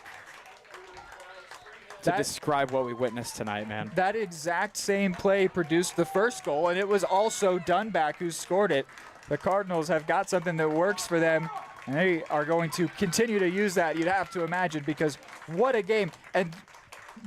to describe what we witnessed tonight, man? That exact same play produced the first goal, and it was also Dunback who scored it. The Cardinals have got something that works for them, and they are going to continue to use that, you'd have to imagine, because what a game. And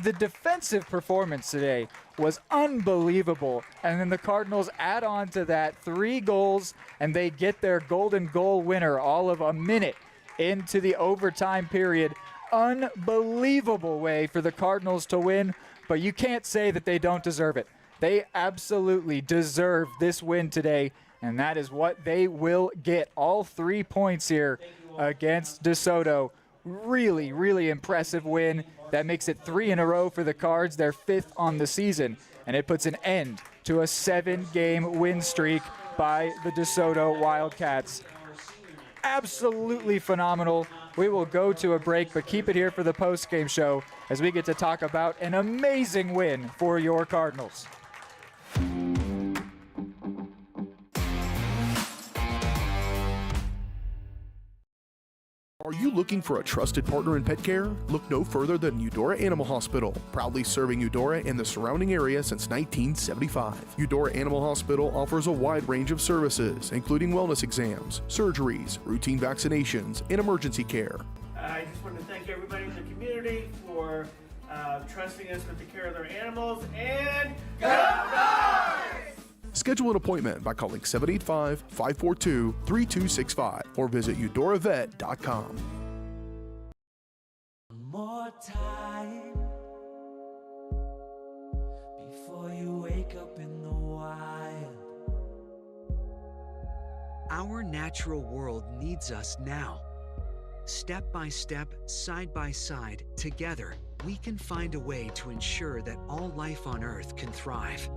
the defensive performance today was unbelievable. And then the Cardinals add on to that 3 goals, and they get their golden goal winner all of a minute into the overtime period. Unbelievable way for the Cardinals to win, but you can't say that they don't deserve it. They absolutely deserve this win today, and that is what they will get. All 3 points here against DeSoto. Really, really impressive win. That makes it 3 in a row for the Cards, their 5th on the season, and it puts an end to a 7-game win streak by the DeSoto Wildcats. Absolutely phenomenal. We will go to a break, but keep it here for the post-game show as we get to talk about an amazing win for your Cardinals. Are you looking for a trusted partner in pet care? Look no further than Eudora Animal Hospital, proudly serving Eudora and the surrounding area since 1975. Eudora Animal Hospital offers a wide range of services, including wellness exams, surgeries, routine vaccinations, and emergency care. I just want to thank everybody in the community for trusting us with the care of their animals, and go Cards! Schedule an appointment by calling 785-542-3265 or visit eudoravet.com. More time before you wake up in the wild. Our natural world needs us now. Step by step, side by side, together, we can find a way to ensure that all life on Earth can thrive.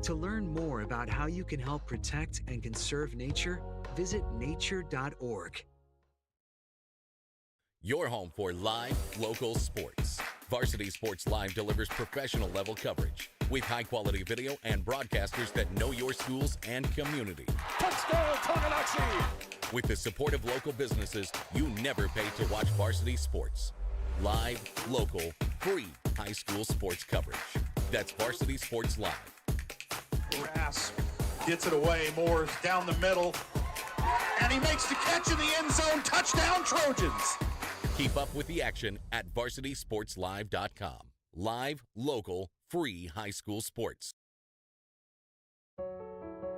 To learn more about how you can help protect and conserve nature, visit nature.org. Your home for live, local sports. Varsity Sports Live delivers professional level coverage with high-quality video and broadcasters that know your schools and community. Touchdown, Tonganoxie! With the support of local businesses, you never pay to watch varsity sports. Live, local, free high school sports coverage. That's Varsity Sports Live. Grass gets it away. Moore's down the middle, and he makes the catch in the end zone. Touchdown, Trojans! Keep up with the action at varsitysportslive.com. Live, local, free high school sports.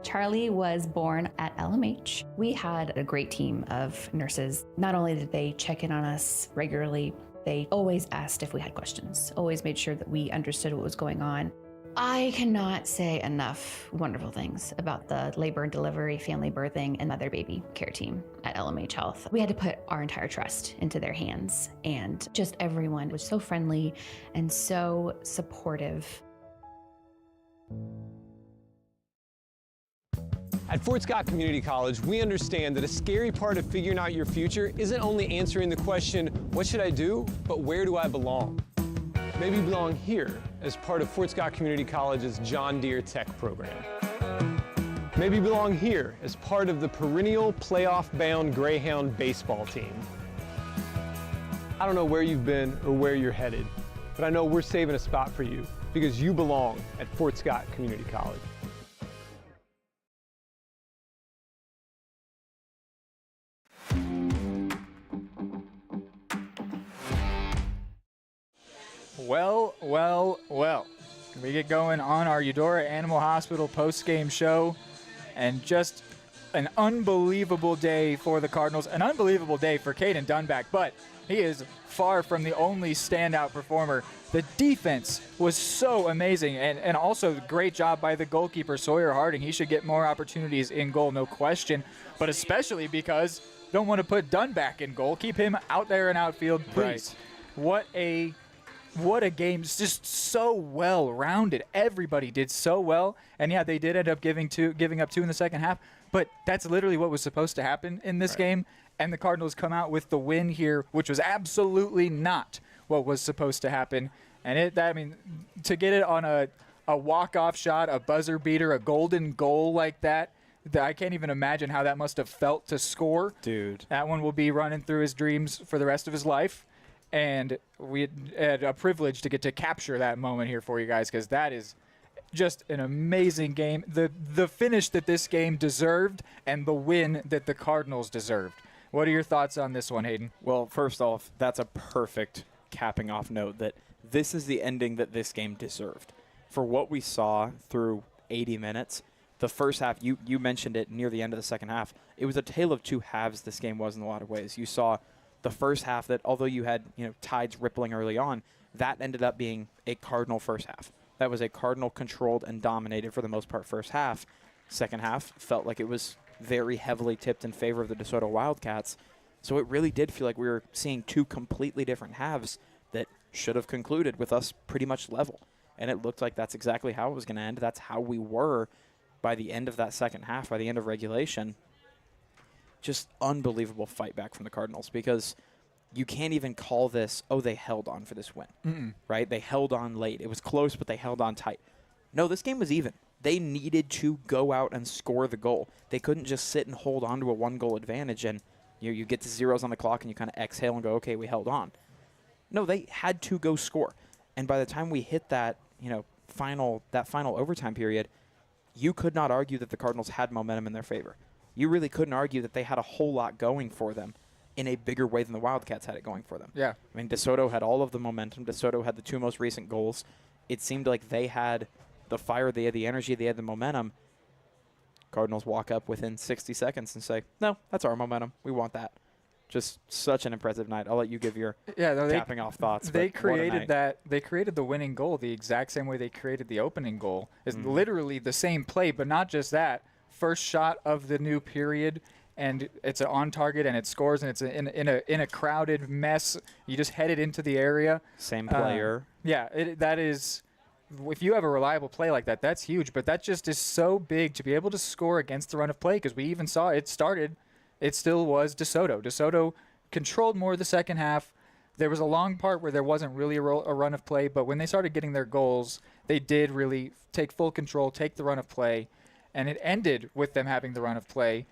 Charlie was born at LMH. We had a great team of nurses. Not only did they check in on us regularly, they always asked if we had questions, always made sure that we understood what was going on. I cannot say enough wonderful things about the labor and delivery, family birthing, and mother baby care team at LMH Health. We had to put our entire trust into their hands, and just everyone was so friendly and so supportive. At Fort Scott Community College, we understand that a scary part of figuring out your future isn't only answering the question, what should I do, but where do I belong? Maybe you belong here as part of Fort Scott Community College's John Deere Tech program. Maybe you belong here as part of the perennial playoff-bound Greyhound baseball team. I don't know where you've been or where you're headed, but I know we're saving a spot for you because you belong at Fort Scott Community College. Well. We get going on our Eudora Animal Hospital post-game show, and just an unbelievable day for the Cardinals, an unbelievable day for Caden Dunback, but he is far from the only standout performer. The defense was so amazing, and also great job by the goalkeeper, Sawyer Harding. He should get more opportunities in goal, no question, but especially because don't want to put Dunback in goal. Keep him out there in outfield, please. Right. What a game. It's just so well-rounded. Everybody did so well. And, yeah, they did end up giving up 2 in the second half. But that's literally what was supposed to happen in this game. And the Cardinals come out with the win here, which was absolutely not what was supposed to happen. And to get it on a walk-off shot, a buzzer beater, a golden goal like that, I can't even imagine how that must have felt to score. Dude. That one will be running through his dreams for the rest of his life. And we had a privilege to get to capture that moment here for you guys, because that is just an amazing game. The finish that this game deserved and the win that the Cardinals deserved. What are your thoughts on this one, Hayden? Well, first off, that's a perfect capping off note that this is the ending that this game deserved. For what we saw through 80 minutes, the first half, you mentioned it near the end of the second half. It was a tale of two halves, this game was in a lot of ways. You saw the first half that, although you had tides rippling early on, that ended up being a Cardinal first half. That was a Cardinal controlled and dominated for the most part first half. Second half felt like it was very heavily tipped in favor of the DeSoto Wildcats. So it really did feel like we were seeing two completely different halves that should have concluded with us pretty much level. And it looked like that's exactly how it was going to end. That's how we were by the end of that second half, by the end of regulation. Just unbelievable fight back from the Cardinals, because you can't even call this, oh, they held on for this win, right? They held on late. It was close, but they held on tight. No, this game was even. They needed to go out and score the goal. They couldn't just sit and hold on to a one-goal advantage and you get to zeros on the clock and you kind of exhale and go, okay, we held on. No, they had to go score. And by the time we hit that, final overtime period, you could not argue that the Cardinals had momentum in their favor. You really couldn't argue that they had a whole lot going for them in a bigger way than the Wildcats had it going for them. Yeah. I mean, DeSoto had all of the momentum. DeSoto had the two most recent goals. It seemed like they had the fire, they had the energy, they had the momentum. Cardinals walk up within 60 seconds and say, no, that's our momentum. We want that. Just such an impressive night. I'll let you give your tapping off thoughts. They created that. They created the winning goal the exact same way they created the opening goal. It's literally the same play, but not just that. First shot of the new period, and it's on target, and it scores, and it's in a crowded mess. You just head it into the area. Same player. That is. If you have a reliable play like that, that's huge. But that just is so big to be able to score against the run of play, because we even saw it started. It still was DeSoto. DeSoto controlled more the second half. There was a long part where there wasn't really a run of play, but when they started getting their goals, they did really take full control, take the run of play, and it ended with them having the run of play.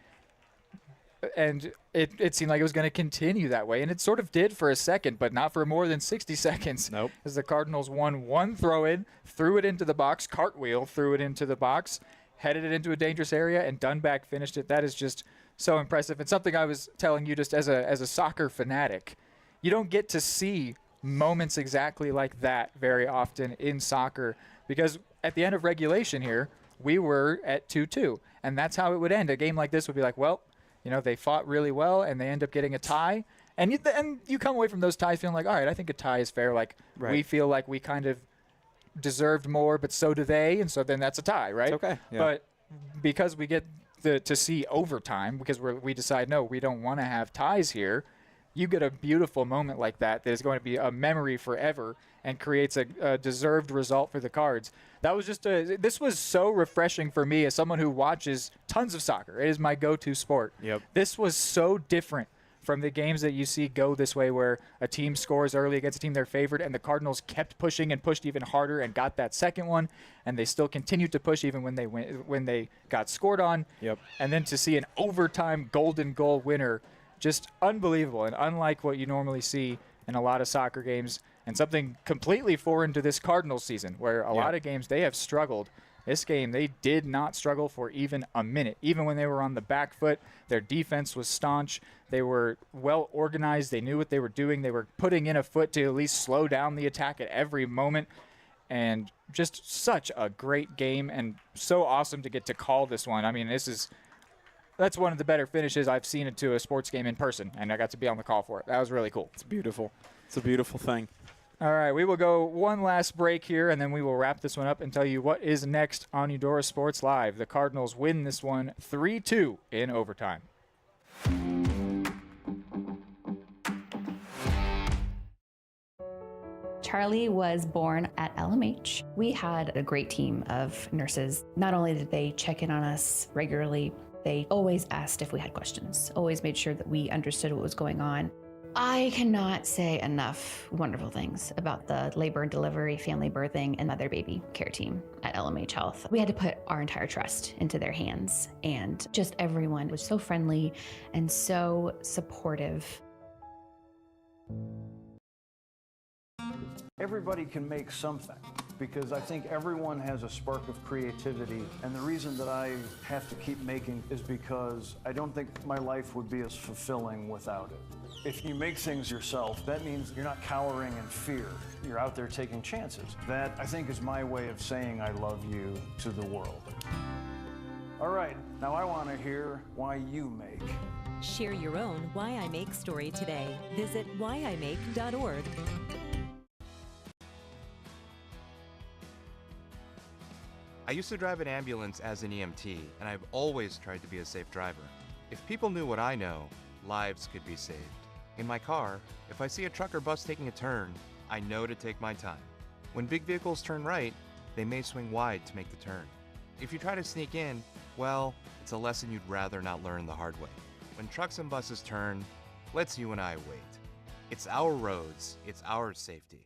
And it seemed like it was going to continue that way, and it sort of did for a second, but not for more than 60 seconds. Nope. As the Cardinals won one throw-in, threw it into the box, cartwheel, threw it into the box, headed it into a dangerous area, and Dunback finished it. That is just so impressive. And something I was telling you just as a soccer fanatic, you don't get to see moments exactly like that very often in soccer, because at the end of regulation here, we were at 2-2, and that's how it would end. A game like this would be like, well, they fought really well, and they end up getting a tie. And you come away from those ties feeling like, all right, I think a tie is fair. Like, we feel like we kind of deserved more, but so do they, and so then that's a tie, right? It's okay. Yeah. But because we get to see overtime, because we decide, no, we don't want to have ties here, you get a beautiful moment like that is going to be a memory forever and creates a deserved result for the Cards. That was just this was so refreshing for me as someone who watches tons of soccer. It is my go-to sport. Yep. This was so different from the games that you see go this way, where a team scores early against a team they're favored, and the Cardinals kept pushing and pushed even harder and got that second one, and they still continued to push even when they got scored on. Yep. And then to see an overtime golden goal winner, just unbelievable and unlike what you normally see in a lot of soccer games, and something completely foreign to this Cardinals season, where a lot of games they have struggled. This game, they did not struggle for even a minute. Even when they were on the back foot, their defense was staunch. They were well organized. They knew what they were doing. They were putting in a foot to at least slow down the attack at every moment. And just such a great game, and so awesome to get to call this one. I mean, that's one of the better finishes I've seen to a sports game in person, and I got to be on the call for it. That was really cool. It's beautiful. It's a beautiful thing. All right, we will go one last break here, and then we will wrap this one up and tell you what is next on Eudora Sports Live. The Cardinals win this one 3-2 in overtime. Charlie was born at LMH. We had a great team of nurses. Not only did they check in on us regularly, they always asked if we had questions, always made sure that we understood what was going on. I cannot say enough wonderful things about the labor and delivery, family birthing, and mother baby care team at LMH Health. We had to put our entire trust into their hands, and just everyone was so friendly and so supportive. Everybody can make something, because I think everyone has a spark of creativity, and the reason that I have to keep making is because I don't think my life would be as fulfilling without it. If you make things yourself, that means you're not cowering in fear. You're out there taking chances. That, I think, is my way of saying I love you to the world. All right, now I want to hear why you make. Share your own Why I Make story today. Visit whyimake.org. I used to drive an ambulance as an EMT, and I've always tried to be a safe driver. If people knew what I know, lives could be saved. In my car, if I see a truck or bus taking a turn, I know to take my time. When big vehicles turn right, they may swing wide to make the turn. If you try to sneak in, well, it's a lesson you'd rather not learn the hard way. When trucks and buses turn, let's you and I wait. It's our roads, it's our safety.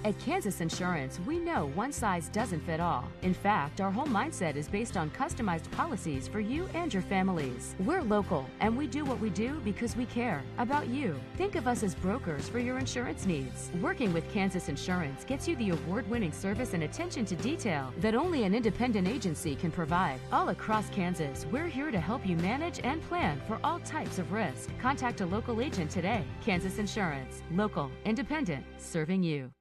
At Kansas Insurance, we know one size doesn't fit all. In fact, our whole mindset is based on customized policies for you and your families. We're local, and we do what we do because we care about you. Think of us as brokers for your insurance needs. Working with Kansas Insurance gets you the award-winning service and attention to detail that only an independent agency can provide. All across Kansas, we're here to help you manage and plan for all types of risk. Contact a local agent today. Kansas Insurance. Local, independent, serving you.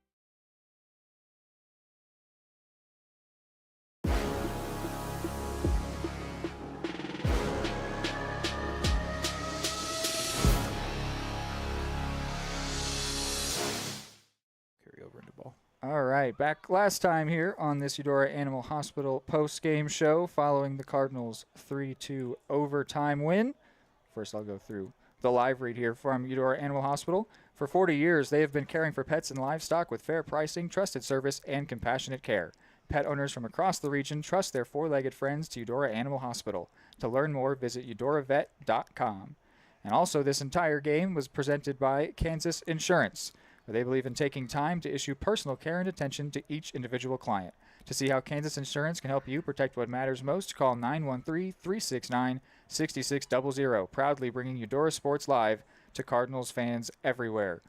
All right, back last time here on this Eudora Animal Hospital post-game show following the Cardinals' 3-2 overtime win. First, I'll go through the live read here from Eudora Animal Hospital. For 40 years, they have been caring for pets and livestock with fair pricing, trusted service, and compassionate care. Pet owners from across the region trust their four-legged friends to Eudora Animal Hospital. To learn more, visit eudoravet.com. And also, this entire game was presented by Kansas Insurance, where they believe in taking time to issue personal care and attention to each individual client. To see how Kansas Insurance can help you protect what matters most, call 913-369-6600, proudly bringing Eudora Sports Live to Cardinals fans everywhere.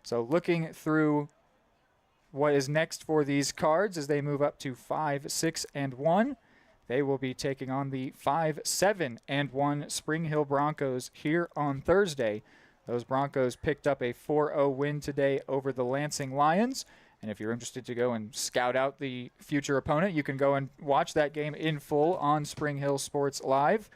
So looking through what is next for these Cards as they move up to 5-6-1, they will be taking on the 5-7-1 Spring Hill Broncos here on Thursday. Those Broncos picked up a 4-0 win today over the Lansing Lions. And if you're interested to go and scout out the future opponent, you can go and watch that game in full on Spring Hill Sports Live,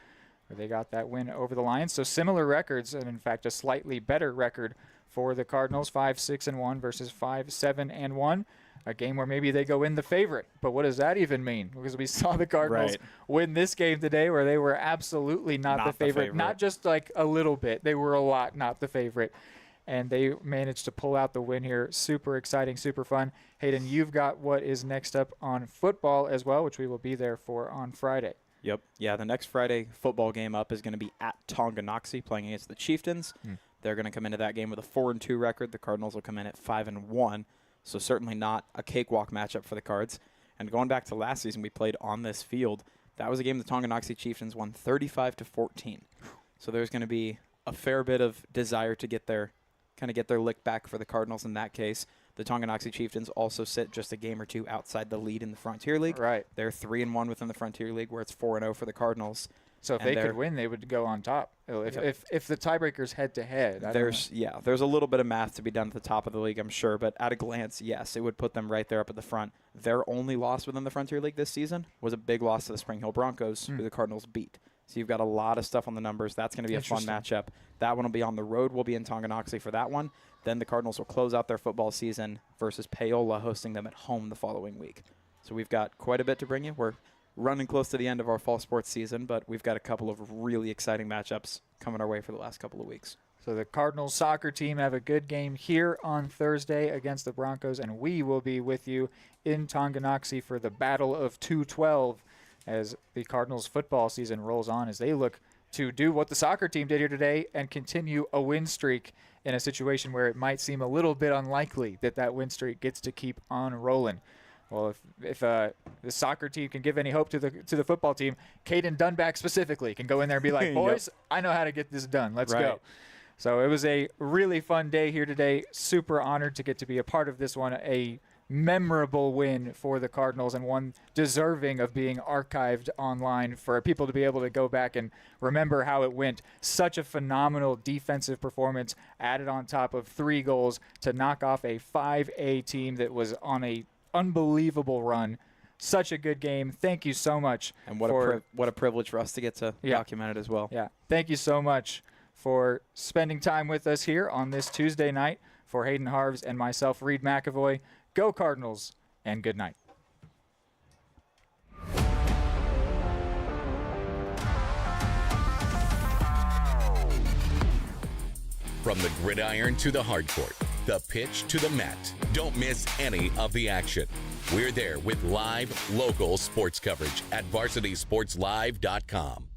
where they got that win over the Lions. So similar records, and in fact a slightly better record for the Cardinals, 5-6-1 versus 5-7-1. A game where maybe they go in the favorite. But what does that even mean? Because we saw the Cardinals win this game today where they were absolutely not the favorite. Not just like a little bit. They were a lot not the favorite. And they managed to pull out the win here. Super exciting, super fun. Hayden, you've got what is next up on football as well, which we will be there for on Friday. Yep. Yeah, the next Friday football game up is going to be at Tonganoxie playing against the Chieftains. They're going to come into that game with a 4-2 record. The Cardinals will come in at 5-1. So certainly not a cakewalk matchup for the Cards. And going back to last season, we played on this field. That was a game the Tonganoxie Chieftains won 35-14. So there's going to be a fair bit of desire to get their lick back for the Cardinals in that case. The Tonganoxie Chieftains also sit just a game or two outside the lead in the Frontier League. Right. They're 3-1 within the Frontier League, where it's 4-0 for the Cardinals. So if they could win, they would go on top. If the tiebreaker's head-to-head. There's a little bit of math to be done at the top of the league, I'm sure. But at a glance, yes, it would put them right there up at the front. Their only loss within the Frontier League this season was a big loss to the Spring Hill Broncos, who the Cardinals beat. So you've got a lot of stuff on the numbers. That's going to be a fun matchup. That one will be on the road. We'll be in Tonganoxie for that one. Then the Cardinals will close out their football season versus Paola, hosting them at home the following week. So we've got quite a bit to bring you. We're running close to the end of our fall sports season, but we've got a couple of really exciting matchups coming our way for the last couple of weeks. So the Cardinals soccer team have a good game here on Thursday against the Broncos, and we will be with you in Tonganoxie for the Battle of 212 as the Cardinals football season rolls on, as they look to do what the soccer team did here today and continue a win streak in a situation where it might seem a little bit unlikely that that win streak gets to keep on rolling. Well, if the soccer team can give any hope to the football team, Caden Dunback specifically can go in there and be like, boys, I know how to get this done. Let's go. So it was a really fun day here today. Super honored to get to be a part of this one. A memorable win for the Cardinals, and one deserving of being archived online for people to be able to go back and remember how it went. Such a phenomenal defensive performance added on top of 3 goals to knock off a 5A team that was on a unbelievable run. such a good game. Thank you so much. And what a privilege for us to get to document it as well. Yeah. Thank you so much for spending time with us here on this Tuesday night. For Hayden Harves and myself, Reed McAvoy, go Cardinals, and good night. From the gridiron to the hardcourt, the pitch to the mat, don't miss any of the action. We're there with live, local sports coverage at VarsitySportsLive.com.